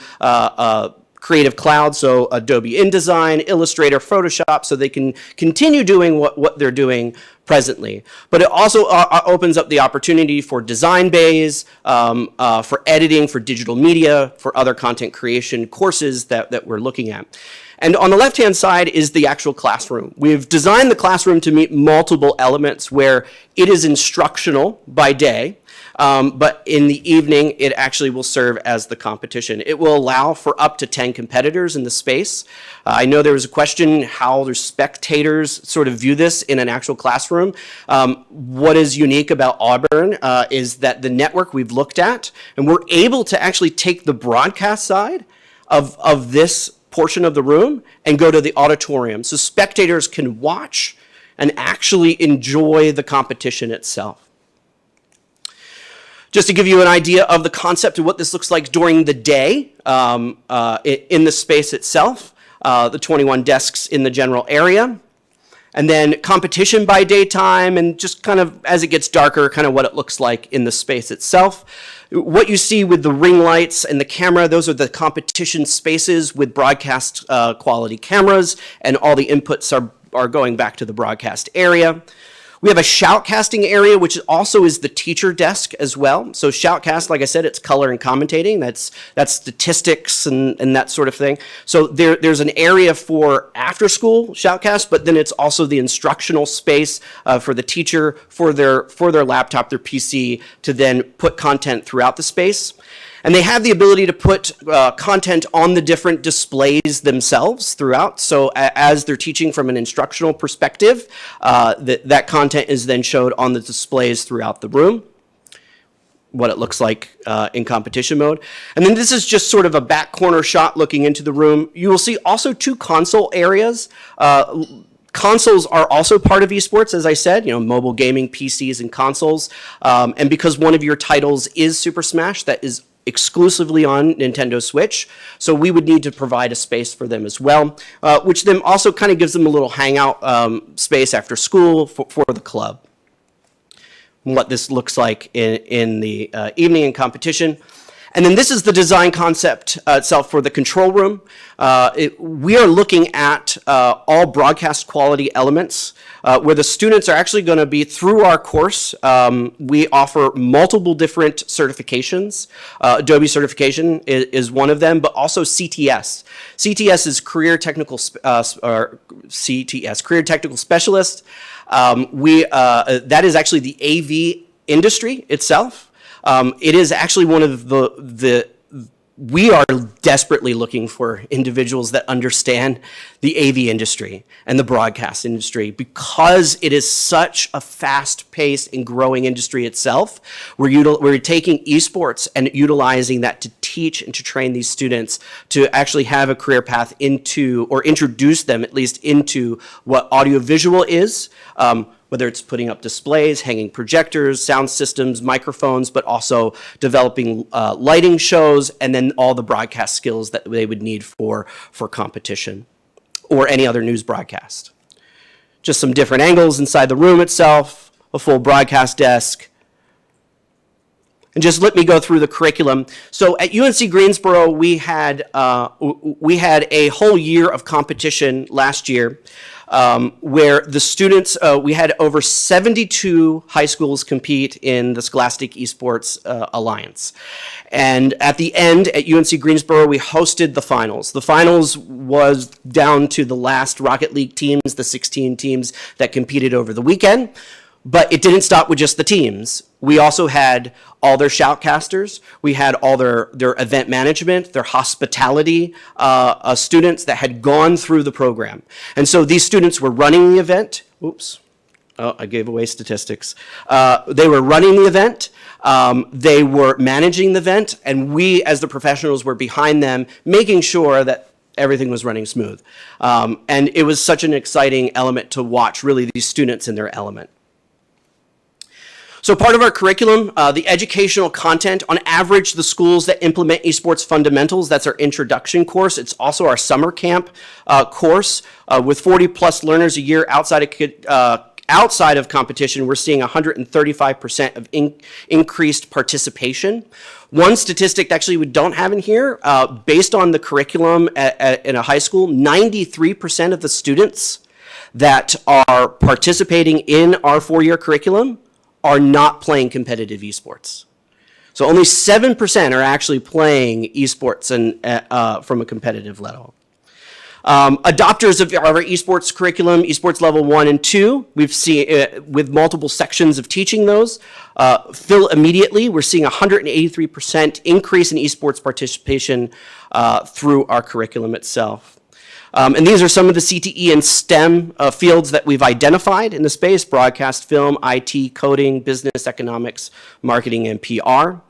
Creative Cloud, so Adobe InDesign, Illustrator, Photoshop, so they can continue doing what they're doing presently. But it also opens up the opportunity for design bays, for editing, for digital media, for other content creation courses that we're looking at. And on the left-hand side is the actual classroom. We've designed the classroom to meet multiple elements where it is instructional by day, but in the evening, it actually will serve as the competition. It will allow for up to 10 competitors in the space. I know there was a question how the spectators sort of view this in an actual classroom. What is unique about Auburn is that the network we've looked at, and we're able to actually take the broadcast side of this portion of the room and go to the auditorium. So spectators can watch and actually enjoy the competition itself. Just to give you an idea of the concept of what this looks like during the day in the space itself, the 21 desks in the general area, and then competition by daytime, and just kind of as it gets darker, kind of what it looks like in the space itself. What you see with the ring lights and the camera, those are the competition spaces with broadcast quality cameras, and all the inputs are going back to the broadcast area. We have a shoutcasting area, which also is the teacher desk as well. So shoutcast, like I said, it's color and commentating. That's statistics and that sort of thing. So there's an area for after-school shoutcast, but then it's also the instructional space for the teacher, for their laptop, their PC, to then put content throughout the space. And they have the ability to put content on the different displays themselves throughout. So as they're teaching from an instructional perspective, that content is then showed on the displays throughout the room, what it looks like in competition mode. And then this is just sort of a back corner shot looking into the room. You will see also 2 console areas. Consoles are also part of esports, as I said, mobile gaming, PCs, and consoles. And because one of your titles is Super Smash, that is exclusively on Nintendo Switch, so we would need to provide a space for them as well, which then also kind of gives them a little hangout space after school for the club. And what this looks like in the evening in competition. And then this is the design concept itself for the control room. We are looking at all broadcast quality elements where the students are actually going to be, through our course, we offer multiple different certifications. Adobe certification is one of them, but also CTS. CTS is Career Technical Career Technical Specialist. That is actually the AV industry itself. It is actually one of we are desperately looking for individuals that understand the AV industry and the broadcast industry, because it is such a fast-paced and growing industry itself. We're taking esports and utilizing that to teach and to train these students to actually have a career path into, or introduce them at least into, what audiovisual is, whether it's putting up displays, hanging projectors, sound systems, microphones, but also developing lighting shows, and then all the broadcast skills that they would need for competition or any other news broadcast. Just some different angles inside the room itself, a full broadcast desk. And just let me go through the curriculum. So at UNC Greensboro, we had a whole year of competition last year. Where the students, we had over 72 high schools compete in the Scholastic Esports Alliance. And at the end, at UNC Greensboro, we hosted the finals. The finals was down to the last Rocket League teams, the 16 teams that competed over the weekend. But it didn't stop with just the teams. We also had all their shoutcasters. We had all their event management, their hospitality students that had gone through the program. And so these students were running the event. Oops. Oh, I gave away statistics. They were running the event. They were managing the event. And we, as the professionals, were behind them, making sure that everything was running smooth. And it was such an exciting element to watch, really, these students in their element. So part of our curriculum, the educational content, on average, the schools that implement esports fundamentals, that's our introduction course. It's also our summer camp course. With 40 plus learners a year outside of competition, we're seeing 135% of increased participation. One statistic actually we don't have in here, based on the curriculum in a high school, 93% of the students that are participating in our 4-year curriculum are not playing competitive esports. So only 7% are actually playing esports and from a competitive level. Adopters of our esports curriculum, esports level 1 and 2, we've seen with multiple sections of teaching those. Fill immediately, we're seeing 183% increase in esports participation through our curriculum itself. And these are some of the CTE and STEM fields that we've identified in the space: broadcast, film, IT, coding, business, economics, marketing, and PR.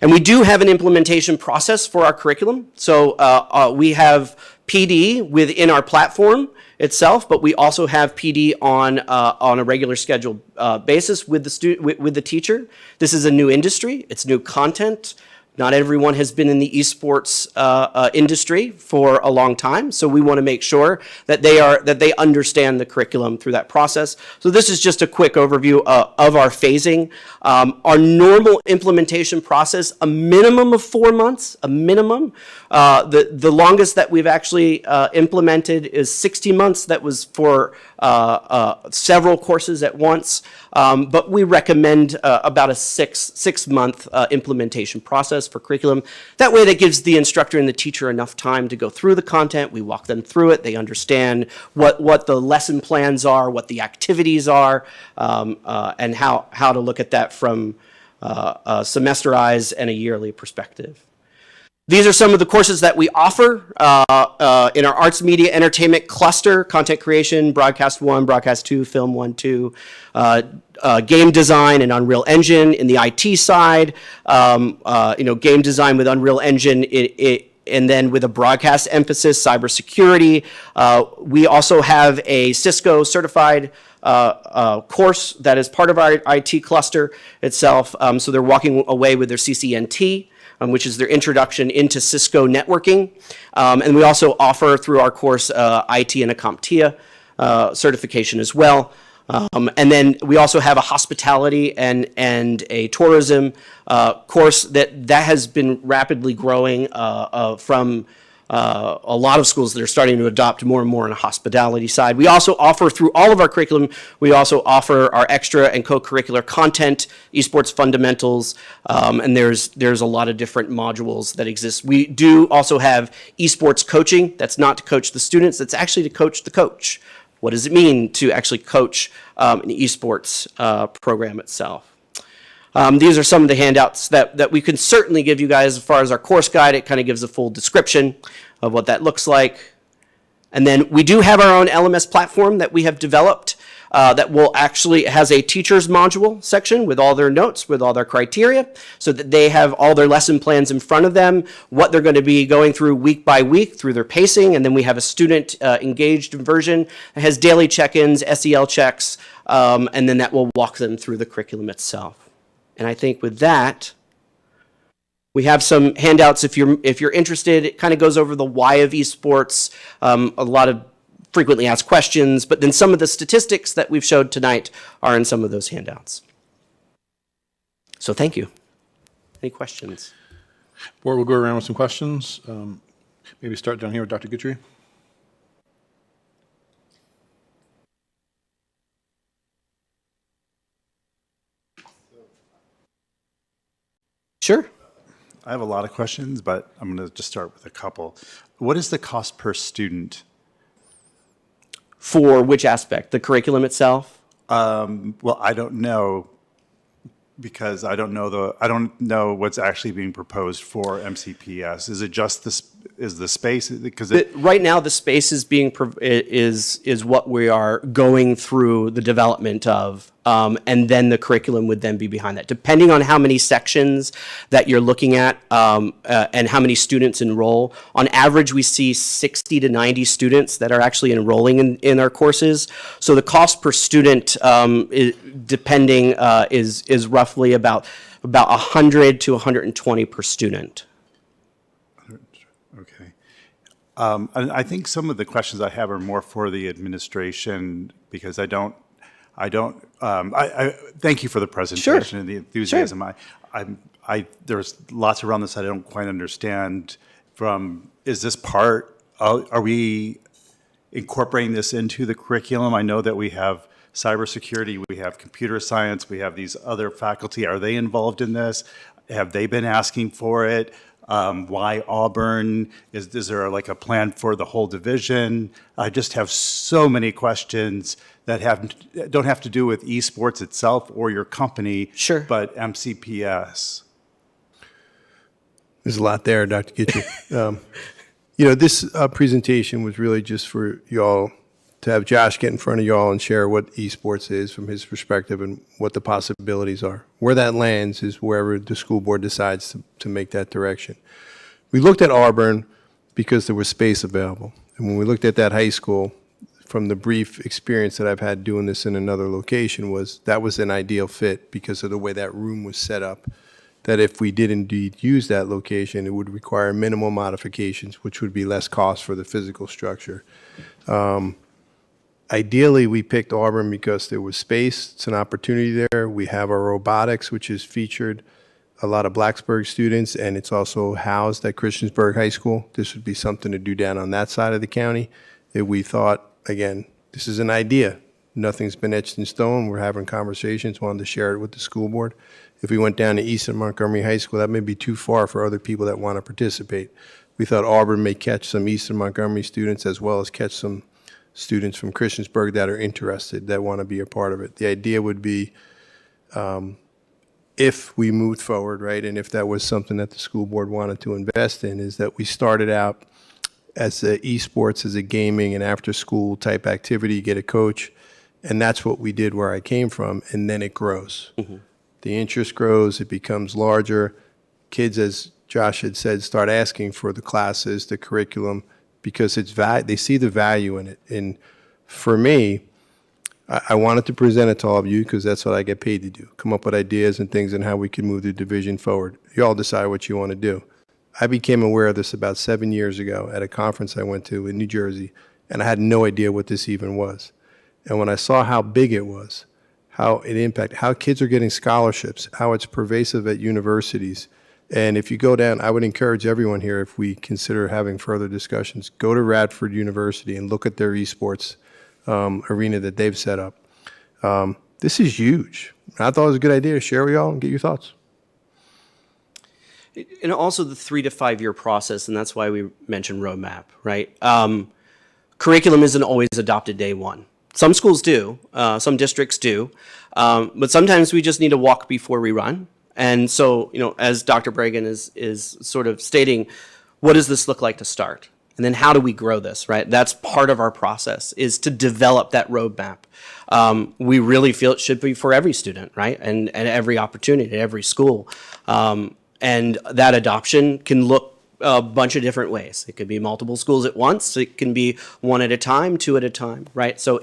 And we do have an implementation process for our curriculum. So we have PD within our platform itself, but we also have PD on a regular scheduled basis with the teacher. This is a new industry. It's new content. Not everyone has been in the esports industry for a long time, so we want to make sure that they understand the curriculum through that process. So this is just a quick overview of our phasing. Our normal implementation process, a minimum of 4 months, a minimum. The longest that we've actually implemented is 60 months. That was for several courses at once, but we recommend about a six month implementation process for curriculum. That way that gives the instructor and the teacher enough time to go through the content. We walk them through it. They understand what the lesson plans are, what the activities are, and how to look at that from a semesterized and a yearly perspective. These are some of the courses that we offer in our arts, media, entertainment cluster: content creation, broadcast 1, broadcast 2, film 1, 2, game design and Unreal Engine. In the IT side, game design with Unreal Engine, and then with a broadcast emphasis, cybersecurity. We also have a Cisco certified course that is part of our IT cluster itself. So they're walking away with their CCNT, which is their introduction into Cisco networking. And we also offer through our course IT and a CompTIA certification as well. And then we also have a hospitality and a tourism course that has been rapidly growing from a lot of schools that are starting to adopt more and more on the hospitality side. We also offer, through all of our curriculum, we also offer our extra and co-curricular content, esports fundamentals, and there's a lot of different modules that exist. We do also have esports coaching. That's not to coach the students, that's actually to coach the coach. What does it mean to actually coach an esports program itself? These are some of the handouts that we can certainly give you guys as far as our course guide. It kind of gives a full description of what that looks like. And then we do have our own LMS platform that we have developed that will actually has a teacher's module section with all their notes, with all their criteria, so that they have all their lesson plans in front of them, what they're going to be going through week by week through their pacing. And then we have a student engaged version that has daily check-ins, SEL checks, and then that will walk them through the curriculum itself. And I think with that, we have some handouts if you're interested. It kind of goes over the why of esports, a lot of frequently asked questions, but then some of the statistics that we've showed tonight are in some of those handouts. So thank you. Any questions? Board, we'll go around with some questions. Maybe start down here with Dr. Guthrie. Sure. I have a lot of questions, but I'm going to just start with a couple. What is the cost per student? For which aspect? The curriculum itself? Well, I don't know, because I don't know what's actually being proposed for MCPS. Is it just the space? Because Right now, the space is is what we are going through the development of, and then the curriculum would then be behind that. Depending on how many sections that you're looking at and how many students enroll, on average, we see 60 to 90 students that are actually enrolling in our courses. So the cost per student, depending, is roughly about 100 to 120 per student. Okay. And I think some of the questions I have are more for the administration, because I thank you for the presentation and the enthusiasm. Sure. There's lots around this I don't quite understand. Is this are we incorporating this into the curriculum? I know that we have cybersecurity, we have computer science, we have these other faculty. Are they involved in this? Have they been asking for it? Why Auburn? Is there like a plan for the whole division? I just have so many questions that don't have to do with esports itself or your company, but MCPS. There's a lot there, Dr. Gitry. This presentation was really just for y'all to have Josh get in front of y'all and share what esports is from his perspective and what the possibilities are. Where that lands is wherever the school board decides to make that direction. We looked at Auburn because there was space available. And when we looked at that high school, from the brief experience that I've had doing this in another location, that was an ideal fit because of the way that room was set up. That if we did indeed use that location, it would require minimal modifications, which would be less cost for the physical structure. Ideally, we picked Auburn because there was space. It's an opportunity there. We have our robotics, which has featured a lot of Blacksburg students, and it's also housed at Christiansburg High School. This would be something to do down on that side of the county. That we thought, again, this is an idea. Nothing's been etched in stone. We're having conversations, wanted to share it with the school board. If we went down to Eastern Montgomery High School, that may be too far for other people that want to participate. We thought Auburn may catch some Eastern Montgomery students as well as catch some students from Christiansburg that are interested, that want to be a part of it. The idea would be, if we moved forward, right, and if that was something that the school board wanted to invest in, is that we started out as esports, as a gaming and after-school type activity, get a coach, and that's what we did where I came from, and then it grows. Mm-hmm. The interest grows, it becomes larger. Kids, as Josh had said, start asking for the classes, the curriculum, because they see the value in it. And for me, I wanted to present it to all of you because that's what I get paid to do, come up with ideas and things and how we can move the division forward. You all decide what you want to do. I became aware of this about 7 years ago at a conference I went to in New Jersey, and I had no idea what this even was. And when I saw how big it was, how it impacted, how kids are getting scholarships, how it's pervasive at universities. And if you go down, I would encourage everyone here, if we consider having further discussions, go to Radford University and look at their esports arena that they've set up. This is huge. I thought it was a good idea to share with y'all and get your thoughts. And also the 3 to 5 year process, and that's why we mentioned roadmap, right? Curriculum isn't always adopted day one. Some schools do, some districts do, but sometimes we just need to walk before we run. And so, as Dr. Bragan is sort of stating, what does this look like to start? And then how do we grow this, right? That's part of our process, is to develop that roadmap. We really feel it should be for every student, right? And every opportunity at every school. And that adoption can look a bunch of different ways. It could be multiple schools at once. It can be 1 at a time, 2 at a time, right? So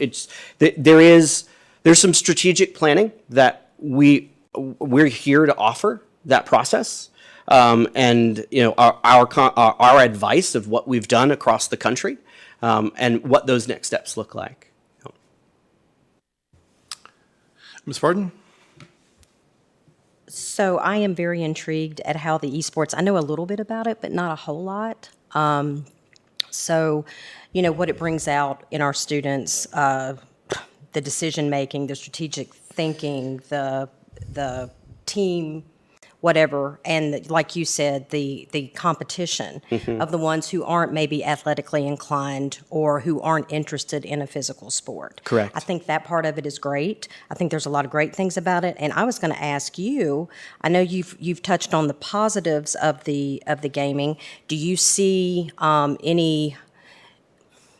there's some strategic planning that we're here to offer that process. And our advice of what we've done across the country, and what those next steps look like. Ms. Farden? So I am very intrigued at how the esports, I know a little bit about it, but not a whole lot. So, what it brings out in our students, the decision-making, the strategic thinking, the team whatever, and like you said, the competition of the ones who aren't maybe athletically inclined or who aren't interested in a physical sport. Correct. I think that part of it is great. I think there's a lot of great things about it. And I was going to ask you, I know you've touched on the positives of the gaming. Do you see any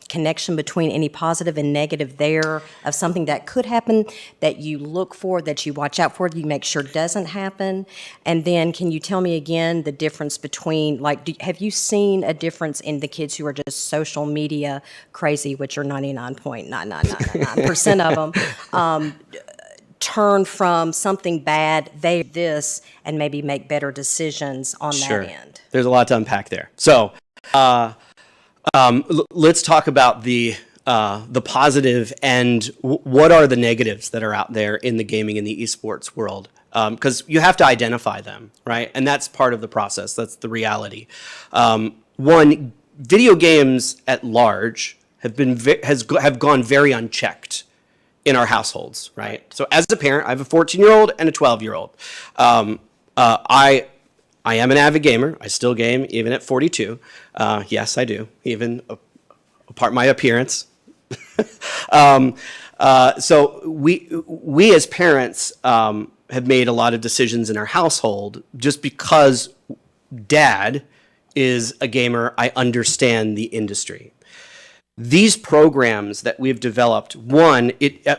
connection between any positive and negative there of something that could happen that you look for, that you watch out for, you make sure doesn't happen? And then can you tell me again the difference between, like, have you seen a difference in the kids who are just social media crazy, which are 99.9999% of them, turn from something bad, this, and maybe make better decisions on Sure. that end? There's a lot to unpack there. So, let's talk about the positive and what are the negatives that are out there in the gaming and the esports world. Because you have to identify them, right? And that's part of the process. That's the reality. One, video games at large have gone very unchecked in our households, right? So as a parent, I have a 14-year-old and a 12-year-old. I am an avid gamer. I still game even at 42. Yes, I do, even apart my appearance. So we as parents have made a lot of decisions in our household just because Dad is a gamer. I understand the industry. These programs that we've developed, one,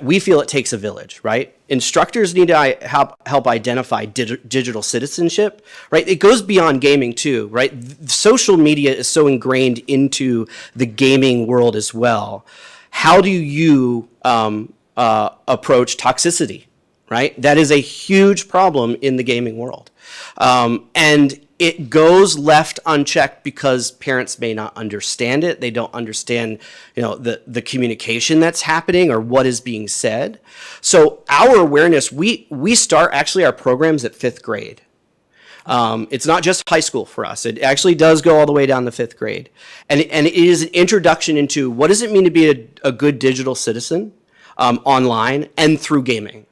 we feel it takes a village, right? Instructors need to help identify digital citizenship, right? It goes beyond gaming too, right? Social media is so ingrained into the gaming world as well. How do you approach toxicity, right? That is a huge problem in the gaming world. And it goes left unchecked because parents may not understand it. They don't understand, the communication that's happening or what is being said. So our awareness, we start actually our programs at 5th grade. It's not just high school for us. It actually does go all the way down to 5th grade. And it is an introduction into what does it mean to be a good digital citizen online and through gaming.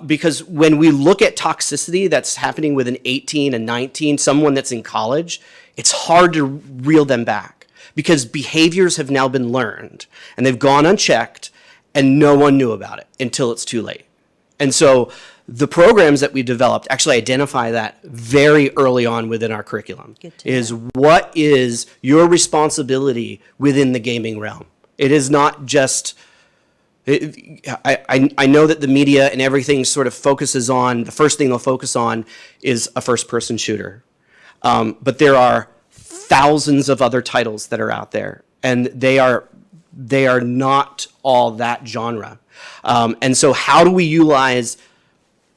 Because when we look at toxicity that's happening with an 18 and 19, someone that's in college, it's hard to reel them back because behaviors have now been learned and they've gone unchecked and no one knew about it until it's too late. And so the programs that we developed actually identify that very early on within our curriculum is what is your responsibility within the gaming realm. It is not just... I know that the media and everything sort of focuses on, the first thing they'll focus on is a first-person shooter. But there are thousands of other titles that are out there, and they are not all that genre. And so how do we utilize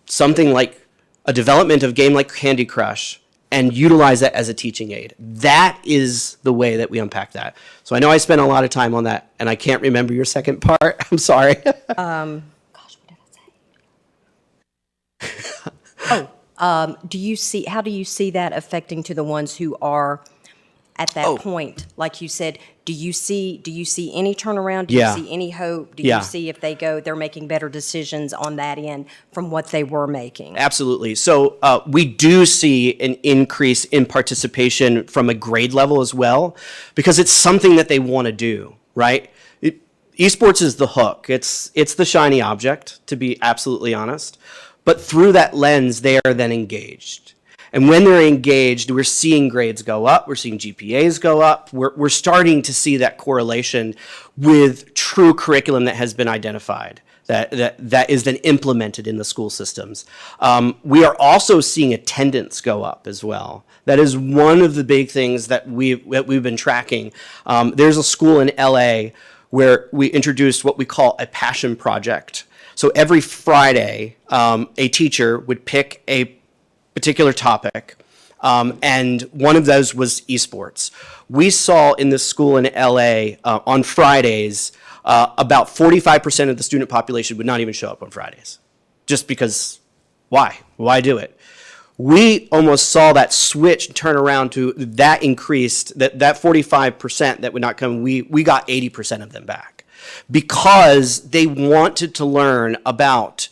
something like a development of game like Candy Crush and utilize that as a teaching aid? That is the way that we unpack that. So I know I spent a lot of time on that, and I can't remember your second part. I'm sorry. Gosh, what did I say? How do you see that affecting to the ones who are at that point? Like you said, do you see any turnaround? Do you see any hope? Do you see if they're making better decisions on that end from what they were making? Absolutely. So we do see an increase in participation from a grade level as well, because it's something that they want to do, right? Esports is the hook. It's the shiny object, to be absolutely honest. But through that lens, they are then engaged. And when they're engaged, we're seeing grades go up, we're seeing GPAs go up, we're starting to see that correlation with true curriculum that has been identified, that is then implemented in the school systems. We are also seeing attendance go up as well. That is one of the big things that we've been tracking. There's a school in LA where we introduced what we call a passion project. So every Friday, a teacher would pick a particular topic, and one of those was esports. We saw in this school in LA on Fridays, about 45% of the student population would not even show up on Fridays, just because, why? Why do it? We almost saw that switch turn around to that increased, that 45% that would not come, we got 80% of them back because they wanted to learn about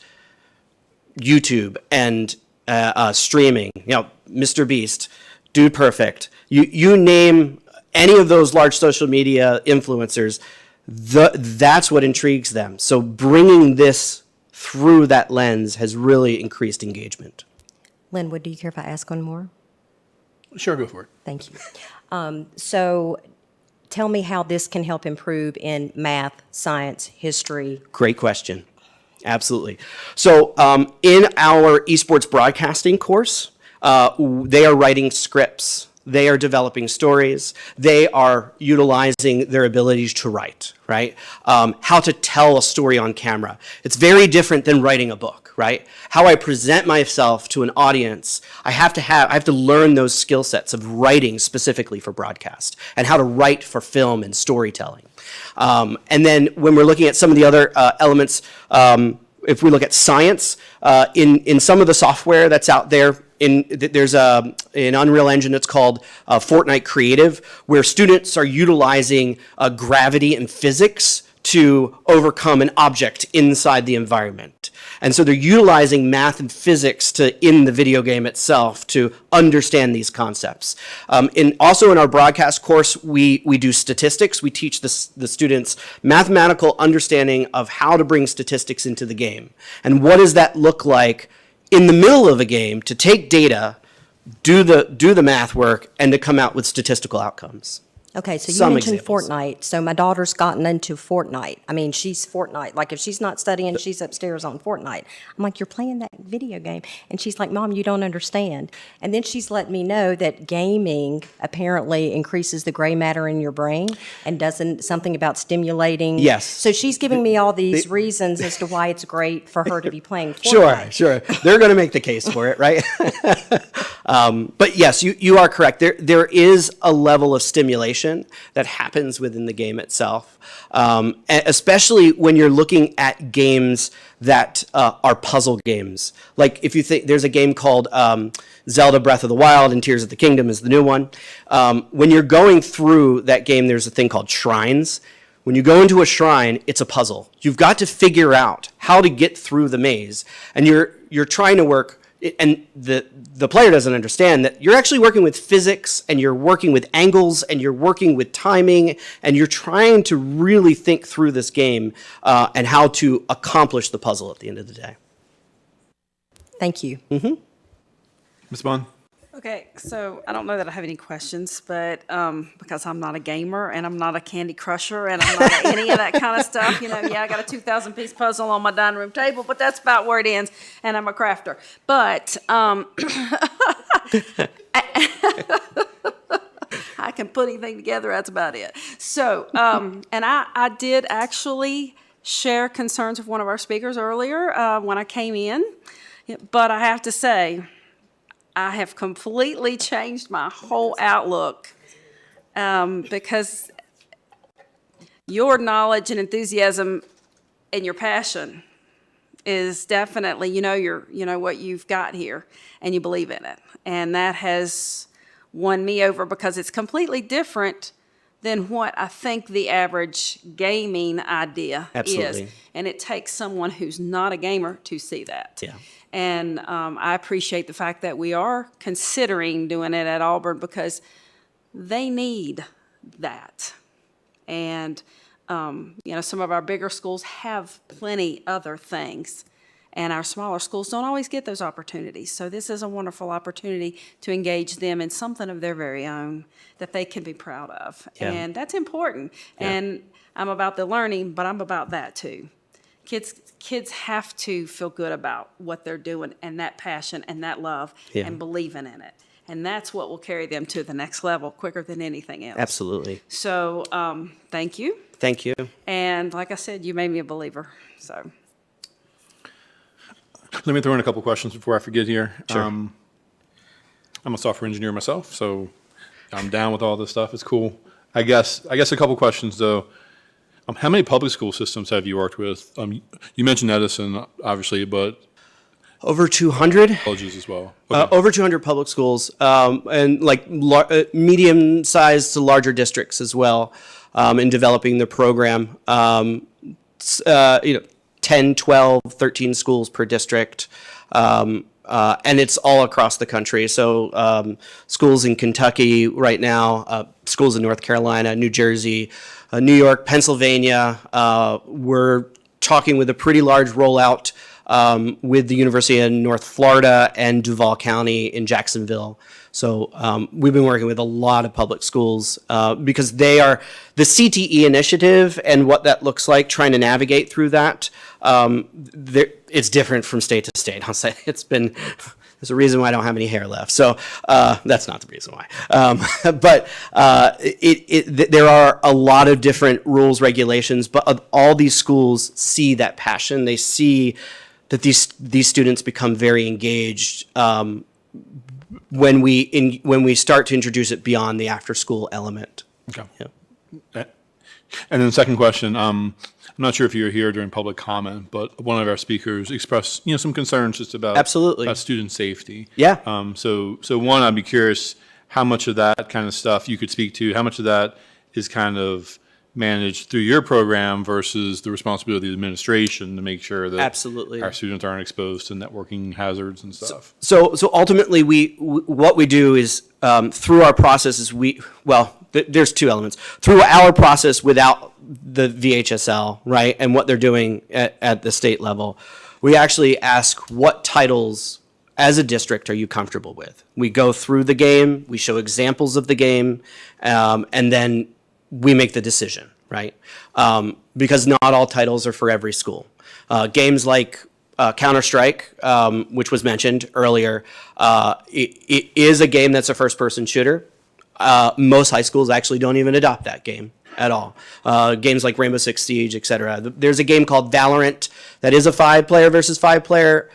YouTube and streaming, Mr. Beast, Dude Perfect, you name any of those large social media influencers, that's what intrigues them. So bringing this through that lens has really increased engagement. Linwood, do you care if I ask one more? Sure, go for it. Thank you. So tell me how this can help improve in math, science, history. Great question. Absolutely. So in our esports broadcasting course, they are writing scripts. They are developing stories. They are utilizing their abilities to write, right? How to tell a story on camera. It's very different than writing a book, right? How I present myself to an audience, I have to learn those skill sets of writing specifically for broadcast and how to write for film and storytelling. And then when we're looking at some of the other elements, if we look at science, in some of the software that's out there, there's an Unreal Engine that's called Fortnite Creative, where students are utilizing gravity and physics to overcome an object inside the environment. And so they're utilizing math and physics in the video game itself to understand these concepts. Also in our broadcast course, we do statistics. We teach the students mathematical understanding of how to bring statistics into the game. And what does that look like in the middle of a game to take data, do the math work, and to come out with statistical outcomes. Okay, so you Some mentioned examples. Fortnite. So my daughter's gotten into Fortnite. I mean, she's Fortnite. Like, if she's not studying, she's upstairs on Fortnite. I'm like, you're playing that video game. And she's like, Mom, you don't understand. And then she's let me know that gaming apparently increases the gray matter in your brain and doesn't something about stimulating. Yes. So she's giving me all these reasons as to why it's great for her to be playing Fortnite. Sure. They're going to make the case for it, right? But yes, you are correct. There is a level of stimulation that happens within the game itself, especially when you're looking at games that are puzzle games. Like if you think there's a game called Zelda Breath of the Wild and Tears of the Kingdom is the new one. When you're going through that game, there's a thing called shrines. When you go into a shrine, it's a puzzle. You've got to figure out how to get through the maze, and you're trying to work. And the player doesn't understand that you're actually working with physics, and you're working with angles, and you're working with timing, and you're trying to really think through this game and how to accomplish the puzzle at the end of the day. Thank you. Mm-hmm. Ms. Bond? Okay, so I don't know that I have any questions, but because I'm not a gamer and I'm not a Candy Crusher and I'm not any of that kind of stuff, I got a 2,000-piece puzzle on my dining room table, but that's about where it ends, and I'm a crafter. But I can put anything together, that's about it. So, and I did actually share concerns of one of our speakers earlier when I came in, but I have to say, I have completely changed my whole outlook because your knowledge and enthusiasm and your passion is definitely, you know what you've got here and you believe in it. And that has won me over because it's completely different than what I think the average gaming idea Absolutely. is. And it takes someone who's not a gamer to see that. Yeah. And I appreciate the fact that we are considering doing it at Auburn because they need that. And, some of our bigger schools have plenty other things. And our smaller schools don't always get those opportunities. So this is a wonderful opportunity to engage them in something of their very own that they can be proud of. Yeah. And that's important. Yeah. And I'm about the learning, but I'm about that too. Kids have to feel good about what they're doing and that passion and that love and believing in it. And that's what will carry them to the next level quicker than anything else. Absolutely. So thank you. Thank you. And like I said, you made me a believer. So Let me throw in a couple questions before I forget here. Sure. I'm a software engineer myself, so I'm down with all this stuff. It's cool. I guess a couple questions though. How many public school systems have you worked with? You mentioned Edison, obviously, but over 200 colleges as well. Okay. Over 200 public schools, and like medium-sized to larger districts as well, in developing the program. 10, 12, 13 schools per district. and it's all across the country. So schools in Kentucky right now, schools in North Carolina, New Jersey, New York, Pennsylvania. We're talking with a pretty large rollout with the University of North Florida and Duval County in Jacksonville. So we've been working with a lot of public schools because they are the CTE initiative and what that looks like, trying to navigate through that. It's different from state to state. I'll say there's a reason why I don't have any hair left. So that's not the reason why. But there are a lot of different rules, regulations, but all these schools see that passion. They see that these students become very engaged when we start to introduce it beyond the after-school element. Okay. Yeah. And then the second question, I'm not sure if you were here during public comment, but one of our speakers expressed, some concerns just about student safety. Yeah. So one, I'd be curious how much of that kind of stuff you could speak to. How much of that is kind of managed through your program versus the responsibility of the administration to make sure that Absolutely. our students aren't exposed to networking hazards and stuff. So ultimately, what we do is through our processes, there's two elements. Through our process without the VHSL, right, and what they're doing at the state level, we actually ask what titles as a district are you comfortable with? We go through the game, we show examples of the game, and then we make the decision, right? Because not all titles are for every school. Games like Counter-Strike, which was mentioned earlier, it is a game that's a first-person shooter. Most high schools actually don't even adopt that game at all. Games like Rainbow Six Siege, et cetera. There's a game called Valorant that is a 5-player versus 5-player.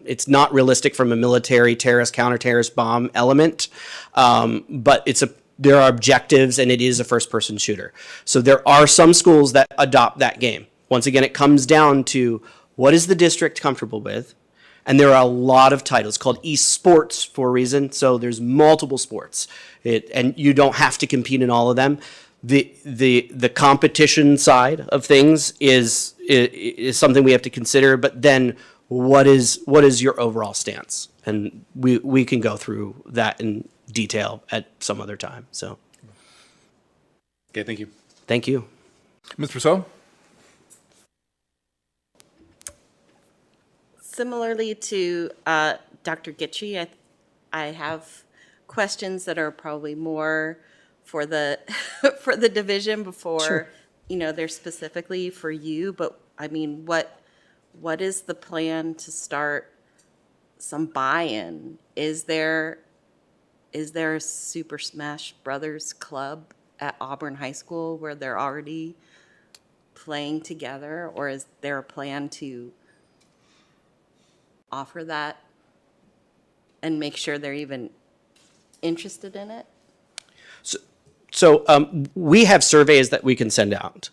It's not realistic from a military, terrorist, counter-terrorist bomb element, but there are objectives and it is a first-person shooter. So there are some schools that adopt that game. Once again, it comes down to what is the district comfortable with, and there are a lot of titles called Esports for a reason. So there's multiple sports, and you don't have to compete in all of them. The competition side of things is something we have to consider, but then what is your overall stance? And we can go through that in detail at some other time. So, Okay, thank you. Thank you. Ms. Purcell? Similarly to Dr. Gitry, I have questions that are probably more for the for the division before Sure. They're specifically for you. But I mean, what is the plan to start some buy-in? Is there a Super Smash Brothers club at Auburn High School where they're already playing together, or is there a plan to offer that and make sure they're even interested in it? So we have surveys that we can send out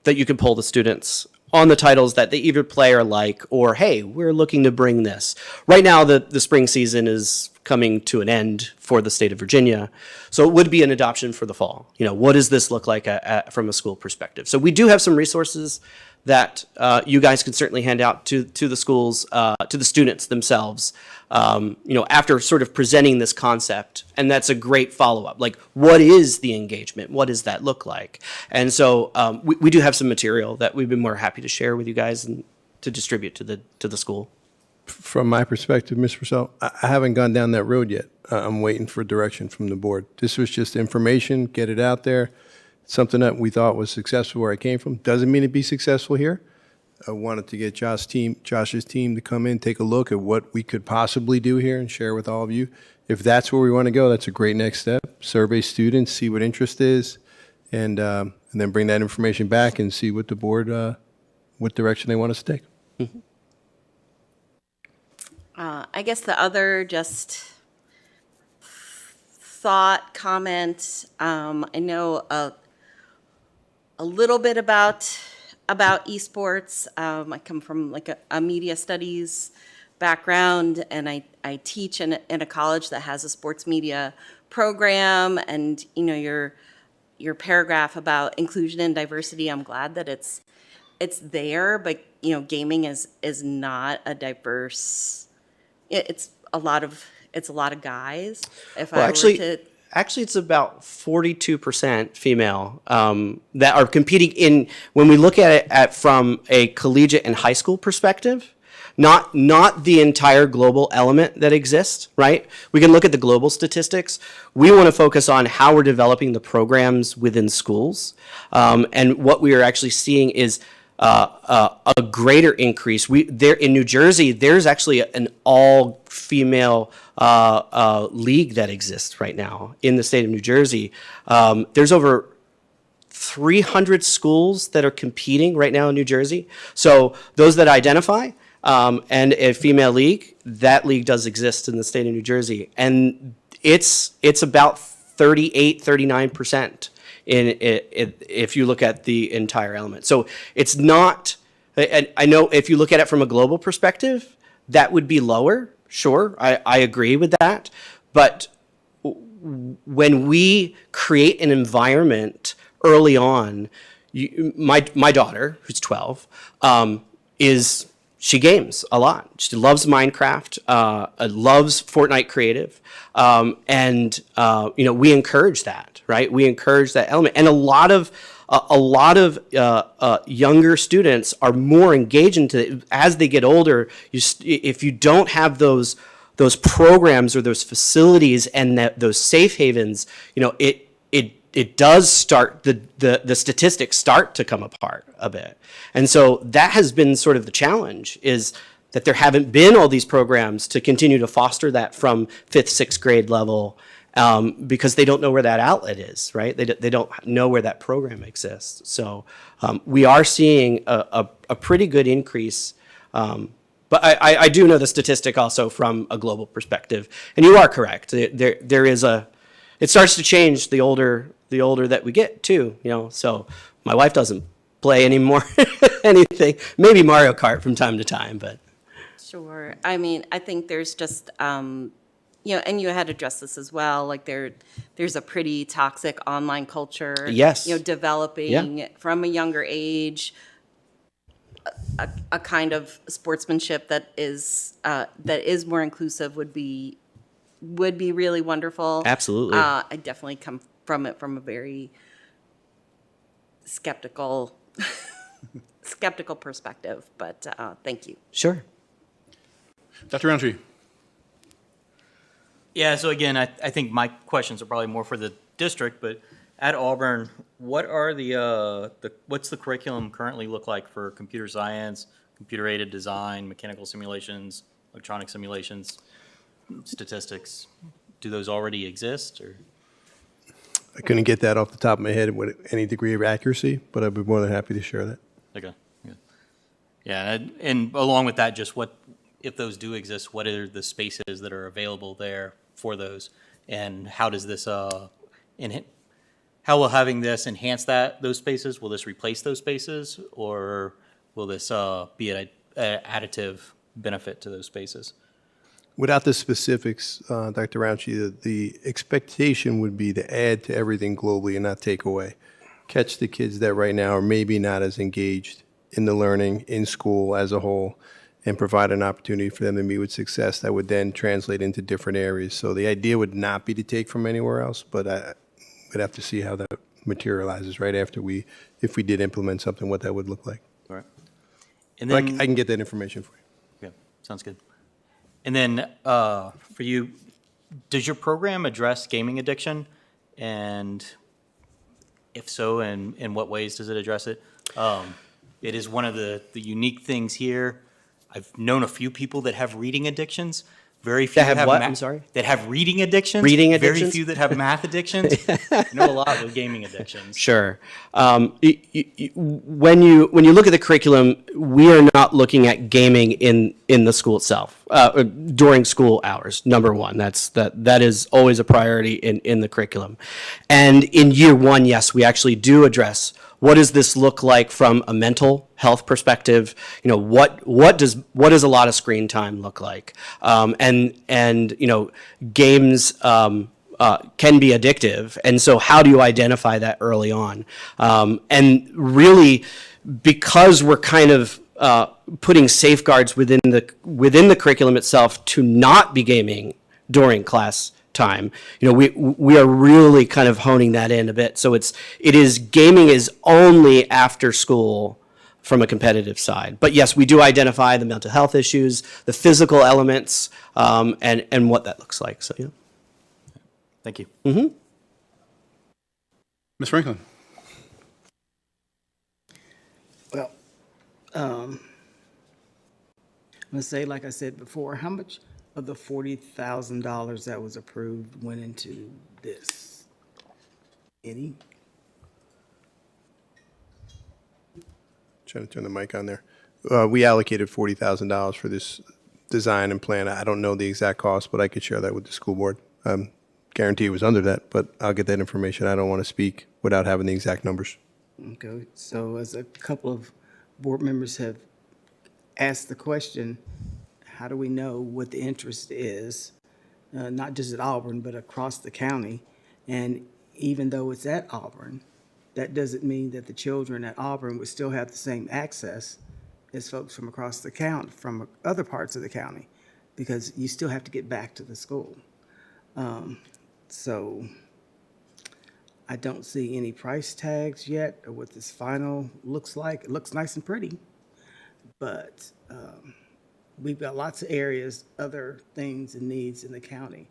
that you can poll the students on the titles that they either play or like, or, hey, we're looking to bring this. Right now, the spring season is coming to an end for the state of Virginia. So it would be an adoption for the fall. What does this look like from a school perspective? So we do have some resources that you guys can certainly hand out to the schools, to the students themselves, after sort of presenting this concept. And that's a great follow-up. Like, what is the engagement? What does that look like? And so we do have some material that we've been more happy to share with you guys and to distribute to the school. From my perspective, Mr. Purcell, I haven't gone down that road yet. I'm waiting for direction from the board. This was just information, get it out there. Something that we thought was successful where I came from. Doesn't mean it'd be successful here. I wanted to get Josh's team to come in, take a look at what we could possibly do here and share with all of you. If that's where we want to go, that's a great next step. Survey students, see what interest is, and then bring that information back and see what the board, what direction they want us to take. Mm-hmm. I guess the other just thought, comment, I know a little bit about esports. I come from like a media studies background, and I teach in a college that has a sports media program. And your paragraph about inclusion and diversity, I'm glad that it's it's there, but gaming is not a diverse. It's a lot of guys. If Well, I actually, were to, actually, it's about 42% female that are competing in. When we look at it from a collegiate and high school perspective, not the entire global element that exists, right? We can look at the global statistics. We want to focus on how we're developing the programs within schools, and what we are actually seeing is a greater increase. There in New Jersey, there's actually an all-female league that exists right now in the state of New Jersey. There's over 300 schools that are competing right now in New Jersey. So those that identify and a female league, that league does exist in the state of New Jersey, and it's about 38-39%. If you look at the entire element. So it's not, and I know if you look at it from a global perspective, that would be lower. Sure, I agree with that. But when we create an environment early on, my daughter, who's 12, she games a lot. She loves Minecraft, loves Fortnite Creative, and we encourage that, right? We encourage that element, and a lot of younger students are more engaged into it as they get older. If you don't have those programs or those facilities and those safe havens, it does start the statistics start to come apart a bit. And so that has been sort of the challenge, is that there haven't been all these programs to continue to foster that from 5th, 6th grade level, because they don't know where that outlet is, right? They don't know where that program exists. So we are seeing a pretty good increase. But I do know the statistic also from a global perspective. And you are correct. There is it starts to change the older that we get too, So my wife doesn't play anymore anything, maybe Mario Kart from time to time, but. sure. I mean, I think there's just, and you had addressed this as well, like there's a pretty toxic online culture. Yes. Developing from a younger age, a kind of sportsmanship that is more inclusive would be really wonderful. Absolutely. I definitely come from it from a very skeptical perspective, but thank you. Sure. Dr. Roundtree. Yeah, so again, I think my questions are probably more for the district, but at Auburn, what are what's the curriculum currently look like for computer science, computer-aided design, mechanical simulations, electronic simulations, statistics? Do those already exist, or? I couldn't get that off the top of my head with any degree of accuracy, but I'd be more than happy to share that. Okay. Yeah, and along with that, just what, if those do exist, what are the spaces that are available there for those, and how does this how will having this enhance those spaces? Will this replace those spaces, or will this be an additive benefit to those spaces? Without the specifics, Dr. Roundtree, the expectation would be to add to everything globally and not take away. Catch the kids that right now are maybe not as engaged in the learning in school as a whole, and provide an opportunity for them to meet with success that would then translate into different areas. So the idea would not be to take from anywhere else, but we'd have to see how that materializes right after if we did implement something, what that would look like. All right. And But then I can get that information for you. Yeah, sounds good. And then for you, does your program address gaming addiction? And if so, in what ways does it address it? It is one of the unique things here. I've known a few people that have reading addictions. Very few That have what? I'm sorry? That have reading addictions. Reading Very addictions? few that have math addictions. I know a lot with gaming addictions. Sure. When you look at the curriculum, we are not looking at gaming in the school itself during school hours. Number one, that is always a priority in the curriculum. And in year one, yes, we actually do address what does this look like from a mental health perspective. What does a lot of screen time look like? And games can be addictive, and so how do you identify that early on? And really because we're kind of putting safeguards within the curriculum itself to not be gaming during class time, we are really kind of honing that in a bit. So gaming is only after school from a competitive side. But yes, we do identify the mental health issues, the physical elements, and what that looks like. So yeah. Thank you. Mm-hmm. Ms. Franklin. Well, I'm gonna say, like I said before, how much of the $40,000 that was approved went into this? Any? Trying to turn the mic on there. We allocated $40,000 for this design and plan. I don't know the exact cost, but I could share that with the school board. Guarantee it was under that, but I'll get that information. I don't want to speak without having the exact numbers. Okay, so as a couple of board members have asked the question, how do we know what the interest is, not just at Auburn, but across the county? And even though it's at Auburn, that doesn't mean that the children at Auburn would still have the same access as folks from across the county, from other parts of the county, because you still have to get back to the school. So I don't see any price tags yet or what this final looks like. It looks nice and pretty, but we've got lots of areas, other things and needs in the county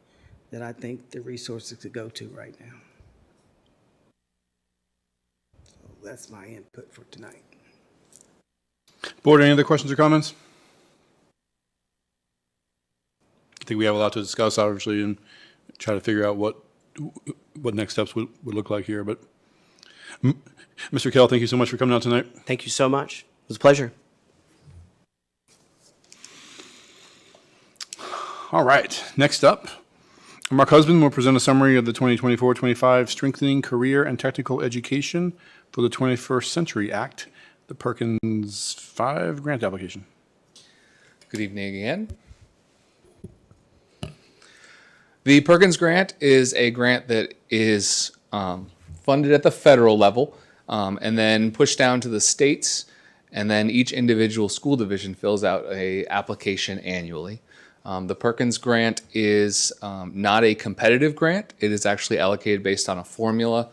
that I think the resources could go to right now. So that's my input for tonight. Board, any other questions or comments? I think we have a lot to discuss, obviously, and try to figure out what next steps would look like here. But Mr. Kell, thank you so much for coming out tonight. Thank you so much. It was a pleasure. All right. Next up, Mark Husband will present a summary of the 2024-25 Strengthening Career and Technical Education for the 21st Century Act, the Perkins 5 grant application. Good evening again. The Perkins grant is a grant that is funded at the federal level and then pushed down to the states, and then each individual school division fills out an application annually. The Perkins grant is not a competitive grant. It is actually allocated based on a formula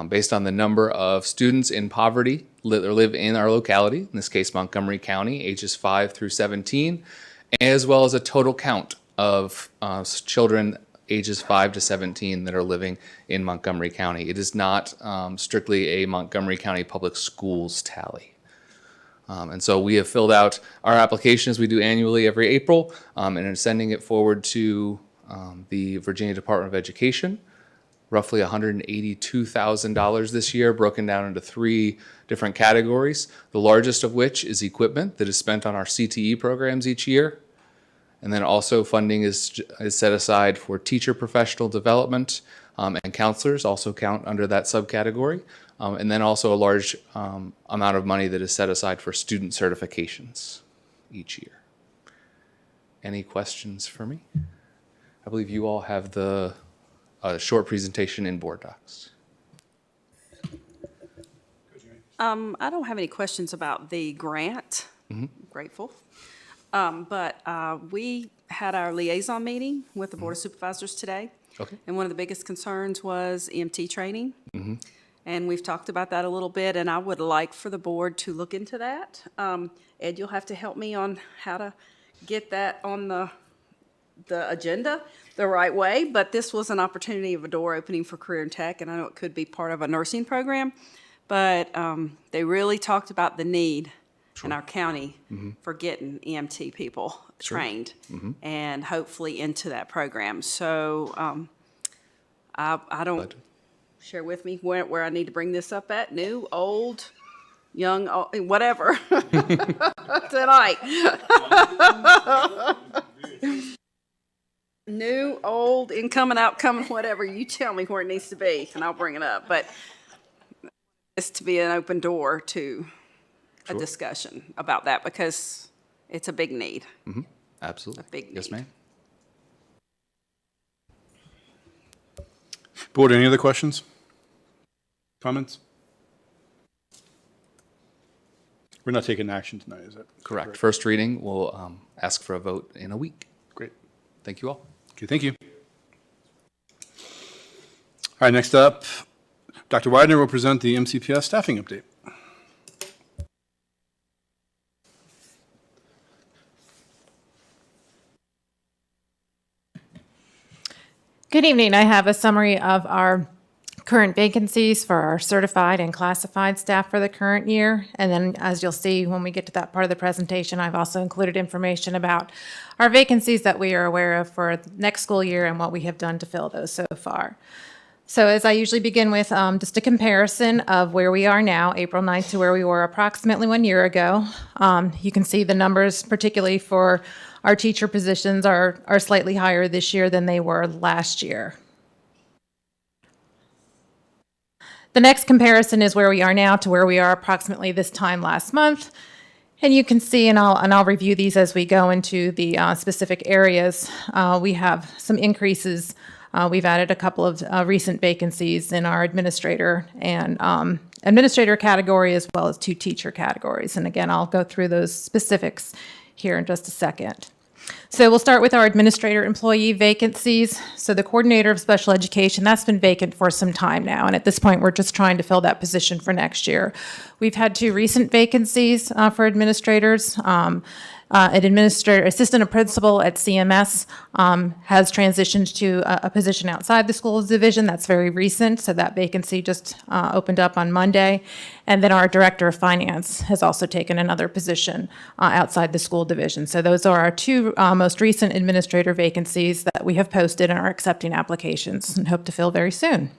based on the number of students in poverty that live in our locality, in this case Montgomery County, ages 5 through 17, as well as a total count of children ages 5 to 17 that are living in Montgomery County. It is not strictly a Montgomery County Public Schools tally. And so we have filled out our application as we do annually every April and are sending it forward to the Virginia Department of Education. Roughly $182,000 this year, broken down into 3 different categories, the largest of which is equipment that is spent on our CTE programs each year. And then also funding is set aside for teacher professional development and counselors also count under that subcategory. And then also a large amount of money that is set aside for student certifications each year. Any questions for me? I believe you all have the short presentation in board docs. I don't have any questions about the grant. Mm-hmm. Grateful. But we had our liaison meeting with the Board of Supervisors today. Okay. And one of the biggest concerns was EMT training. Mm-hmm. And we've talked about that a little bit, and I would like for the board to look into that. Ed, you'll have to help me on how to get that on the agenda the right way, but this was an opportunity of a door opening for career and tech, and I know it could be part of a nursing program, but they really talked about the need in our county for getting EMT people trained and hopefully into that program. So I don't share with me where I need to bring this up at, new, old, young, whatever, tonight. New, old, incoming, outcoming, whatever, you tell me where it needs to be and I'll bring it up. But it's to be an open door to a discussion about that because it's a big need. Mm-hmm. Absolutely. A big need. Yes, ma'am. Board, any other questions? Comments? We're not taking action tonight, is that Correct. First reading, we'll ask for a vote in a week. Great. Thank you all. Okay, thank you. All right, next up, Dr. Widener will present the MCPS staffing update. Good evening. I have a summary of our current vacancies for our certified and classified staff for the current year. And then, as you'll see when we get to that part of the presentation, I've also included information about our vacancies that we are aware of for next school year and what we have done to fill those so far. So as I usually begin with just a comparison of where we are now, April 9th, to where we were approximately 1 year ago. You can see the numbers, particularly for our teacher positions, are slightly higher this year than they were last year. The next comparison is where we are now to where we are approximately this time last month. And you can see, and I'll review these as we go into the specific areas. We have some increases. We've added a couple of recent vacancies in our administrator and administrator category, as well as 2 teacher categories. And again, I'll go through those specifics here in just a second. So we'll start with our administrator employee vacancies. So the coordinator of special education, that's been vacant for some time now. And at this point, we're just trying to fill that position for next year. We've had 2 recent vacancies for administrators. An assistant principal at CMS has transitioned to a position outside the schools division. That's very recent, so that vacancy just opened up on Monday. And then our director of finance has also taken another position outside the school division. So those are our 2 most recent administrator vacancies that we have posted and are accepting applications and hope to fill very soon.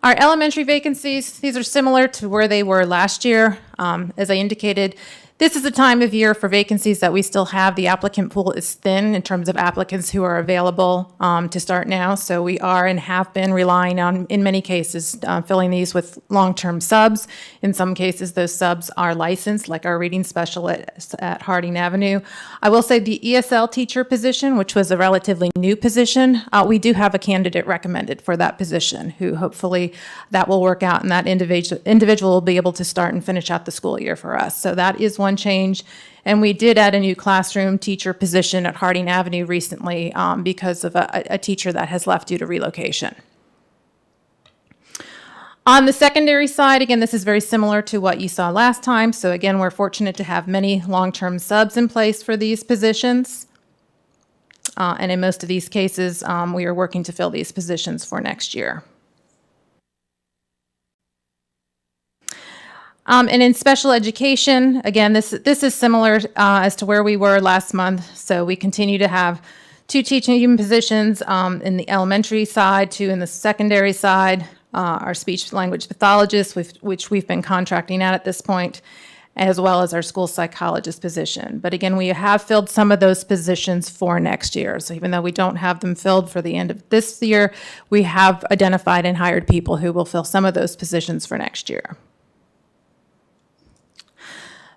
Our elementary vacancies, these are similar to where they were last year. As I indicated, this is a time of year for vacancies that we still have. The applicant pool is thin in terms of applicants who are available to start now. So we are and have been relying on, in many cases, filling these with long-term subs. In some cases, those subs are licensed, like our reading specialist at Harding Avenue. I will say the ESL teacher position, which was a relatively new position, we do have a candidate recommended for that position who hopefully that will work out and that individual will be able to start and finish out the school year for us. So that is one change. And we did add a new classroom teacher position at Harding Avenue recently because of a teacher that has left due to relocation. On the secondary side, again, this is very similar to what you saw last time. So again, we're fortunate to have many long-term subs in place for these positions. And in most of these cases, we are working to fill these positions for next year. And in special education, again, this is similar as to where we were last month. So we continue to have 2 teaching positions in the elementary side, 2 in the secondary side, our speech language pathologist, which we've been contracting at this point, as well as our school psychologist position. But again, we have filled some of those positions for next year. So even though we don't have them filled for the end of this year, we have identified and hired people who will fill some of those positions for next year.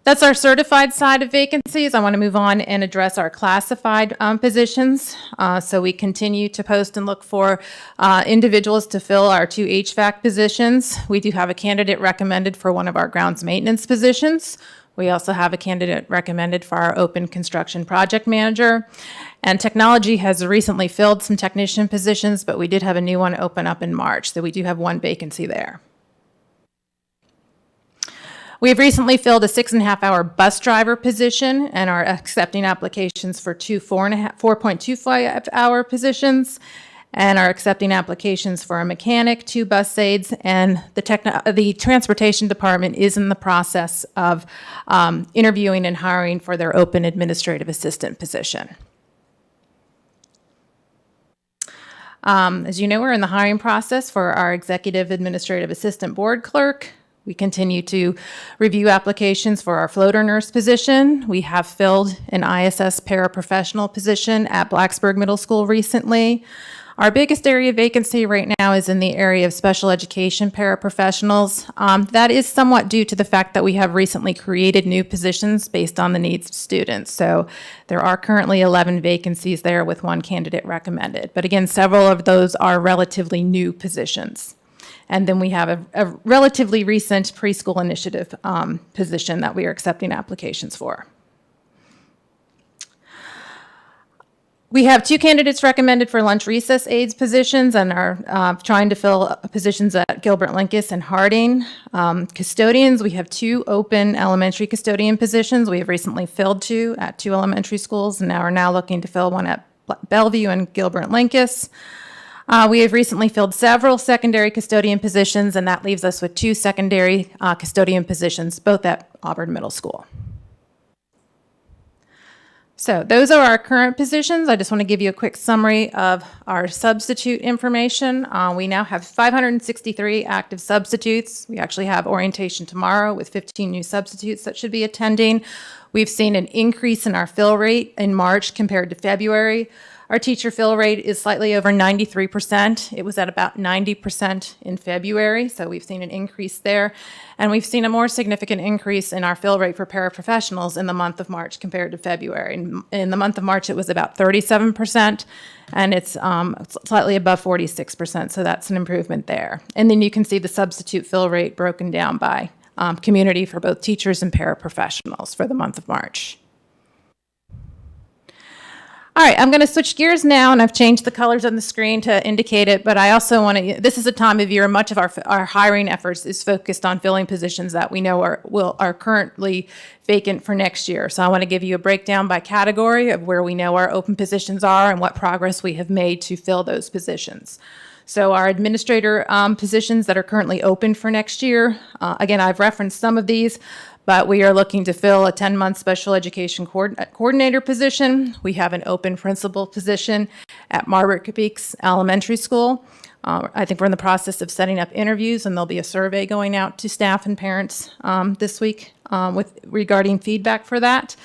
That's our certified side of vacancies. I want to move on and address our classified positions. So we continue to post and look for individuals to fill our 2 HVAC positions. We do have a candidate recommended for one of our grounds maintenance positions. We also have a candidate recommended for our open construction project manager. And technology has recently filled some technician positions, but we did have a new one open up in March. So we do have 1 vacancy there. We have recently filled a 6.5-hour bus driver position and are accepting applications for 2 4.25-hour positions and are accepting applications for a mechanic, 2 bus aides, and the transportation department is in the process of interviewing and hiring for their open administrative assistant position. As you know, we're in the hiring process for our executive administrative assistant board clerk. We continue to review applications for our floater nurse position. We have filled an ISS paraprofessional position at Blacksburg Middle School recently. Our biggest area of vacancy right now is in the area of special education paraprofessionals. That is somewhat due to the fact that we have recently created new positions based on the needs of students. So there are currently 11 vacancies there with 1 candidate recommended. But again, several of those are relatively new positions. And then we have a relatively recent preschool initiative position that we are accepting applications for. We have 2 candidates recommended for lunch recess aides positions and are trying to fill positions at Gilbert Lincoln and Harding. Custodians, we have 2 open elementary custodian positions. We have recently filled 2 at 2 elementary schools and are now looking to fill one at Bellevue and Gilbert Lincoln. We have recently filled several secondary custodian positions, and that leaves us with 2 secondary custodian positions, both at Auburn Middle School. So those are our current positions. I just want to give you a quick summary of our substitute information. We now have 563 active substitutes. We actually have orientation tomorrow with 15 new substitutes that should be attending. We've seen an increase in our fill rate in March compared to February. Our teacher fill rate is slightly over 93%. It was at about 90% in February, so we've seen an increase there. And we've seen a more significant increase in our fill rate for paraprofessionals in the month of March compared to February. In the month of March, it was about 37%, and it's slightly above 46%, so that's an improvement there. And then you can see the substitute fill rate broken down by community for both teachers and paraprofessionals for the month of March. All right, I'm going to switch gears now, and I've changed the colors on the screen to indicate it, but I also want to, this is a time of year, much of our hiring efforts is focused on filling positions that we know are currently vacant for next year. So I want to give you a breakdown by category of where we know our open positions are and what progress we have made to fill those positions. So our administrator positions that are currently open for next year, again, I've referenced some of these, but we are looking to fill a 10-month special education coordinator position. We have an open principal position at Margaret Beeks Elementary School. I think we're in the process of setting up interviews, and there'll be a survey going out to staff and parents this week regarding feedback for that.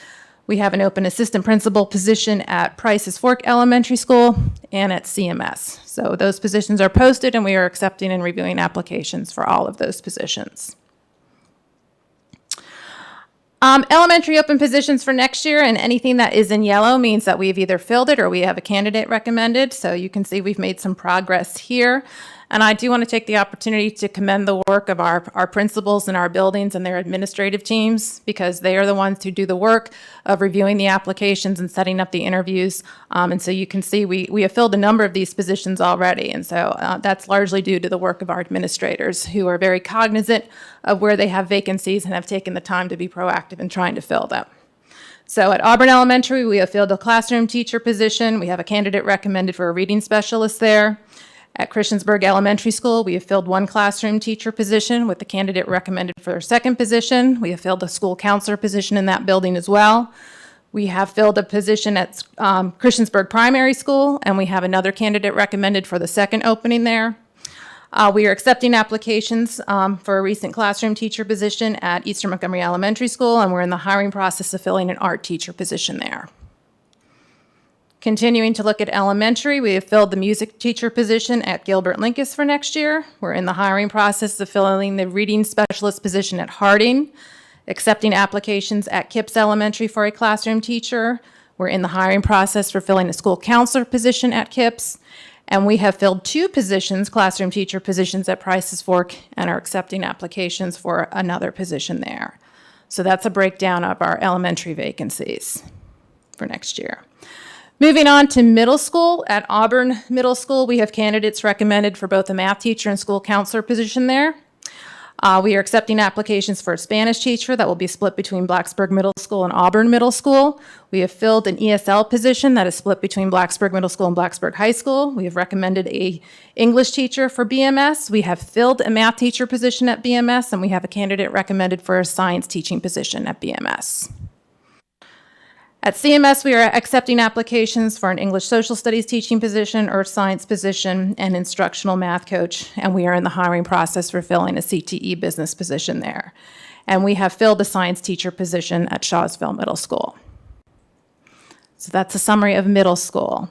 We have an open assistant principal position at Price's Fork Elementary School and at CMS. So those positions are posted, and we are accepting and reviewing applications for all of those positions. Elementary open positions for next year, and anything that is in yellow means that we've either filled it or we have a candidate recommended. So you can see we've made some progress here. And I do want to take the opportunity to commend the work of our principals in our buildings and their administrative teams, because they are the ones who do the work of reviewing the applications and setting up the interviews. And so you can see we have filled a number of these positions already. And so that's largely due to the work of our administrators, who are very cognizant of where they have vacancies and have taken the time to be proactive in trying to fill them. So at Auburn Elementary, we have filled a classroom teacher position. We have a candidate recommended for a reading specialist there. At Christiansburg Elementary School, we have filled 1 classroom teacher position with the candidate recommended for their 2nd position. We have filled a school counselor position in that building as well. We have filled a position at Christiansburg Primary School, and we have another candidate recommended for the 2nd opening there. We are accepting applications for a recent classroom teacher position at Eastern Montgomery Elementary School, and we're in the hiring process of filling an art teacher position there. Continuing to look at elementary, we have filled the music teacher position at Gilbert Lincoln for next year. We're in the hiring process of filling the reading specialist position at Harding, accepting applications at Kipps Elementary for a classroom teacher. We're in the hiring process for filling a school counselor position at Kipps. And we have filled 2 positions, classroom teacher positions at Price's Fork, and are accepting applications for another position there. So that's a breakdown of our elementary vacancies for next year. Moving on to middle school, at Auburn Middle School, we have candidates recommended for both a math teacher and school counselor position there. We are accepting applications for a Spanish teacher that will be split between Blacksburg Middle School and Auburn Middle School. We have filled an ESL position that is split between Blacksburg Middle School and Blacksburg High School. We have recommended an English teacher for BMS. We have filled a math teacher position at BMS, and we have a candidate recommended for a science teaching position at BMS. At CMS, we are accepting applications for an English social studies teaching position, earth science position, and instructional math coach, and we are in the hiring process for filling a CTE business position there. And we have filled a science teacher position at Shawsville Middle School. So that's a summary of middle school.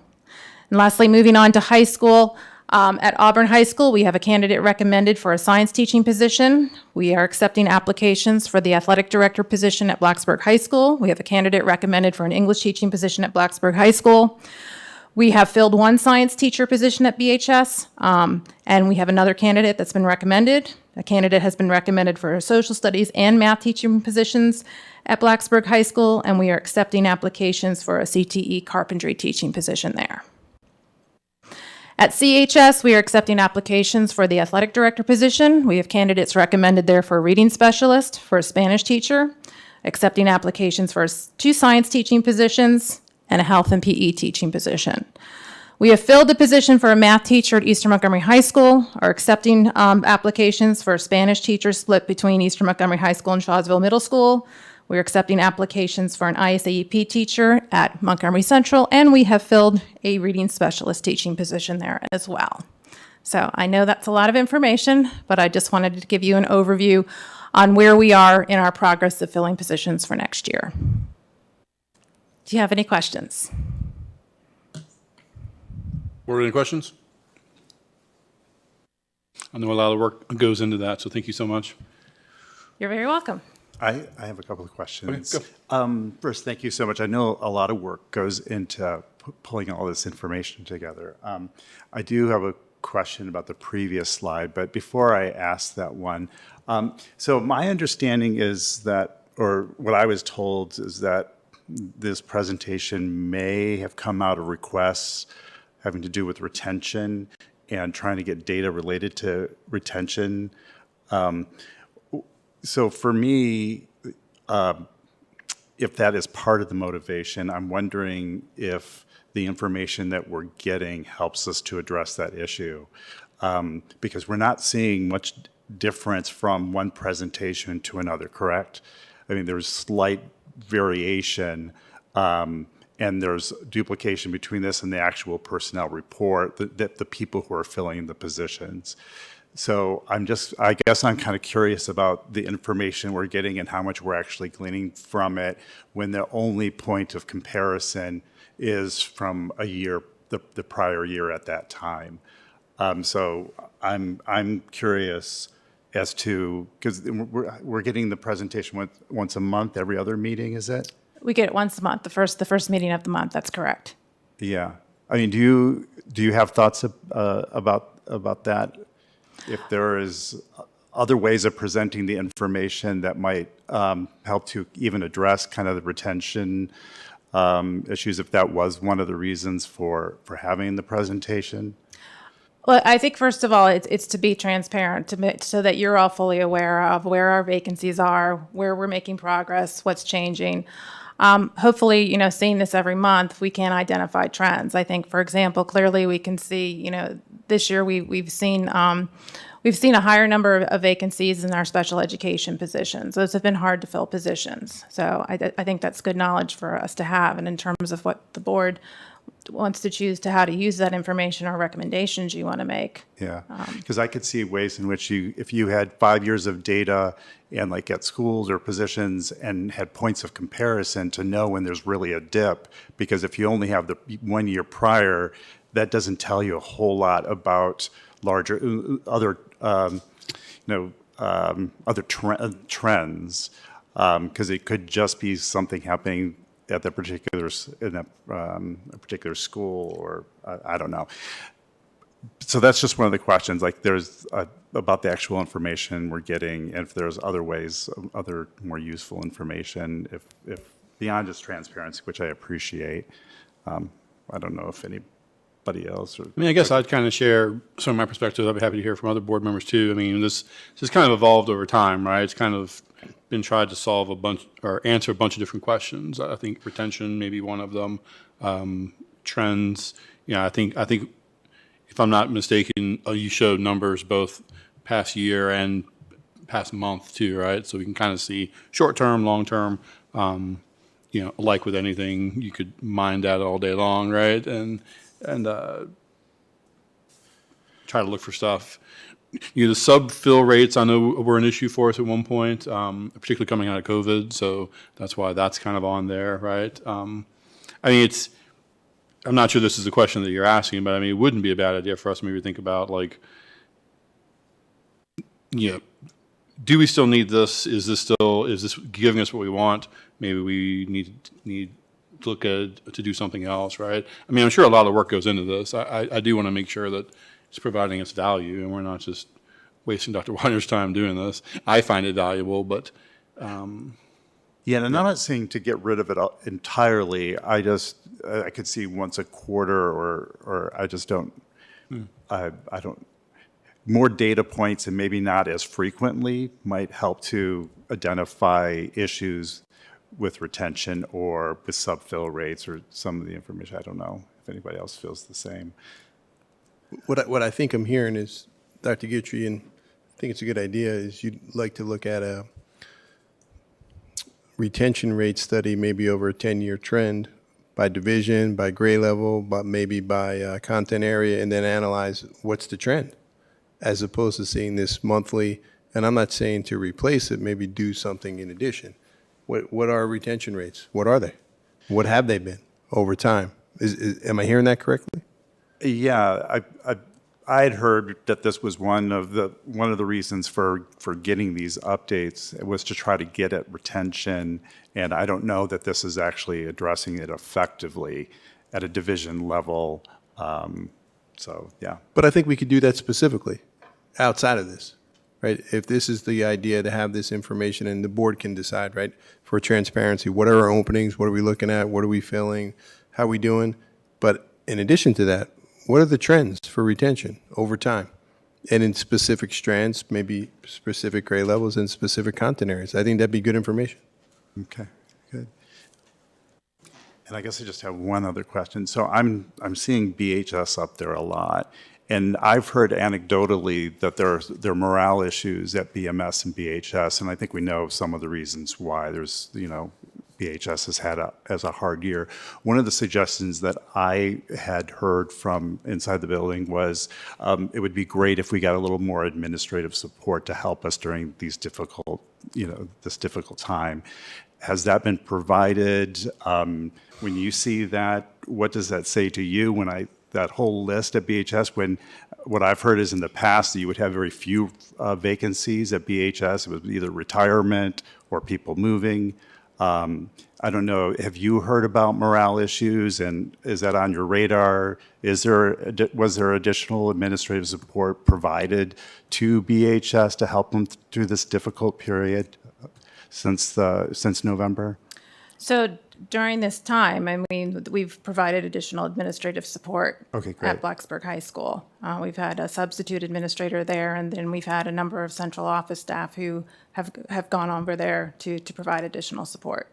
And lastly, moving on to high school, at Auburn High School, we have a candidate recommended for a science teaching position. We are accepting applications for the athletic director position at Blacksburg High School. We have a candidate recommended for an English teaching position at Blacksburg High School. We have filled one science teacher position at BHS, and we have another candidate that's been recommended. A candidate has been recommended for social studies and math teaching positions at Blacksburg High School, and we are accepting applications for a CTE carpentry teaching position there. At CHS, we are accepting applications for the athletic director position. We have candidates recommended there for a reading specialist, for a Spanish teacher, accepting applications for 2 science teaching positions, and a health and PE teaching position. We have filled the position for a math teacher at Eastern Montgomery High School, are accepting applications for a Spanish teacher split between Eastern Montgomery High School and Shawsville Middle School. We're accepting applications for an ISAEP teacher at Montgomery Central, and we have filled a reading specialist teaching position there as well. So I know that's a lot of information, but I just wanted to give you an overview on where we are in our progress of filling positions for next year. Do you have any questions? Were there any questions? I know a lot of work goes into that, so thank you so much. You're very welcome. I have a couple of questions. Okay, First, thank you so much. I know a lot of work goes into pulling all this information together. I do have a question about the previous slide, but before I ask that one, so my understanding is that, or what I was told is that this presentation may have come out of requests having to do with retention and trying to get data related to retention. So for me, if that is part of the motivation, I'm wondering if the information that we're getting helps us to address that issue. Because we're not seeing much difference from one presentation to another, correct? I mean, there's slight variation, and there's duplication between this and the actual personnel report, the people who are filling the positions. So I guess I'm kind of curious about the information we're getting and how much we're actually gleaning from it when the only point of comparison is from a year, the prior year at that time. So I'm curious as to, because we're getting the presentation once a month, every other meeting, is it? We get it once a month, the first meeting of the month. That's correct. Yeah. I mean, do you have thoughts about that? If there is other ways of presenting the information that might help to even address kind of the retention issues, if that was one of the reasons for having the presentation? Well, I think first of all, it's to be transparent, so that you're all fully aware of where our vacancies are, where we're making progress, what's changing. Hopefully, seeing this every month, we can identify trends. I think, for example, clearly we can see, this year we've seen a higher number of vacancies in our special education positions. Those have been hard to fill positions. So I think that's good knowledge for us to have. And in terms of what the board wants to choose to how to use that information or recommendations you want to make. Yeah, because I could see ways in which if you had 5 years of data and like at schools or positions and had points of comparison to know when there's really a dip, because if you only have the 1 year prior, that doesn't tell you a whole lot about other trends, because it could just be something happening at a particular school, or I don't know. So that's just one of the questions. Like, there's about the actual information we're getting, and if there's other ways, other more useful information, if beyond just transparency, which I appreciate. I don't know if anybody else. I guess I'd kind of share some of my perspectives. I'd be happy to hear from other board members too. I mean, this has kind of evolved over time, right? It's kind of been tried to solve answer a bunch of different questions. I think retention may be one of them. Trends. I think if I'm not mistaken, you showed numbers both past year and past month too, right? So we can kind of see short term, long term. Like with anything, you could mine that all day long, right? And try to look for stuff. The sub-fill rates, I know, were an issue for us at one point, particularly coming out of COVID. So that's why that's kind of on there, right? I'm not sure this is the question that you're asking, but it wouldn't be a bad idea for us to maybe think about, do we still need this? Is this giving us what we want? Maybe we need look at, to do something else, right? I mean, I'm sure a lot of work goes into this. I do want to make sure that it's providing us value and we're not just wasting Dr. Weiner's time doing this. I find it valuable, but yeah, and I'm not saying to get rid of it entirely. I could see once a quarter, or I just don't. I don't. More data points and maybe not as frequently might help to identify issues with retention or with subfill rates or some of the information. I don't know if anybody else feels the same. What I think I'm hearing is, Dr. Guthrie, and I think it's a good idea, is you'd like to look at a retention rate study maybe over a 10-year trend by division, by grade level, but maybe by content area, and then analyze what's the trend, as opposed to seeing this monthly. And I'm not saying to replace it, maybe do something in addition. What are retention rates? What are they? What have they been over time? Am I hearing that correctly? Yeah, I had heard that this was one of the reasons for getting these updates was to try to get at retention, and I don't know that this is actually addressing it effectively at a division level. So yeah. But I think we could do that specifically outside of this, right? If this is the idea to have this information and the board can decide, right, for transparency, what are our openings? What are we looking at? What are we filling? How are we doing? But in addition to that, what are the trends for retention over time? And in specific strands, maybe specific grade levels and specific content areas. I think that'd be good information. Okay, good. And I guess I just have one other question. So I'm seeing BHS up there a lot, and I've heard anecdotally that there are morale issues at BMS and BHS, and I think we know some of the reasons why. There's, BHS has had a hard year. One of the suggestions that I had heard from inside the building was it would be great if we got a little more administrative support to help us during these this difficult time. Has that been provided? When you see that, what does that say to you that whole list at BHS, when what I've heard is in the past that you would have very few vacancies at BHS. It was either retirement or people moving. I don't know, have you heard about morale issues, and is that on your radar? Was there additional administrative support provided to BHS to help them through this difficult period since November? So during this time, I mean, we've provided additional administrative support at Blacksburg High School. We've had a substitute administrator there, and then we've had a number of central office staff who have gone over there to provide additional support.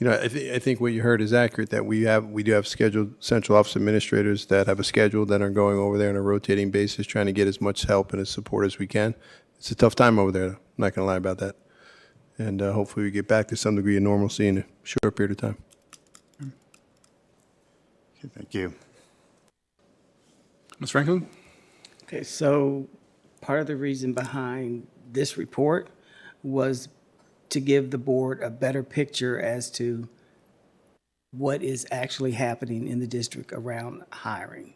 I think what you heard is accurate, that we do have scheduled central office administrators that have a schedule that are going over there on a rotating basis, trying to get as much help and as support as we can. It's a tough time over there, I'm not going to lie about that. And hopefully we get back to some degree of normalcy in a short period of time. Okay, thank you. Ms. Franklin? Okay, so part of the reason behind this report was to give the board a better picture as to what is actually happening in the district around hiring.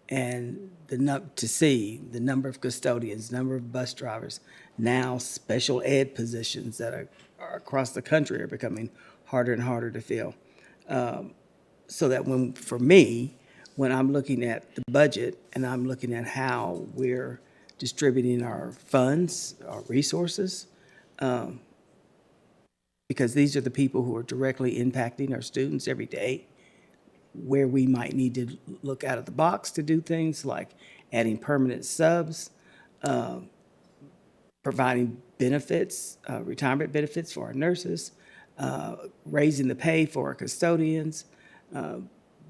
And to see the number of custodians, number of bus drivers, now special ed positions that are across the country are becoming harder and harder to fill. So that for me, when I'm looking at the budget and I'm looking at how we're distributing our funds, our resources, because these are the people who are directly impacting our students every day, where we might need to look out of the box to do things like adding permanent subs, providing benefits, retirement benefits for our nurses, raising the pay for our custodians.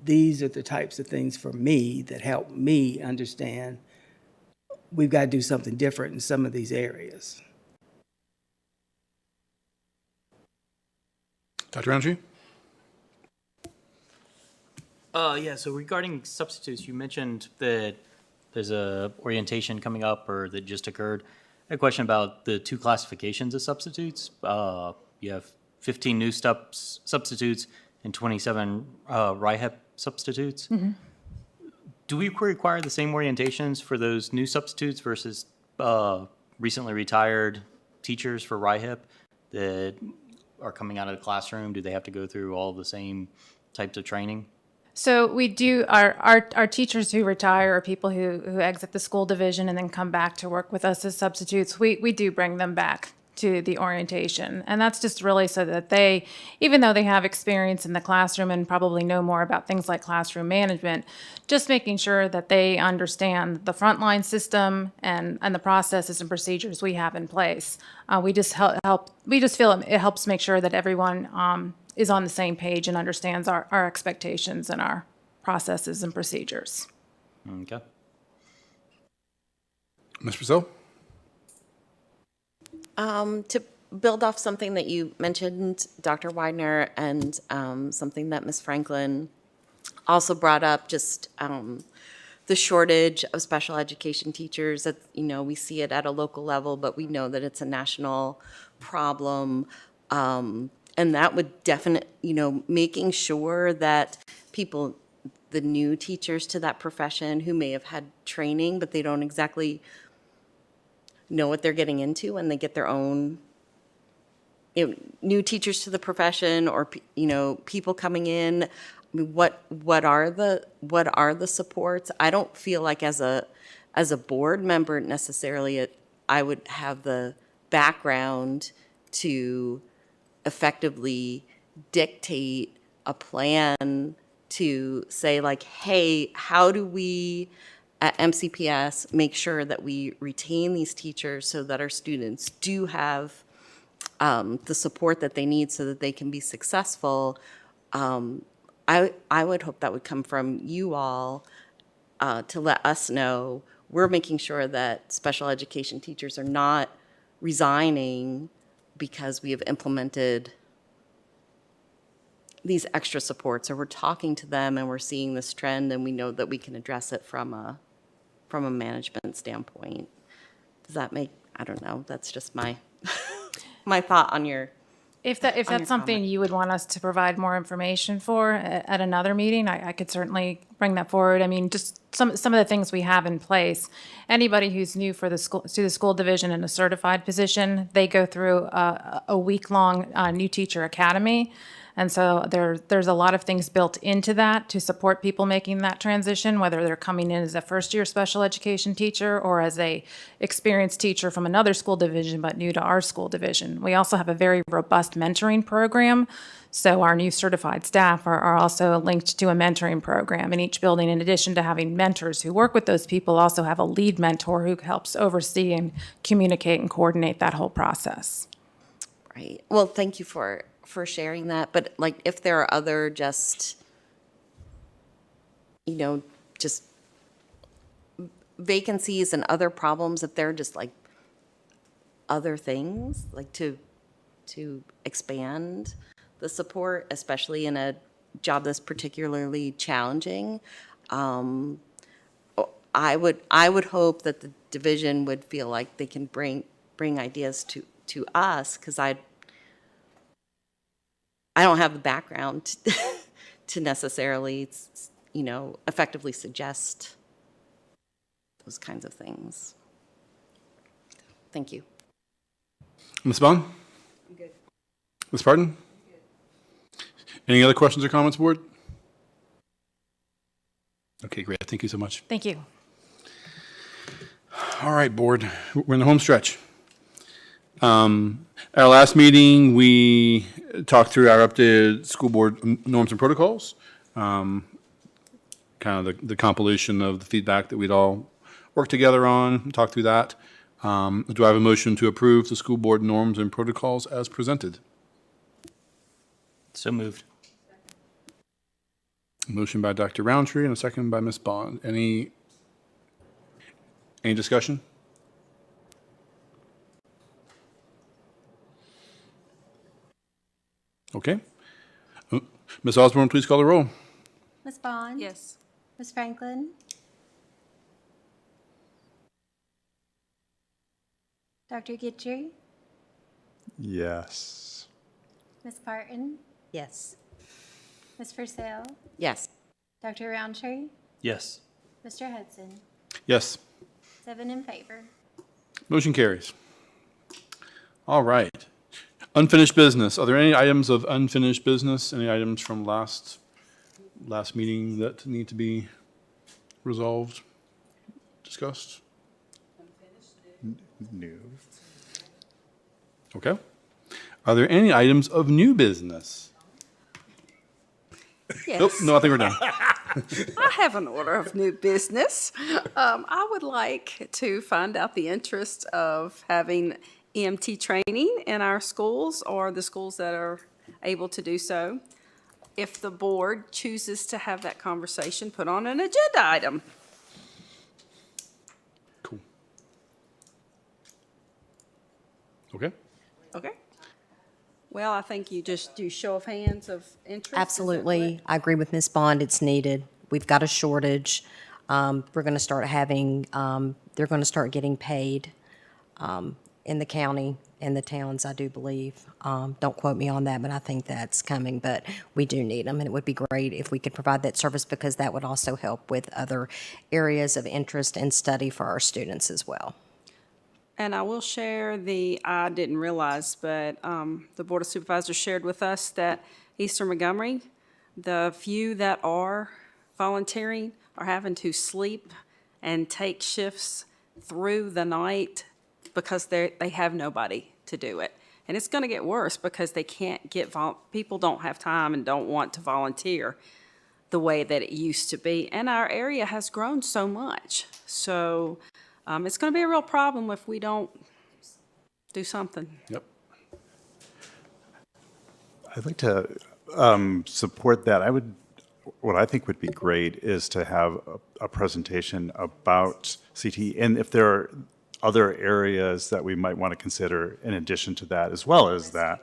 These are the types of things for me that help me understand we've got to do something different in some of these areas. Dr. Roundtree? Yeah, so regarding substitutes, you mentioned that there's a orientation coming up or that just occurred. I had a question about the two classifications of substitutes. You have 15 new substitutes and 27 RIHEP substitutes. Mm-hmm. Do we require the same orientations for those new substitutes versus recently retired teachers for RIHEP? that are coming out of the classroom? Do they have to go through all of the same types of training? So we do, our teachers who retire or people who exit the school division and then come back to work with us as substitutes, we do bring them back to the orientation. And that's just really so that they, even though they have experience in the classroom and probably know more about things like classroom management, just making sure that they understand the frontline system and the processes and procedures we have in place. We just we just feel it helps make sure that everyone is on the same page and understands our expectations and our processes and procedures. Okay. Ms. Brazil? To build off something that you mentioned, Dr. Widener, and something that Ms. Franklin also brought up, just the shortage of special education teachers. That, you know, we see it at a local level, but we know that it's a national problem. And that would definitely, you know, making sure that people, the new teachers to that profession who may have had training, but they don't exactly know what they're getting into when they get their own, you know, new teachers to the profession, or, you know, people coming in. I mean, what are the supports? I don't feel like as a board member necessarily I would have the background to effectively dictate a plan to say, like, hey, how do we at MCPS make sure that we retain these teachers so that our students do have the support that they need so that they can be successful. I would hope that would come from you all to let us know we're making sure that special education teachers are not resigning because we have implemented these extra supports, or we're talking to them and we're seeing this trend and we know that we can address it from a management standpoint. Does that make, I don't know, that's just my my thought on your If that's something you would want us to provide more information for at another meeting, I could certainly bring that forward. I mean, just some of the things we have in place. Anybody who's new to the school division in a certified position, they go through a week-long new teacher academy. And so there's a lot of things built into that to support people making that transition, whether they're coming in as a first-year special education teacher or as a experienced teacher from another school division but new to our school division. We also have a very robust mentoring program. So our new certified staff are also linked to a mentoring program in each building. In addition to having mentors who work with those people, also have a lead mentor who helps oversee and communicate and coordinate that whole process. Right. Well, thank you for sharing that. But like, if there are other just, you know, just vacancies and other problems, if they're just like other things, like to expand the support, especially in a job that's particularly challenging, I would hope that the division would feel like they can bring ideas to us, because I don't have the background to necessarily, you know, effectively suggest those kinds of things. Thank you. Ms. Bond? I'm good. Ms. Parton? Any other questions or comments, board? Okay, great. Thank you so much. Thank you. All right, board. We're in the home stretch. Our last meeting, we talked through our updated school board norms and protocols, kind of the compilation of the feedback that we'd all worked together on, talked through that. Do I have a motion to approve the school board norms and protocols as presented? So moved. Motion by Dr. Roundtree and a second by Ms. Bond. Any discussion? Okay. Ms. Osborne, please call the roll. Ms. Bond? Yes. Ms. Franklin? Dr. Guidry? Yes. Ms. Parton? Yes. Ms. Purcell? Yes. Dr. Roundtree? Yes. Mr. Hudson? Yes. 7 in favor. Motion carries. All right. Unfinished business. Are there any items of unfinished business? Any items from last meeting that need to be resolved, discussed? No. Okay. Are there any items of new business? Yes. Nope, no, I think we're done. I have an order of new business. I would like to find out the interest of having EMT training in our schools or the schools that are able to do so. If the board chooses to have that conversation, put on an agenda item. Cool. Okay. Okay. Well, I think you just do show of hands of interest. Absolutely. I agree with Ms. Bond. It's needed. We've got a shortage. We're going to start having, they're going to start getting paid in the county, in the towns, I do believe. Don't quote me on that, but I think that's coming. But we do need them, and it would be great if we could provide that service because that would also help with other areas of interest and study for our students as well. And I will share I didn't realize, but the Board of Supervisors shared with us that Eastern Montgomery, the few that are volunteering are having to sleep and take shifts through the night because they have nobody to do it. And it's going to get worse because they can't get, people don't have time and don't want to volunteer the way that it used to be. And our area has grown so much. So it's going to be a real problem if we don't do something. Yep. I'd like to support that. What I think would be great is to have a presentation about CTE, and if there are other areas that we might want to consider in addition to that, as well as that.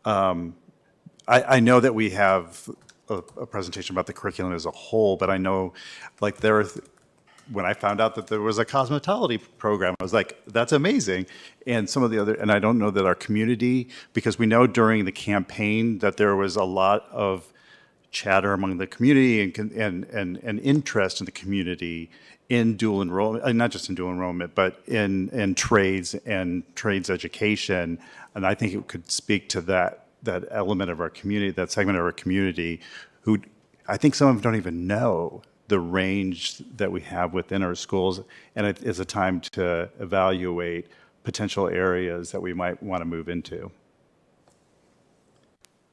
I know that we have a presentation about the curriculum as a whole, but I know, like, when I found out that there was a cosmetology program, I was like, that's amazing. And some of the other, and I don't know that our community, because we know during the campaign that there was a lot of chatter among the community and interest in the community in dual enrollment, not just in dual enrollment, but in trades and trades education. And I think it could speak to that element of our community, that segment of our community, who I think some of them don't even know the range that we have within our schools. And it is a time to evaluate potential areas that we might want to move into.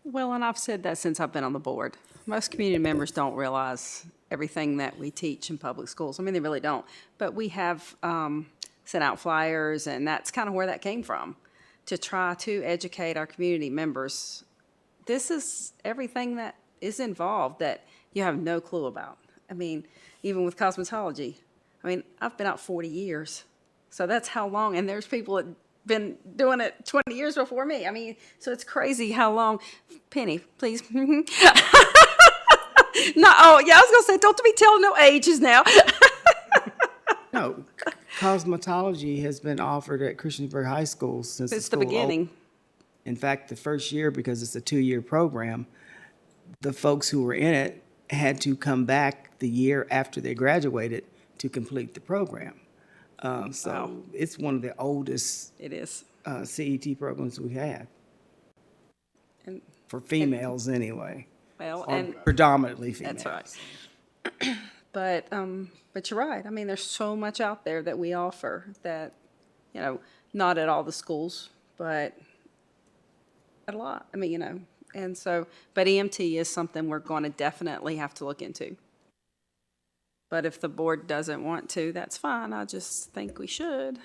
Well, and I've said that since I've been on the board. Most community members don't realize everything that we teach in public schools. I mean, they really don't. But we have sent out flyers, and that's kind of where that came from, to try to educate our community members. This is everything that is involved that you have no clue about. I mean, even with cosmetology. I mean, I've been out 40 years. So that's how long, and there's people that been doing it 20 years before me. I mean, so it's crazy how long. Penny, please. No, oh, yeah, I was going to say, don't be telling no ages now. No, cosmetology has been offered at Christiansburg High School since It's the beginning. In fact, the first year, because it's a 2-year program, the folks who were in it had to come back the year after they graduated to complete the program. So it's one of the oldest It is. CET programs we have, And, for females anyway. well, Or and predominantly females. that's right. But you're right. I mean, there's so much out there that we offer that, you know, not at all the schools, but at a lot. I mean, you know, and so, but EMT is something we're going to definitely have to look into. But if the board doesn't want to, that's fine. I just think we should.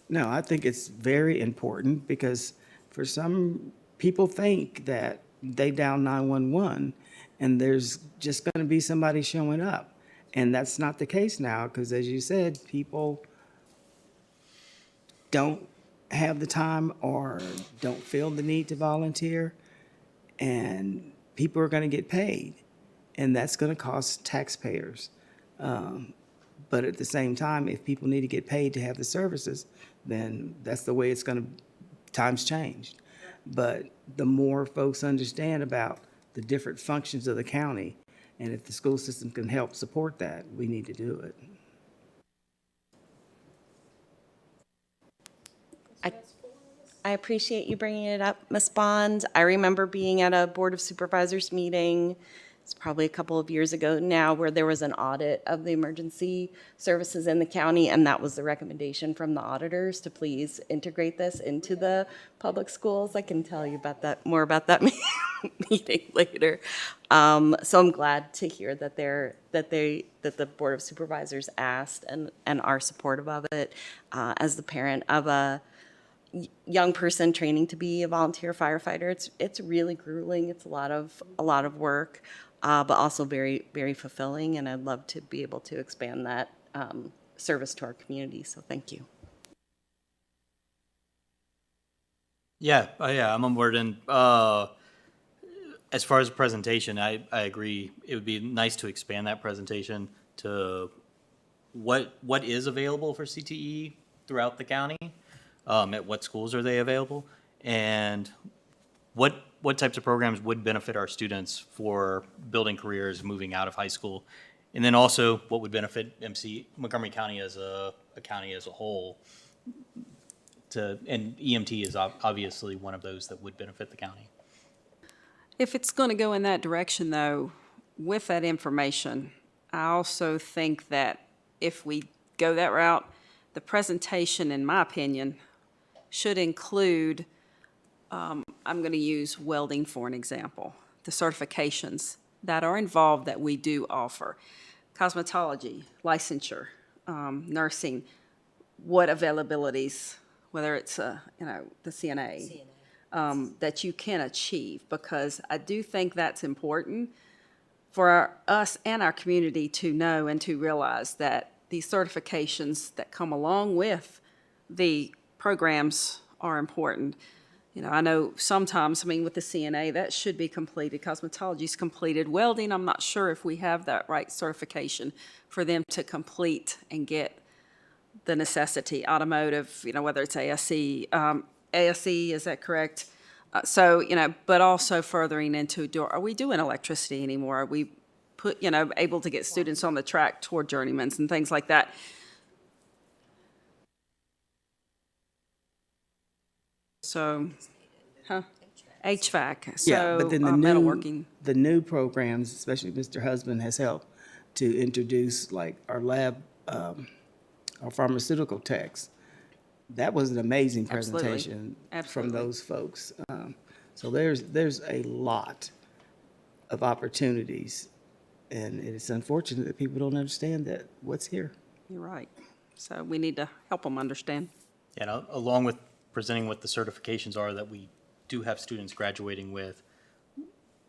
No, I think it's very important because for some people think that they dial 911 and there's just going to be somebody showing up. And that's not the case now because, as you said, people don't have the time or don't feel the need to volunteer, and people are going to get paid, and that's going to cost taxpayers. But at the same time, if people need to get paid to have the services, then that's the way it's going to, times changed. But the more folks understand about the different functions of the county, and if the school system can help support that, we need to do it. I appreciate you bringing it up, Ms. Bond. I remember being at a Board of Supervisors meeting, it's probably a couple of years ago now, where there was an audit of the emergency services in the county, and that was the recommendation from the auditors to please integrate this into the public schools. I can tell you about that, more about that meeting later. So I'm glad to hear that the Board of Supervisors asked and are supportive of it. As the parent of a young person training to be a volunteer firefighter, it's really grueling. It's a lot of work, but also very, very fulfilling. And I'd love to be able to expand that service to our community. So thank you. Yeah, I'm on board. And as far as the presentation, I agree. It would be nice to expand that presentation to what is available for CTE throughout the county. At what schools are they available, and what types of programs would benefit our students for building careers, moving out of high school, and then also what would benefit Montgomery County as a county as a whole. And EMT is obviously one of those that would benefit the county. If it's going to go in that direction, though, with that information, I also think that if we go that route, the presentation, in my opinion, should include, I'm going to use welding for an example, the certifications that are involved that we do offer. Cosmetology, licensure, nursing, what availabilities, whether it's, the CNA. That you can achieve, because I do think that's important for us and our community to know and to realize that these certifications that come along with the programs are important. I know sometimes, with the CNA, that should be completed. Cosmetology is completed. Welding, I'm not sure if we have that right certification for them to complete and get the necessity. Automotive, whether it's ASE, is that correct? But also furthering into, are we doing electricity anymore? Are we able to get students on the track toward journeymans and things like that? So, HVAC. So, Yeah, but then metalworking. the new programs, especially Mr. Husband has helped to introduce, like our lab, our pharmaceutical techs. That was an amazing presentation from those folks. So there's a lot of opportunities, and it's unfortunate that people don't understand that what's here. You're right. So we need to help them understand. And along with presenting what the certifications are that we do have students graduating with,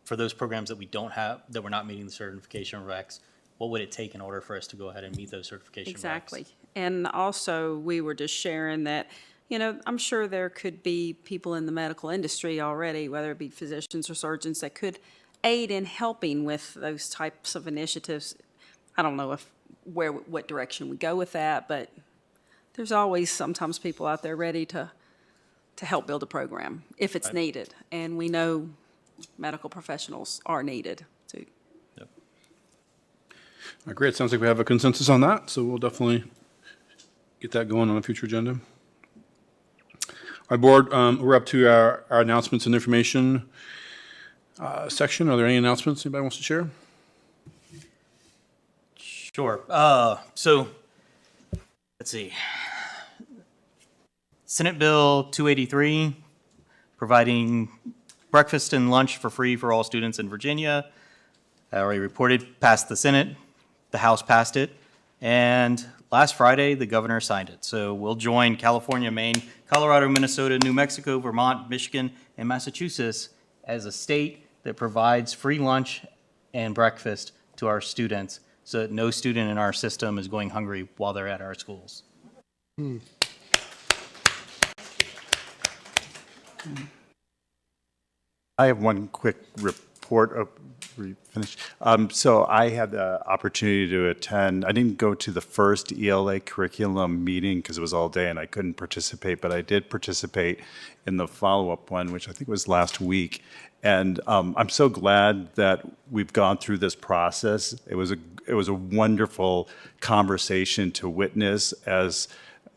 for those programs that we don't have, that we're not meeting the certification recs, what would it take in order for us to go ahead and meet those certification recs? Exactly. And also, we were just sharing that, I'm sure there could be people in the medical industry already, whether it be physicians or surgeons, that could aid in helping with those types of initiatives. I don't know what direction we go with that, but there's always sometimes people out there ready to help build a program if it's needed. And we know medical professionals are needed too. All right, great. Sounds like we have a consensus on that, so we'll definitely get that going on a future agenda. Our board, we're up to our announcements and information section. Are there any announcements anybody wants to share? Sure. So, let's see. Senate Bill 283, providing breakfast and lunch for free for all students in Virginia. I already reported, passed the Senate. The House passed it. And last Friday, the governor signed it. So we'll join California, Maine, Colorado, Minnesota, New Mexico, Vermont, Michigan, and Massachusetts as a state that provides free lunch and breakfast to our students, so that no student in our system is going hungry while they're at our schools. I have one quick report. Finish. So I had the opportunity to attend. I didn't go to the first ELA curriculum meeting because it was all day and I couldn't participate, but I did participate in the follow-up one, which I think was last week. And I'm so glad that we've gone through this process. It was a wonderful conversation to witness as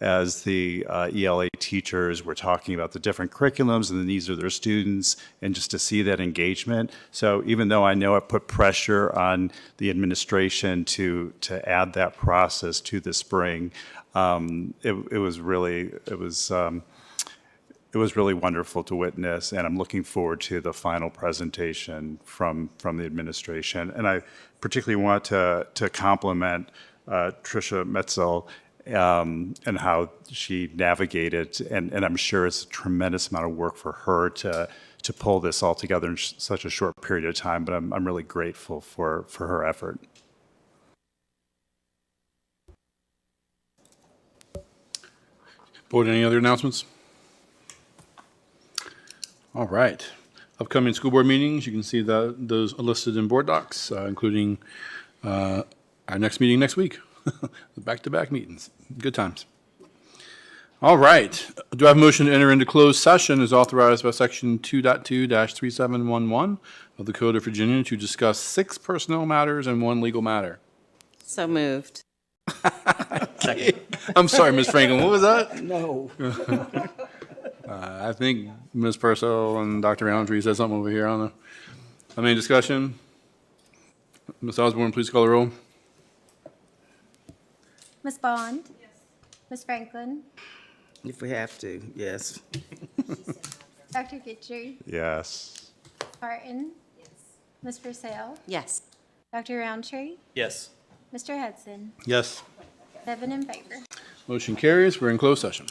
as the ELA teachers were talking about the different curriculums and the needs of their students, and just to see that engagement. So even though I know it put pressure on the administration to add that process to the spring, it was really wonderful to witness, and I'm looking forward to the final presentation from the administration. And I particularly want to compliment Tricia Metzel and how she navigated, and I'm sure it's a tremendous amount of work for her to pull this all together in such a short period of time, but I'm really grateful for her effort. Board, any other announcements? All right. Upcoming school board meetings, you can see those are listed in board docs, including our next meeting next week. Back-to-back meetings. Good times. All right. Do I have a motion to enter into closed session as authorized by Section 2.2-3711 of the Code of Virginia to discuss 6 personnel matters and 1 legal matter? So moved. Second. I'm sorry, Ms. Franklin. What was that? No. I think Ms. Purcell and Dr. Roundtree said something over here. I don't know. Any discussion? Ms. Osborne, please call the roll. Ms. Bond? Yes. Ms. Franklin? If we have to, yes. Dr. Guidry? Yes. Parton? Yes. Ms. Purcell? Yes. Dr. Roundtree? Yes. Mr. Hudson? Yes. 7 in favor. Motion carries. We're in closed session.